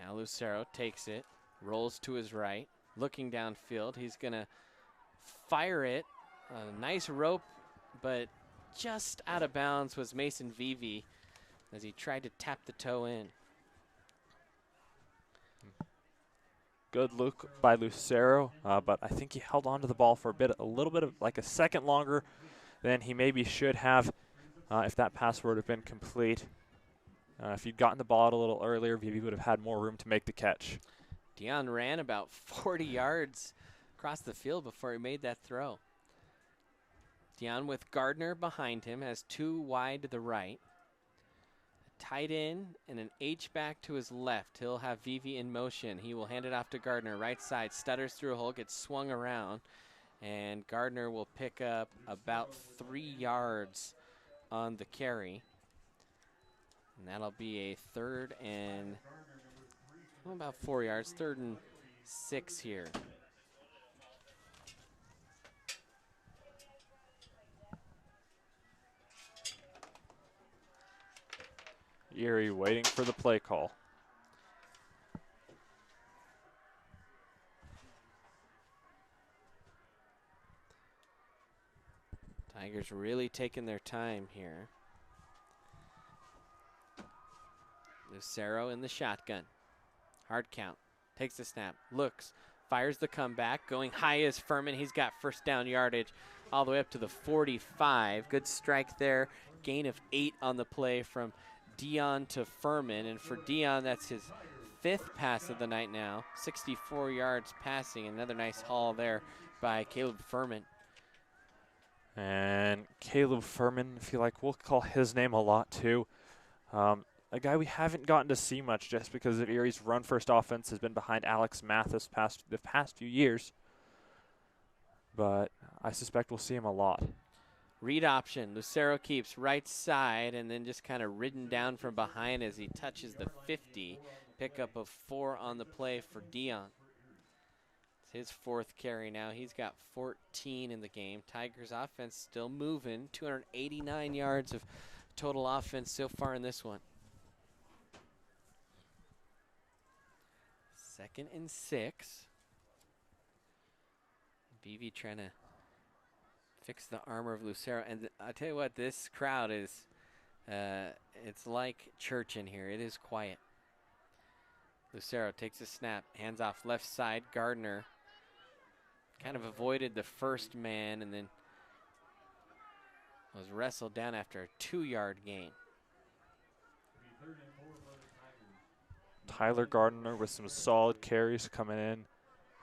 Now Lucero takes it, rolls to his right, looking downfield. He's going to fire it. A nice rope, but just out of bounds was Mason Vivi as he tried to tap the toe in. Good look by Lucero, but I think he held on to the ball for a little bit of like a second longer than he maybe should have if that pass would have been complete. If he'd gotten the ball out a little earlier, Vivi would have had more room to make the catch. Dion ran about 40 yards across the field before he made that throw. Dion with Gardner behind him, has 2 wide to the right. A tight end and an H-back to his left. He'll have Vivi in motion. He will hand it off to Gardner, right side, stutters through a hole, gets swung around, and Gardner will pick up about 3 yards on the carry. And that'll be a 3rd and about 4 yards, 3rd and 6 here. Erie waiting for the play call. Tigers really taking their time here. Lucero in the shotgun. Hard count. Takes the snap. Looks. Fires the comeback. Going high is Furman. He's got first down yardage all the way up to the 45. Good strike there. Gain of 8 on the play from Dion to Furman. And for Dion, that's his 5th pass of the night now. 64 yards passing. Another nice haul there by Caleb Furman. And Caleb Furman, I feel like we'll call his name a lot too. A guy we haven't gotten to see much just because of Erie's run-first offense has been behind Alex Mathis the past few years. But I suspect we'll see him a lot. Read option. Lucero keeps right side and then just kind of ridden down from behind as he touches the 50. Pickup of 4 on the play for Dion. It's his 4th carry now. He's got 14 in the game. Tigers offense still moving. 289 yards of total offense so far in this one. 2nd and 6. BV trying to fix the armor of Lucero. And I tell you what, this crowd is, it's like church in here. It is quiet. Lucero takes a snap, hands off left side. Gardner kind of avoided the first man and then was wrestled down after a 2-yard gain. Tyler Gardner with some solid carries coming in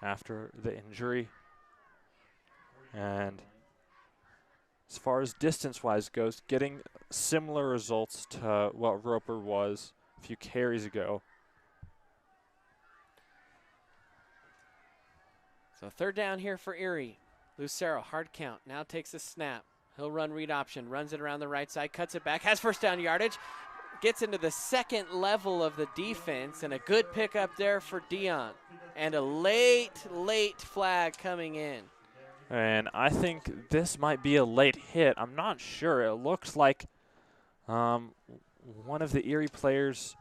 after the injury. And as far as distance-wise goes, getting similar results to what Roper was a few carries ago. So 3rd down here for Erie. Lucero, hard count, now takes a snap. He'll run read option, runs it around the right side, cuts it back, has first down yardage, gets into the 2nd level of the defense, and a good pickup there for Dion. And a late flag coming in. And I think this might be a late hit. I'm not sure. It looks like one of the Erie players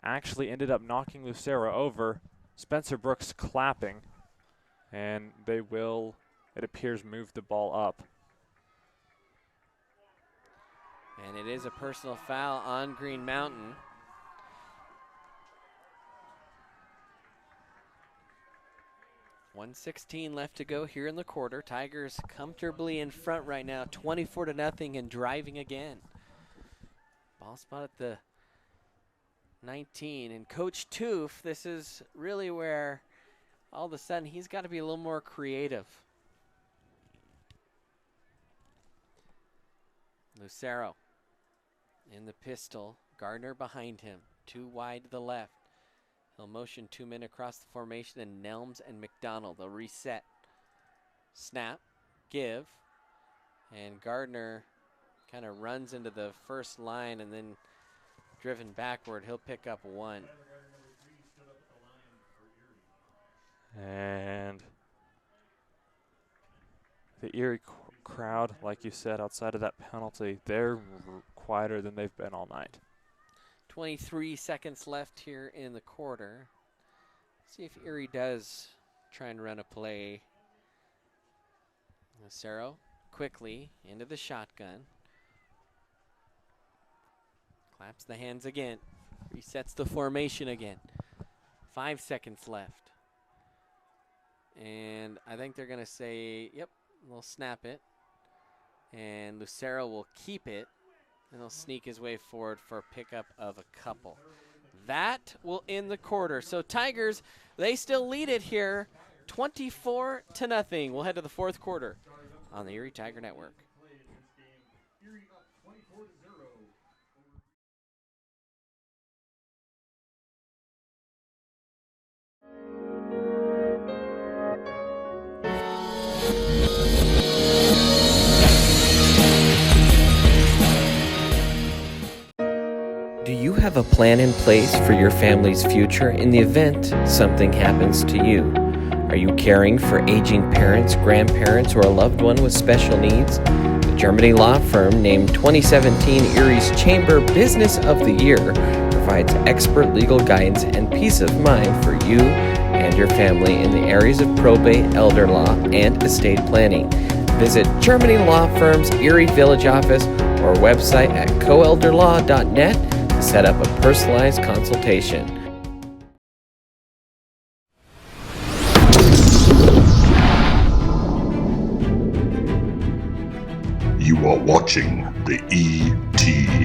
actually ended up knocking Lucero over. Spencer Brooks clapping. And they will, it appears, move the ball up. And it is a personal foul on Green Mountain. .116 left to go here in the quarter. Tigers comfortably in front right now, 24-0 and driving again. Ball spot at the 19. And Coach Toof, this is really where all of a sudden he's got to be a little more creative. Lucero in the pistol. Gardner behind him. 2 wide to the left. He'll motion 2 men across the formation, and Nelms and McDonald. They'll reset. Snap. Give. And Gardner kind of runs into the first line and then driven backward. He'll pick up 1. And the Erie crowd, like you said, outside of that penalty, they're quieter than they've been all night. 23 seconds left here in the quarter. See if Erie does try and run a play. Lucero quickly into the shotgun. Claps the hands again. Resets the formation again. 5 seconds left. And I think they're going to say, yep, we'll snap it. And Lucero will keep it. And he'll sneak his way forward for a pickup of a couple. That will end the quarter. So Tigers, they still lead it here, 24-0. We'll head to the 4th quarter on the Erie Tiger Network. Do you have a plan in place for your family's future in the event something happens to you? Are you caring for aging parents, grandparents, or a loved one with special needs? The Germany law firm named 2017 Erie's Chamber Business of the Year provides expert legal guidance and peace of mind for you and your family in the areas of probate, elder law, and estate planning. Visit Germany Law Firm's Erie Village office or website at coelderlaw.net to set up a personalized consultation. You are watching the ETN.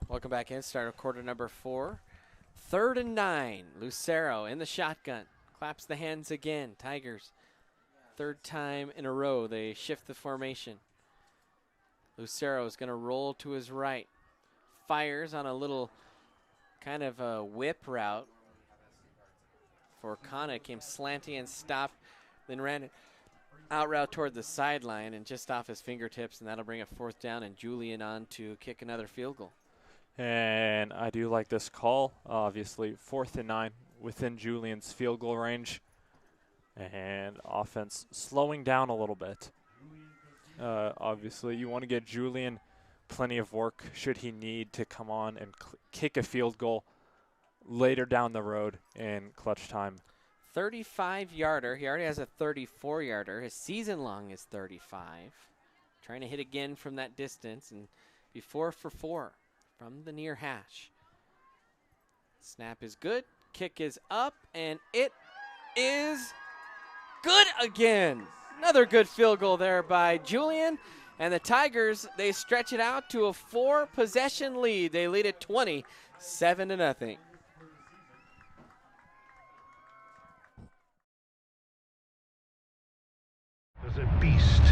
Welcome back in. Start of quarter number 4. 3rd and 9. Lucero in the shotgun. Claps the hands again. Tigers. 3rd time in a row they shift the formation. Lucero is going to roll to his right. Fires on a little kind of a whip route for Kana. Came slanty and stopped. Then ran out route toward the sideline and just off his fingertips, and that'll bring a 4th down and Julian on to kick another field goal. And I do like this call. Obviously, 4th and 9 within Julian's field goal range. And offense slowing down a little bit. Obviously, you want to get Julian plenty of work should he need to come on and kick a field goal later down the road in clutch time. 35-yarder. He already has a 34-yarder. His season long is 35. Trying to hit again from that distance and be 4 for 4 from the near hash. Snap is good. Kick is up, and it is good again. Another good field goal there by Julian. And the Tigers, they stretch it out to a 4-possession lead. They lead it 27-0. There's a beast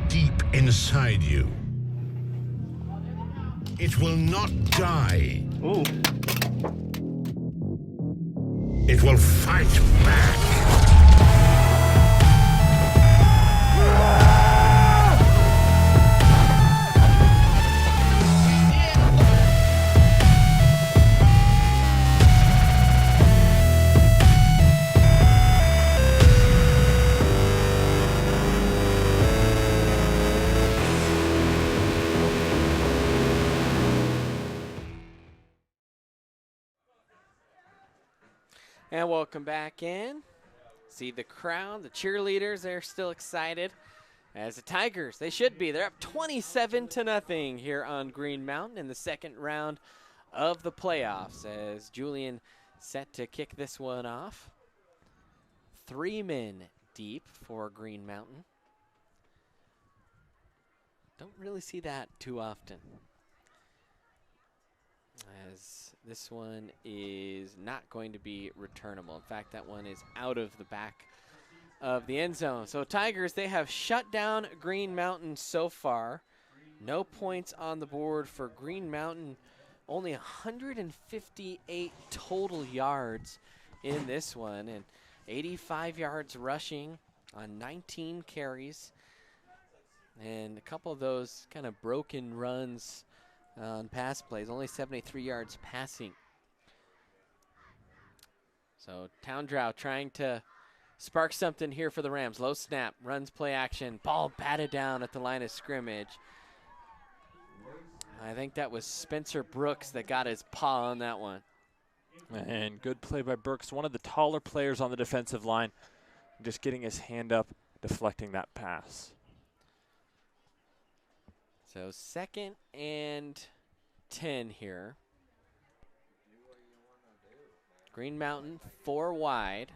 deep inside you. It will not die. Ooh. It will fight back. And welcome back in. See the crowd, the cheerleaders, they're still excited. As the Tigers, they should be. They're up 27-0 here on Green Mountain in the second round of the playoffs as Julian set to kick this one off. 3 men deep for Green Mountain. Don't really see that too often. As this one is not going to be returnable. In fact, that one is out of the back of the end zone. So Tigers, they have shut down Green Mountain so far. No points on the board for Green Mountain. Only 158 total yards in this one, and 85 yards rushing on 19 carries. And a couple of those kind of broken runs on pass plays, only 73 yards passing. So Towndrow trying to spark something here for the Rams. Low snap, runs play action, ball batted down at the line of scrimmage. I think that was Spencer Brooks that got his paw on that one. And good play by Brooks, one of the taller players on the defensive line, just getting his hand up, deflecting that pass. So 2nd and 10 here. Green Mountain 4 wide.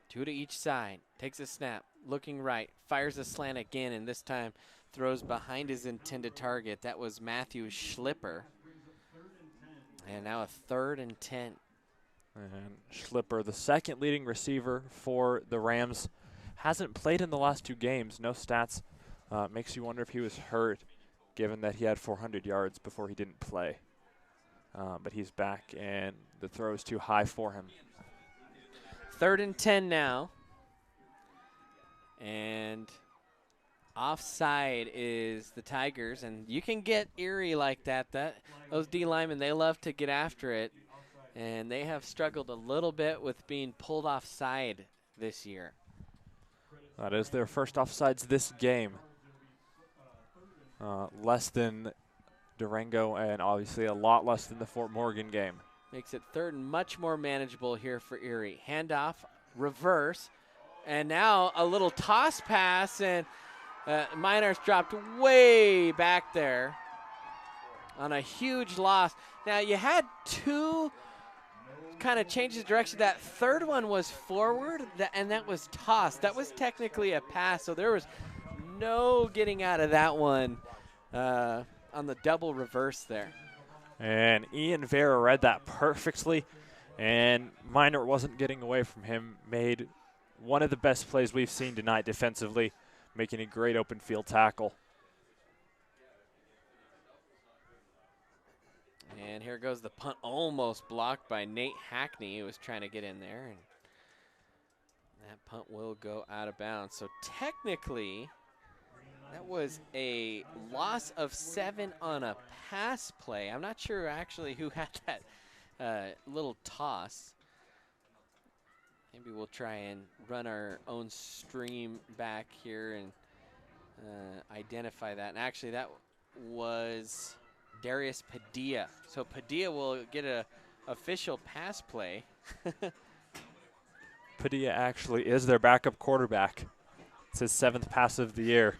2 to each side. Takes a snap, looking right, fires a slant again, and this time throws behind his intended target. That was Matthew Schlipper. And now a 3rd and 10. And Schlipper, the second leading receiver for the Rams, hasn't played in the last 2 games. No stats. Makes you wonder if he was hurt, given that he had 400 yards before he didn't play. But he's back, and the throw is too high for him. 3rd and 10 now. And offside is the Tigers, and you can get Erie like that. Those D linemen, they love to get after it, and they have struggled a little bit with being pulled offside this year. That is their first offsides this game. Less than Durango, and obviously a lot less than the Fort Morgan game. Makes it 3rd and much more manageable here for Erie. Handoff, reverse, and now a little toss pass, and Minor's dropped way back there on a huge loss. Now you had 2 kind of changes of direction. That 3rd one was forward, and that was tossed. That was technically a pass, so there was no getting out of that one on the double reverse there. And Ian Vera read that perfectly, and Minor wasn't getting away from him. Made one of the best plays we've seen tonight defensively, making a great open field tackle. And here goes the punt, almost blocked by Nate Hackney, who was trying to get in there. And that punt will go out of bounds. So technically, that was a loss of 7 on a pass play. I'm not sure actually who had that little toss. Maybe we'll try and run our own stream back here and identify that. And actually, that was Darius Padilla. So Padilla will get a official pass play. Padilla actually is their backup quarterback. It's his 7th pass of the year.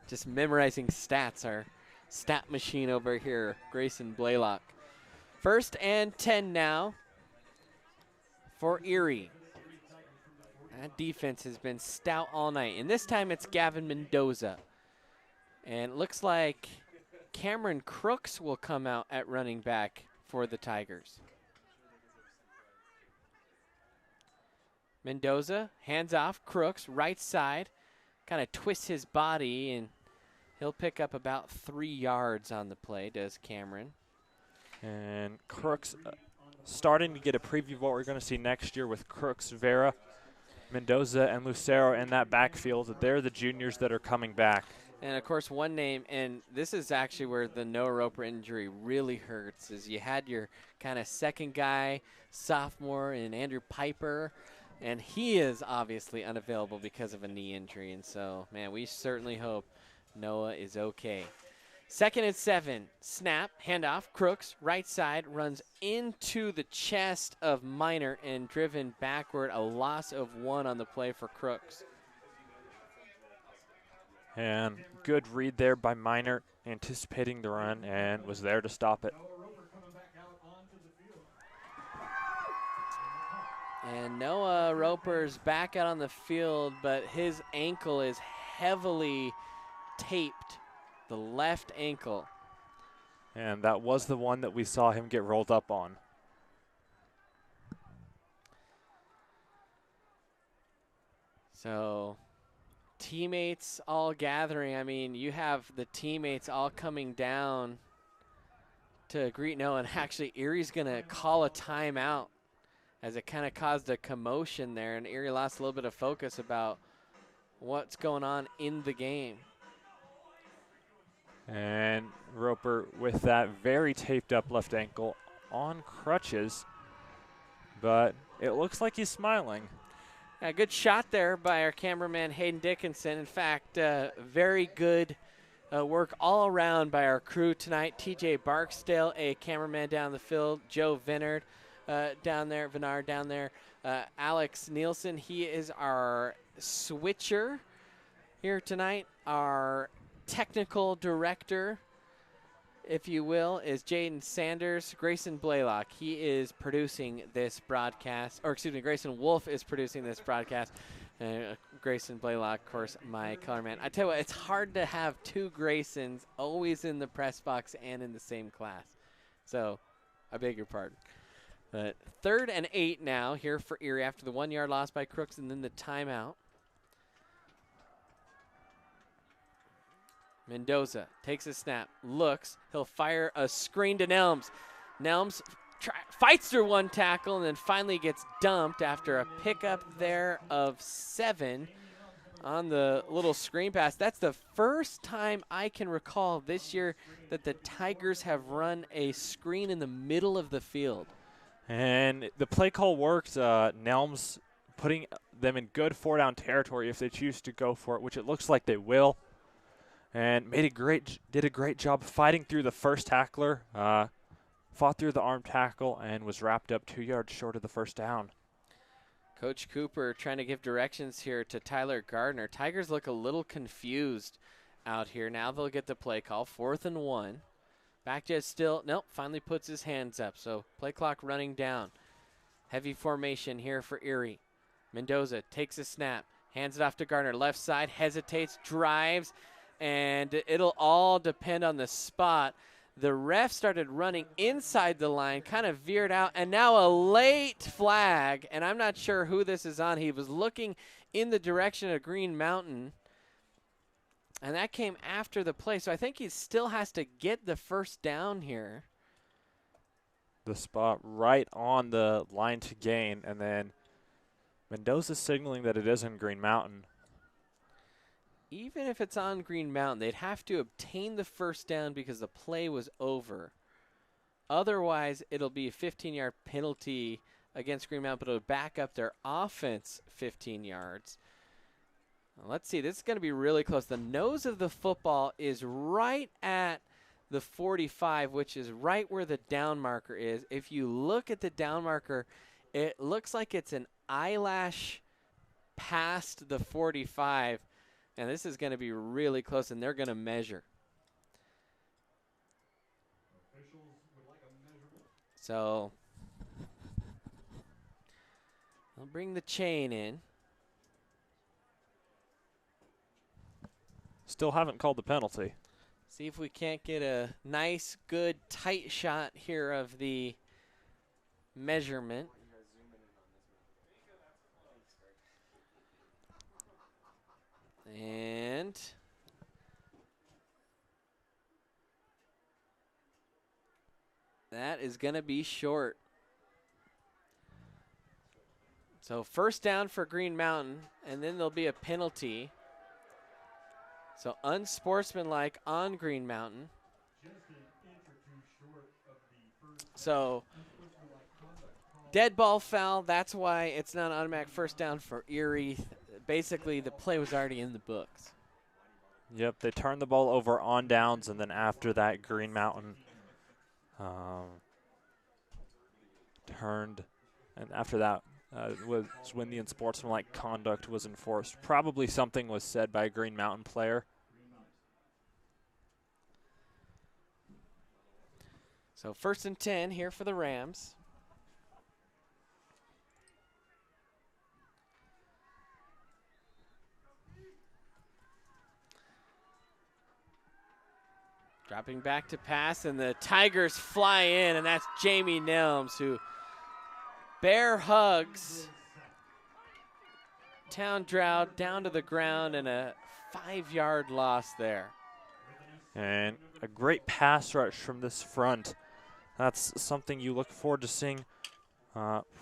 Just memorizing stats, our stat machine over here, Grayson Blaylock. 1st and 10 now for Erie. That defense has been stout all night, and this time it's Gavin Mendoza. And it looks like Cameron Crooks will come out at running back for the Tigers. Mendoza, hands off, Crooks, right side, kind of twists his body, and he'll pick up about 3 yards on the play, does Cameron. And Crooks starting to get a preview of what we're going to see next year with Crooks, Vera, Mendoza, and Lucero in that backfield. They're the juniors that are coming back. And, of course, one name, and this is actually where the Noah Roper injury really hurts, is you had your kind of second guy, sophomore, and Andrew Piper, and he is obviously unavailable because of a knee injury. And so, man, we certainly hope Noah is okay. 2nd and 7, snap, handoff, Crooks, right side, runs into the chest of Minor and driven backward, a loss of 1 on the play for Crooks. And good read there by Minor, anticipating the run, and was there to stop it. And Noah Roper's back out on the field, but his ankle is heavily taped, the left ankle. And that was the one that we saw him get rolled up on. So teammates all gathering. I mean, you have the teammates all coming down to greet Noah, and actually Erie's going to call a timeout as it kind of caused a commotion there, and Erie lost a little bit of focus about what's going on in the game. And Roper with that very taped up left ankle on crutches, but it looks like he's smiling. A good shot there by our cameraman Hayden Dickinson. In fact, very good work all around by our crew tonight. TJ Barksdale, a cameraman down the field. Joe Vinard down there. Alex Nielsen, he is our switcher here tonight. Our technical director, if you will, is Jaden Sanders. Grayson Blaylock, he is producing this broadcast, or excuse me, Grayson Wolf is producing this broadcast. Grayson Blaylock, of course, my color man. I tell you what, it's hard to have two Graysons always in the press box and in the same class. So, I beg your pardon. But 3rd and 8 now here for Erie after the 1-yard loss by Crooks and then the timeout. Mendoza takes a snap, looks, he'll fire a screen to Nelms. Nelms fights through one tackle and then finally gets dumped after a pickup there of 7 on the little screen pass. That's the first time I can recall this year that the Tigers have run a screen in the middle of the field. And the play call worked. Nelms putting them in good 4-down territory if they choose to go for it, which it looks like they will. And did a great job fighting through the first tackler. Fought through the arm tackle and was wrapped up 2 yards short of the first down. Coach Cooper trying to give directions here to Tyler Gardner. Tigers look a little confused out here. Now they'll get the play call. 4th and 1. Backjet still, nope, finally puts his hands up. So play clock running down. Heavy formation here for Erie. Mendoza takes a snap, hands it off to Gardner. Left side, hesitates, drives, and it'll all depend on the spot. The ref started running inside the line, kind of veered out, and now a late flag, and I'm not sure who this is on. He was looking in the direction of Green Mountain, and that came after the play, so I think he still has to get the first down here. The spot right on the line to gain, and then Mendoza signaling that it is in Green Mountain. Even if it's on Green Mountain, they'd have to obtain the first down because the play was over. Otherwise, it'll be a 15-yard penalty against Green Mountain, but it'll back up their offense 15 yards. Let's see. This is going to be really close. The nose of the football is right at the 45, which is right where the down marker is. If you look at the down marker, it looks like it's an eyelash past the 45. And this is going to be really close, and they're going to measure. So I'll bring the chain in. Still haven't called the penalty. See if we can't get a nice, good, tight shot here of the measurement. And that is going to be short. So first down for Green Mountain, and then there'll be a penalty. So unsportsmanlike on Green Mountain. So dead ball foul, that's why it's not an automatic first down for Erie. Basically, the play was already in the books. Yep, they turned the ball over on downs, and then after that, Green Mountain turned, and after that was when the unsportsmanlike conduct was enforced. Probably something was said by a Green Mountain player. So 1st and 10 here for the Rams. Dropping back to pass, and the Tigers fly in, and that's Jamie Nelms, who bear hugs Town Drought down to the ground, and a 5-yard loss there. And a great pass rush from this front. That's something you look forward to seeing.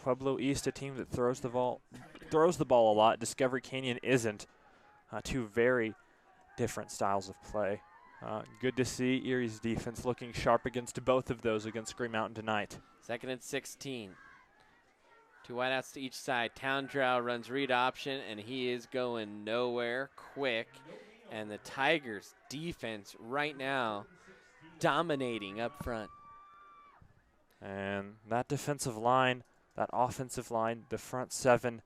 Pueblo East, a team that throws the ball a lot. Discovery Canyon isn't. Two very different styles of play. Good to see Erie's defense looking sharp against both of those against Green Mountain tonight. 2nd and 16. 2 wideouts to each side. Towndrow runs read option, and he is going nowhere quick. And the Tigers' defense right now dominating up front. And that defensive line, that offensive line, the front 7,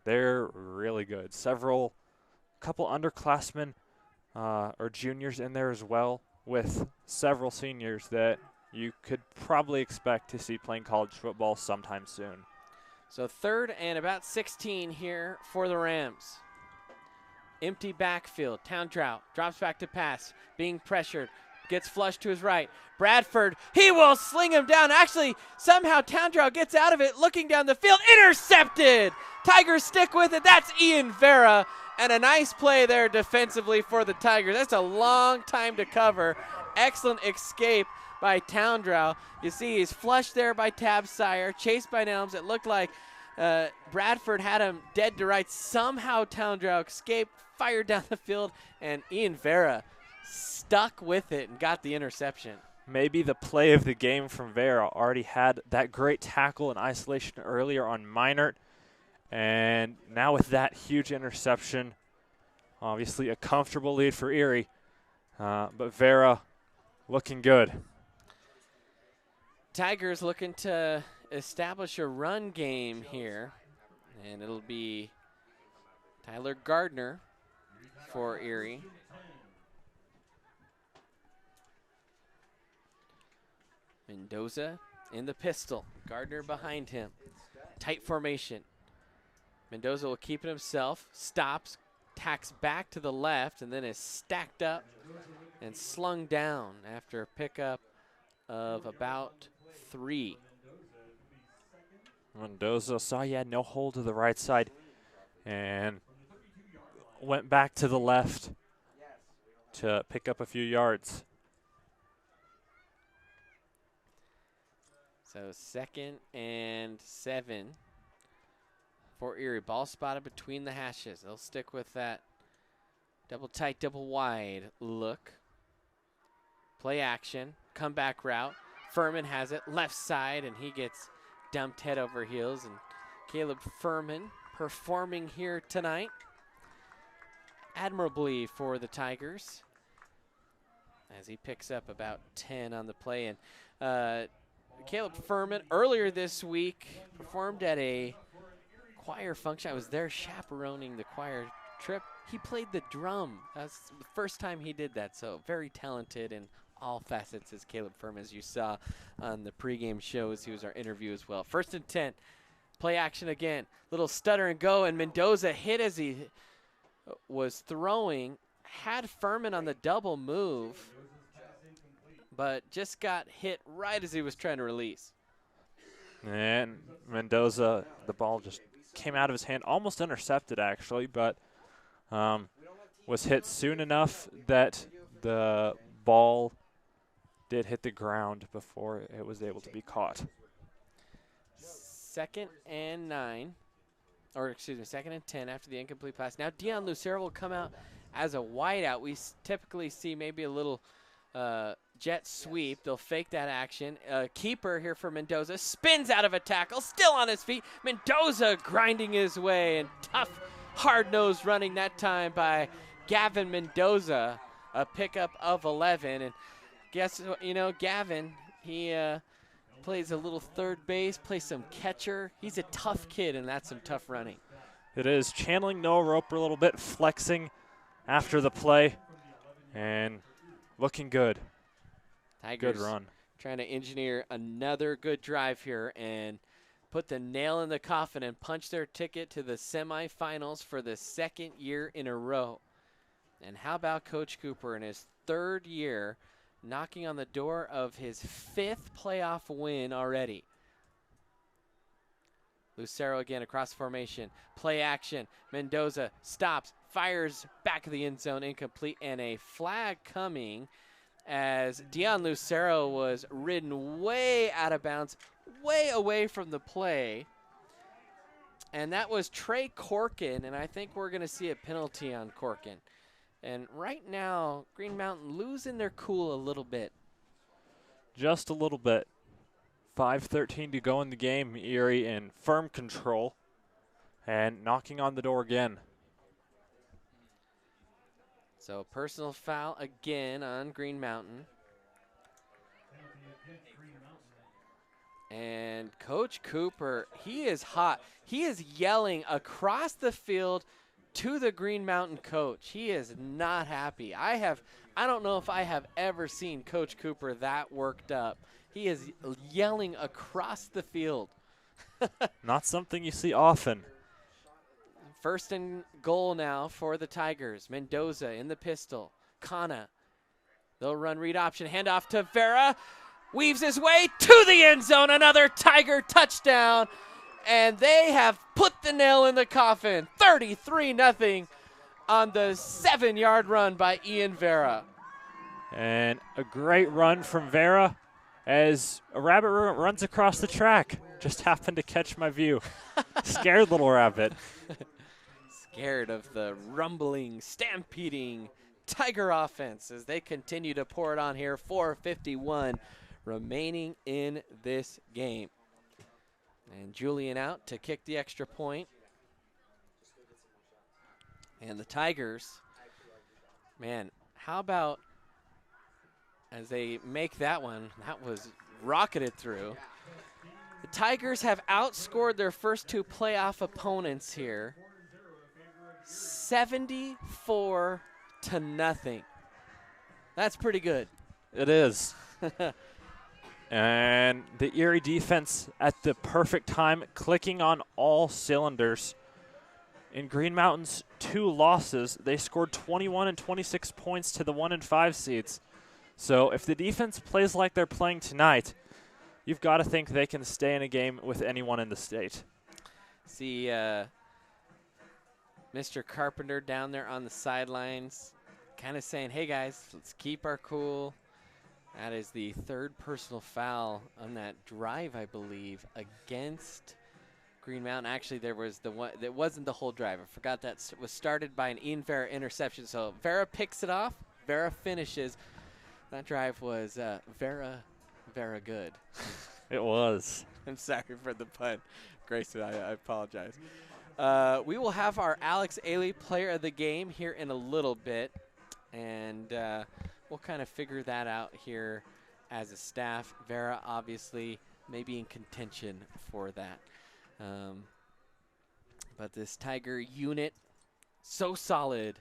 they're really good. Couple underclassmen or juniors in there as well, with several seniors that you could probably expect to see playing college football sometime soon. So 3rd and about 16 here for the Rams. Empty backfield. Towndrow drops back to pass, being pressured. Gets flushed to his right. Bradford, he will sling him down. Actually, somehow Towndrow gets out of it, looking down the field. Intercepted! Tigers stick with it. That's Ian Vera. And a nice play there defensively for the Tigers. That's a long time to cover. Excellent escape by Towndrow. You see he's flushed there by Tab Sire, chased by Nelms. It looked like Bradford had him dead to rights. Somehow Towndrow escaped, fired down the field, and Ian Vera stuck with it and got the interception. Maybe the play of the game from Vera. Already had that great tackle in isolation earlier on Minert. And now with that huge interception, obviously a comfortable lead for Erie. But Vera looking good. Tigers looking to establish a run game here. And it'll be Tyler Gardner for Erie. Mendoza in the pistol. Gardner behind him. Tight formation. Mendoza will keep it himself. Stops. Tacks back to the left and then is stacked up and slung down after a pickup of about 3. Mendoza saw he had no hold to the right side and went back to the left to pick up a few yards. So 2nd and 7 for Erie. Ball spotted between the hashes. They'll stick with that double tight, double wide look. Play action, comeback route. Furman has it left side, and he gets dumped head over heels. And Caleb Furman performing here tonight admirably for the Tigers as he picks up about 10 on the play. And Caleb Furman earlier this week performed at a choir function. I was there chaperoning the choir trip. He played the drum. That's the first time he did that, so very talented in all facets is Caleb Furman, as you saw on the pregame shows. He was our interview as well. 1st and 10. Play action again. Little stutter and go, and Mendoza hit as he was throwing. Had Furman on the double move, but just got hit right as he was trying to release. And Mendoza, the ball just came out of his hand, almost intercepted actually, but was hit soon enough that the ball did hit the ground before it was able to be caught. 2nd and 9, or excuse me, 2nd and 10 after the incomplete pass. Now Dion Lucero will come out as a wideout. We typically see maybe a little jet sweep. They'll fake that action. Keeper here for Mendoza. Spins out of a tackle. Still on his feet. Mendoza grinding his way. And tough, hard-nosed running that time by Gavin Mendoza. A pickup of 11. And guess what? You know, Gavin, he plays a little third base, plays some catcher. He's a tough kid, and that's some tough running. It is channeling Noah Roper a little bit, flexing after the play. And looking good. Tigers good run. Trying to engineer another good drive here and put the nail in the coffin and punch their ticket to the semifinals for the 2nd year in a row. And how about Coach Cooper in his 3rd year, knocking on the door of his 5th playoff win already. Lucero again across formation. Play action. Mendoza stops, fires back of the end zone, incomplete, and a flag coming as Dion Lucero was ridden way out of bounds, way away from the play. And that was Trey Corkin, and I think we're going to see a penalty on Corkin. And right now, Green Mountain losing their cool a little bit. Just a little bit. 5:13 to go in the game. Erie in firm control and knocking on the door again. So personal foul again on Green Mountain. And Coach Cooper, he is hot. He is yelling across the field to the Green Mountain coach. He is not happy. I don't know if I have ever seen Coach Cooper that worked up. He is yelling across the field. Not something you see often. First and goal now for the Tigers. Mendoza in the pistol. Kana. They'll run read option. Handoff to Vera. Weaves his way to the end zone. Another Tiger touchdown. And they have put the nail in the coffin. 33-0 on the 7-yard run by Ian Vera. And a great run from Vera as a rabbit runs across the track. Just happened to catch my view. Scared little rabbit. Scared of the rumbling, stampeding Tiger offense as they continue to pour it on here. 4:51 remaining in this game. And Julian out to kick the extra point. And the Tigers, man, how about as they make that one, that was rocketed through. The Tigers have outscored their first two playoff opponents here 74-0. That's pretty good. It is. And the Erie defense at the perfect time, clicking on all cylinders. In Green Mountain's 2 losses, they scored 21 and 26 points to the 1 and 5 seeds. So if the defense plays like they're playing tonight, you've got to think they can stay in a game with anyone in the state. See Mr. Carpenter down there on the sidelines kind of saying, hey guys, let's keep our cool. That is the 3rd personal foul on that drive, I believe, against Green Mountain. Actually, there was the one that wasn't the whole drive. I forgot that was started by an Ian Vera interception. So Vera picks it off. Vera finishes. That drive was Vera good. It was. I'm sorry for the pun. Grayson, I apologize. We will have our Alex Ailey player of the game here in a little bit. And we'll kind of figure that out here as a staff. Vera, obviously, maybe in contention for that. But this Tiger unit, so solid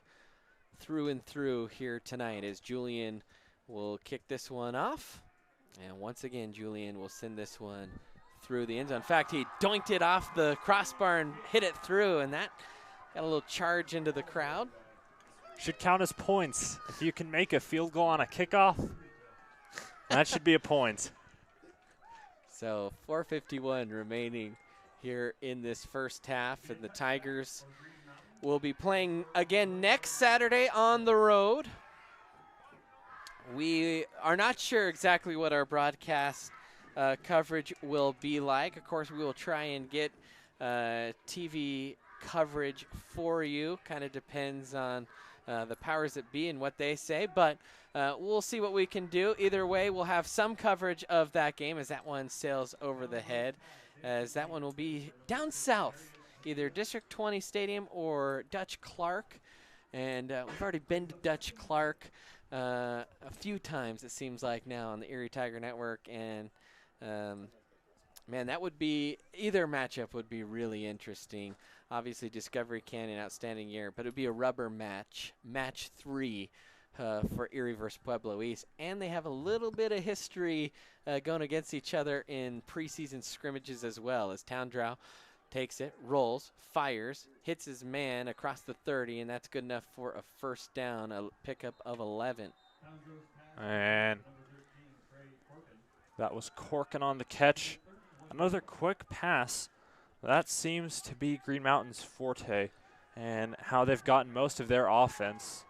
through and through here tonight as Julian will kick this one off. And once again, Julian will send this one through the end zone. In fact, he doinked it off the crossbar and hit it through, and that got a little charge into the crowd. Should count as points. If you can make a field goal on a kickoff, that should be a point. So 4:51 remaining here in this first half, and the Tigers will be playing again next Saturday on the road. We are not sure exactly what our broadcast coverage will be like. Of course, we will try and get TV coverage for you. Kind of depends on the powers that be and what they say, but we'll see what we can do. Either way, we'll have some coverage of that game as that one sails over the head, as that one will be down south, either District 20 Stadium or Dutch Clark. And we've already been to Dutch Clark a few times, it seems like, now on the Erie Tiger Network. And, man, that would be – either matchup would be really interesting. Obviously, Discovery Canyon, outstanding year. But it would be a rubber match, match 3 for Erie versus Pueblo East. And they have a little bit of history going against each other in preseason scrimmages as well, as Towndrow takes it, rolls, fires, hits his man across the 30, and that's good enough for a first down, a pickup of 11. And that was Corkin on the catch. Another quick pass. That seems to be Green Mountain's forte and how they've gotten most of their offense.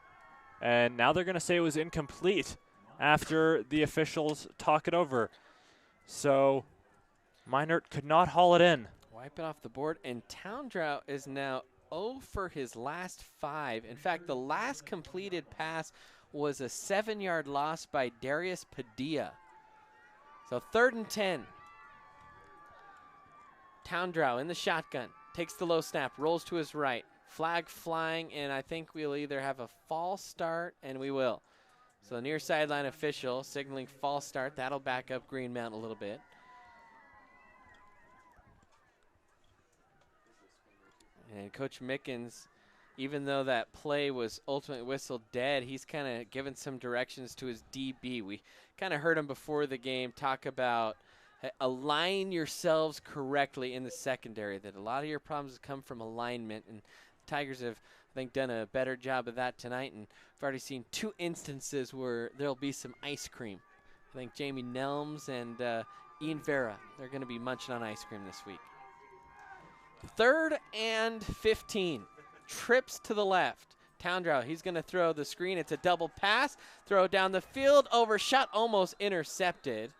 And now they're going to say it was incomplete after the officials talk it over. So Minert could not haul it in. Wipe it off the board, and Towndrow is now 0 for his last 5. In fact, the last completed pass was a 7-yard loss by Darius Padilla. So 3rd and 10. Towndrow in the shotgun, takes the low snap, rolls to his right. Flag flying, and I think we'll either have a false start, and we will. So near sideline official signaling false start. That'll back up Green Mountain a little bit. And Coach Mickens, even though that play was ultimately whistled dead, he's kind of given some directions to his DB. We kind of heard him before the game talk about, align yourselves correctly in the secondary. That a lot of your problems come from alignment, and the Tigers have, I think, done a better job of that tonight. And I've already seen 2 instances where there'll be some ice cream. I think Jamie Nelms and Ian Vera, they're going to be munching on ice cream this week. 3rd and 15. Trips to the left. Towndrow, he's going to throw the screen. It's a double pass. Throw down the field. Overshot, almost intercepted.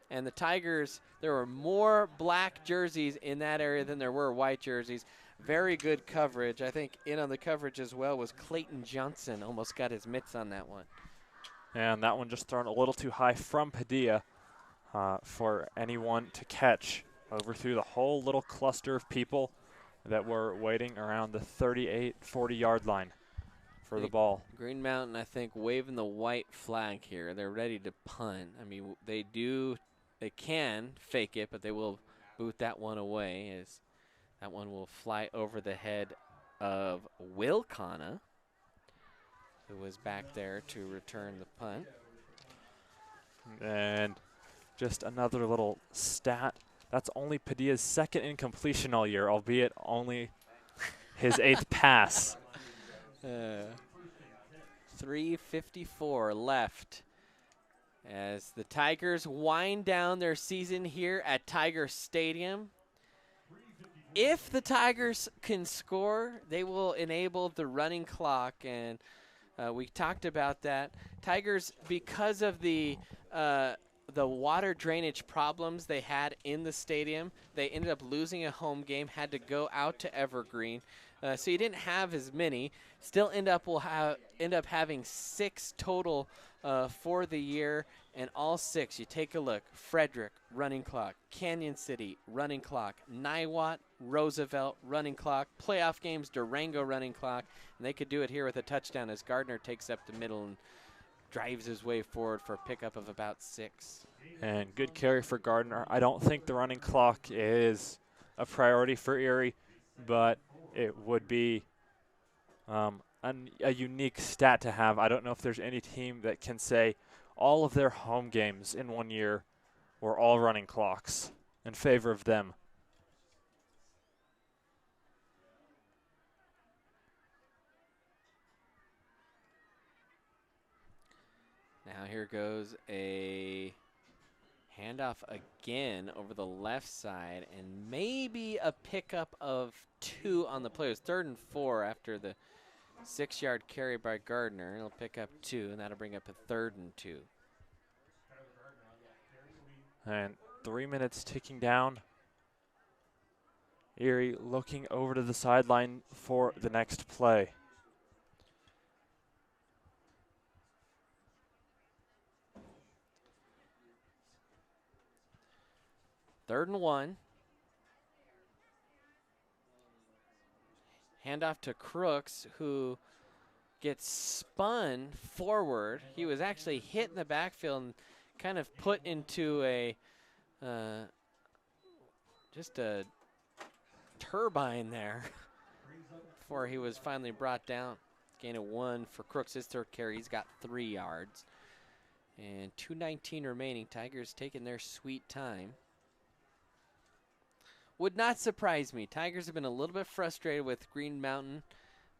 And the Tigers, there were more black jerseys in that area than there were white jerseys. Very good coverage. I think in on the coverage as well was Clayton Johnson. Almost got his mitts on that one. And that one just thrown a little too high from Padilla for anyone to catch. Overthrew the whole little cluster of people that were waiting around the 38, 40-yard line for the ball. Green Mountain, I think, waving the white flag here. They're ready to punt. I mean, they can fake it, but they will boot that one away, as that one will fly over the head of Will Kana, who was back there to return the punt. And just another little stat. That's only Padilla's 2nd incompletion all year, albeit only his 8th pass. 3:54 left as the Tigers wind down their season here at Tiger Stadium. If the Tigers can score, they will enable the running clock, and we talked about that. Tigers, because of the water drainage problems they had in the stadium, they ended up losing a home game, had to go out to Evergreen. So you didn't have as many. Still end up having 6 total for the year, and all 6, you take a look: Frederick, running clock; Canyon City, running clock; Niwot, Roosevelt, running clock; playoff games, Durango, running clock. And they could do it here with a touchdown as Gardner takes up the middle and drives his way forward for a pickup of about 6. And good carry for Gardner. I don't think the running clock is a priority for Erie, but it would be a unique stat to have. I don't know if there's any team that can say all of their home games in one year were all running clocks in favor of them. Now here goes a handoff again over the left side, and maybe a pickup of 2 on the play. It was 3rd and 4 after the 6-yard carry by Gardner. He'll pick up 2, and that'll bring up a 3rd and 2. And 3 minutes ticking down. Erie looking over to the sideline for the next play. Third and 1. Handoff to Crooks, who gets spun forward. He was actually hit in the backfield and kind of put into a just a turbine there before he was finally brought down. Gain of 1 for Crooks, his 3rd carry. He's got 3 yards. And 2:19 remaining. Tigers taking their sweet time. Would not surprise me. Tigers have been a little bit frustrated with Green Mountain.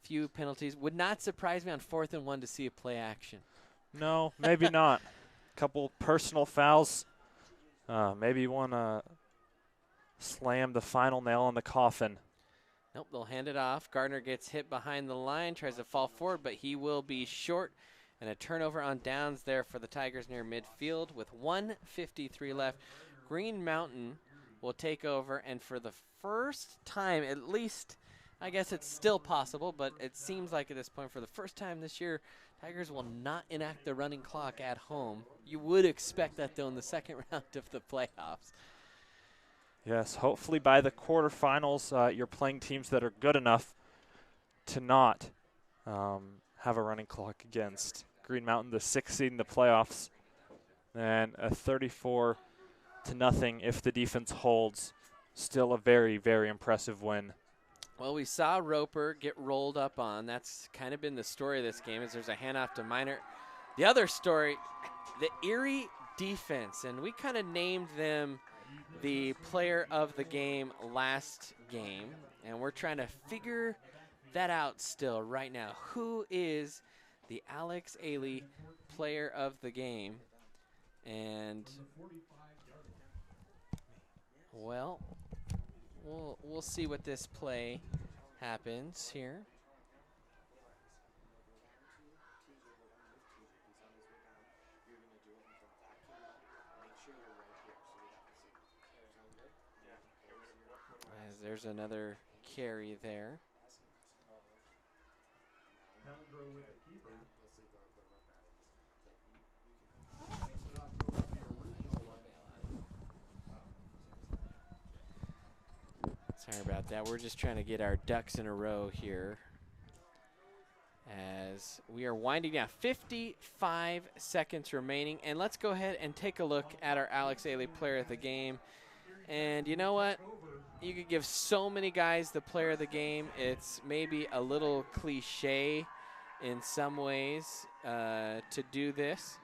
Few penalties. Would not surprise me on 4th and 1 to see a play action. No, maybe not. Couple personal fouls. Maybe one slam the final nail in the coffin. Nope, they'll hand it off. Gardner gets hit behind the line, tries to fall forward, but he will be short. And a turnover on downs there for the Tigers near midfield with 1:53 left. Green Mountain will take over, and for the first time, at least, I guess it's still possible, but it seems like at this point, for the first time this year, Tigers will not enact the running clock at home. You would expect that, though, in the 2nd round of the playoffs. Yes, hopefully by the quarterfinals, you're playing teams that are good enough to not have a running clock against Green Mountain, the 6th seed in the playoffs, and a 34-0 if the defense holds. Still a very, very impressive win. Well, we saw Roper get rolled up on. That's kind of been the story of this game, as there's a handoff to Minor. The other story, the Erie defense, and we kind of named them the player of the game last game, and we're trying to figure that out still right now. Who is the Alex Ailey player of the game? And well, we'll see what this play happens here. As there's another carry there. Sorry about that. We're just trying to get our ducks in a row here as we are winding down. 55 seconds remaining, and let's go ahead and take a look at our Alex Ailey player of the game. And you know what? You could give so many guys the player of the game. It's maybe a little cliche in some ways to do this,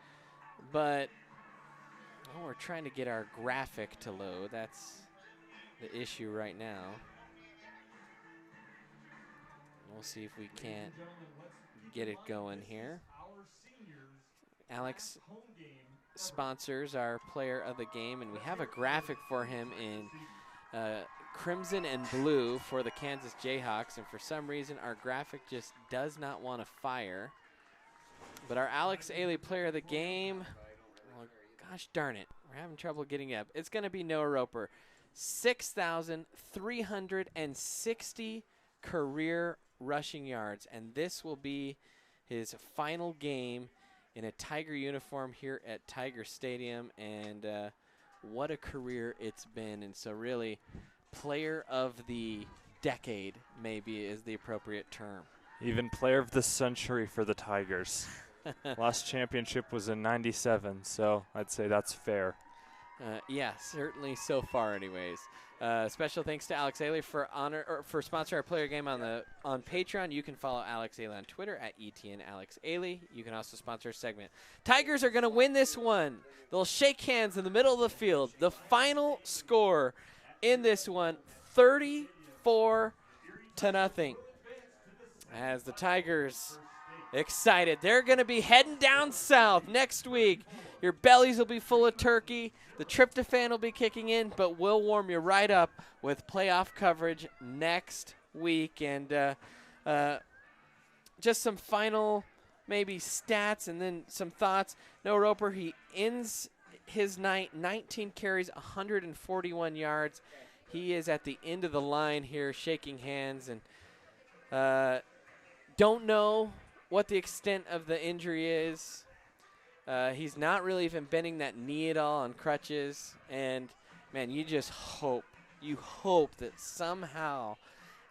but we're trying to get our graphic to load. That's the issue right now. We'll see if we can't get it going here. Alex sponsors our player of the game, and we have a graphic for him in crimson and blue for the Kansas Jayhawks, and for some reason our graphic just does not want to fire. But our Alex Ailey player of the game, well, gosh darn it, we're having trouble getting up. It's going to be Noah Roper. 6,360 career rushing yards, and this will be his final game in a Tiger uniform here at Tiger Stadium, and what a career it's been. And so really, player of the decade maybe is the appropriate term. Even player of the century for the Tigers. Last championship was in '97, so I'd say that's fair. Yeah, certainly so far anyways. Special thanks to Alex Ailey for sponsoring our player game on Patreon. You can follow Alex Ailey on Twitter at ETNAlexAiley. You can also sponsor a segment. Tigers are going to win this one. They'll shake hands in the middle of the field. The final score in this one, 34-0. As the Tigers excited. They're going to be heading down south next week. Your bellies will be full of turkey. The tryptophan will be kicking in, but we'll warm you right up with playoff coverage next week. And just some final maybe stats and then some thoughts. Noah Roper, he ends his night 19 carries, 141 yards. He is at the end of the line here shaking hands, and don't know what the extent of the injury is. He's not really even bending that knee at all on crutches. And, man, you just hope that somehow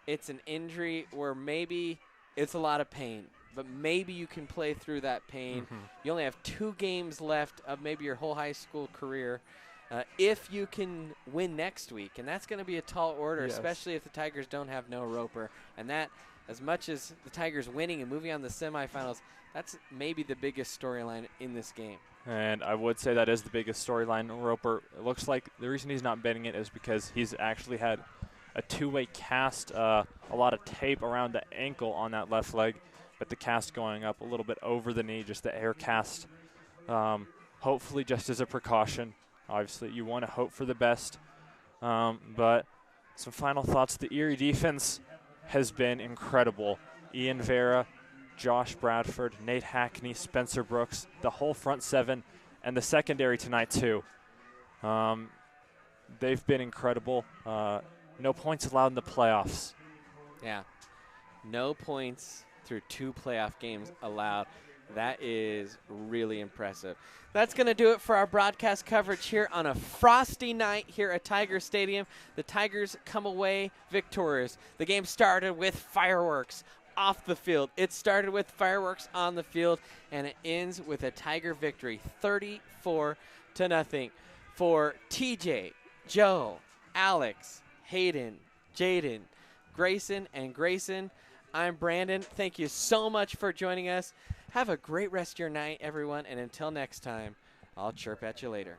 it's an injury where maybe it's a lot of pain, but maybe you can play through that pain. Mm-hmm. You only have 2 games left of maybe your whole high school career. If you can win next week, and that's going to be a tall order, yes, especially if the Tigers don't have Noah Roper. And that, as much as the Tigers winning and moving on to the semifinals, that's maybe the biggest storyline in this game. And I would say that is the biggest storyline. Roper, it looks like the reason he's not bending it is because he's actually had a 2-way cast, a lot of tape around the ankle on that left leg, but the cast going up a little bit over the knee, just the air cast, hopefully just as a precaution. Obviously, you want to hope for the best, but some final thoughts. The Erie defense has been incredible. Ian Vera, Josh Bradford, Nate Hackney, Spencer Brooks, the whole front 7, and the secondary tonight too. They've been incredible. No points allowed in the playoffs. Yeah, no points through 2 playoff games allowed. That is really impressive. That's going to do it for our broadcast coverage here on a frosty night here at Tiger Stadium. The Tigers come away victorious. The game started with fireworks off the field. It started with fireworks on the field, and it ends with a Tiger victory, 34-0. For TJ, Joe, Alex, Hayden, Jaden, Grayson, and Grayson, I'm Brandon. Thank you so much for joining us. Have a great rest of your night, everyone, and until next time, I'll chirp at you later.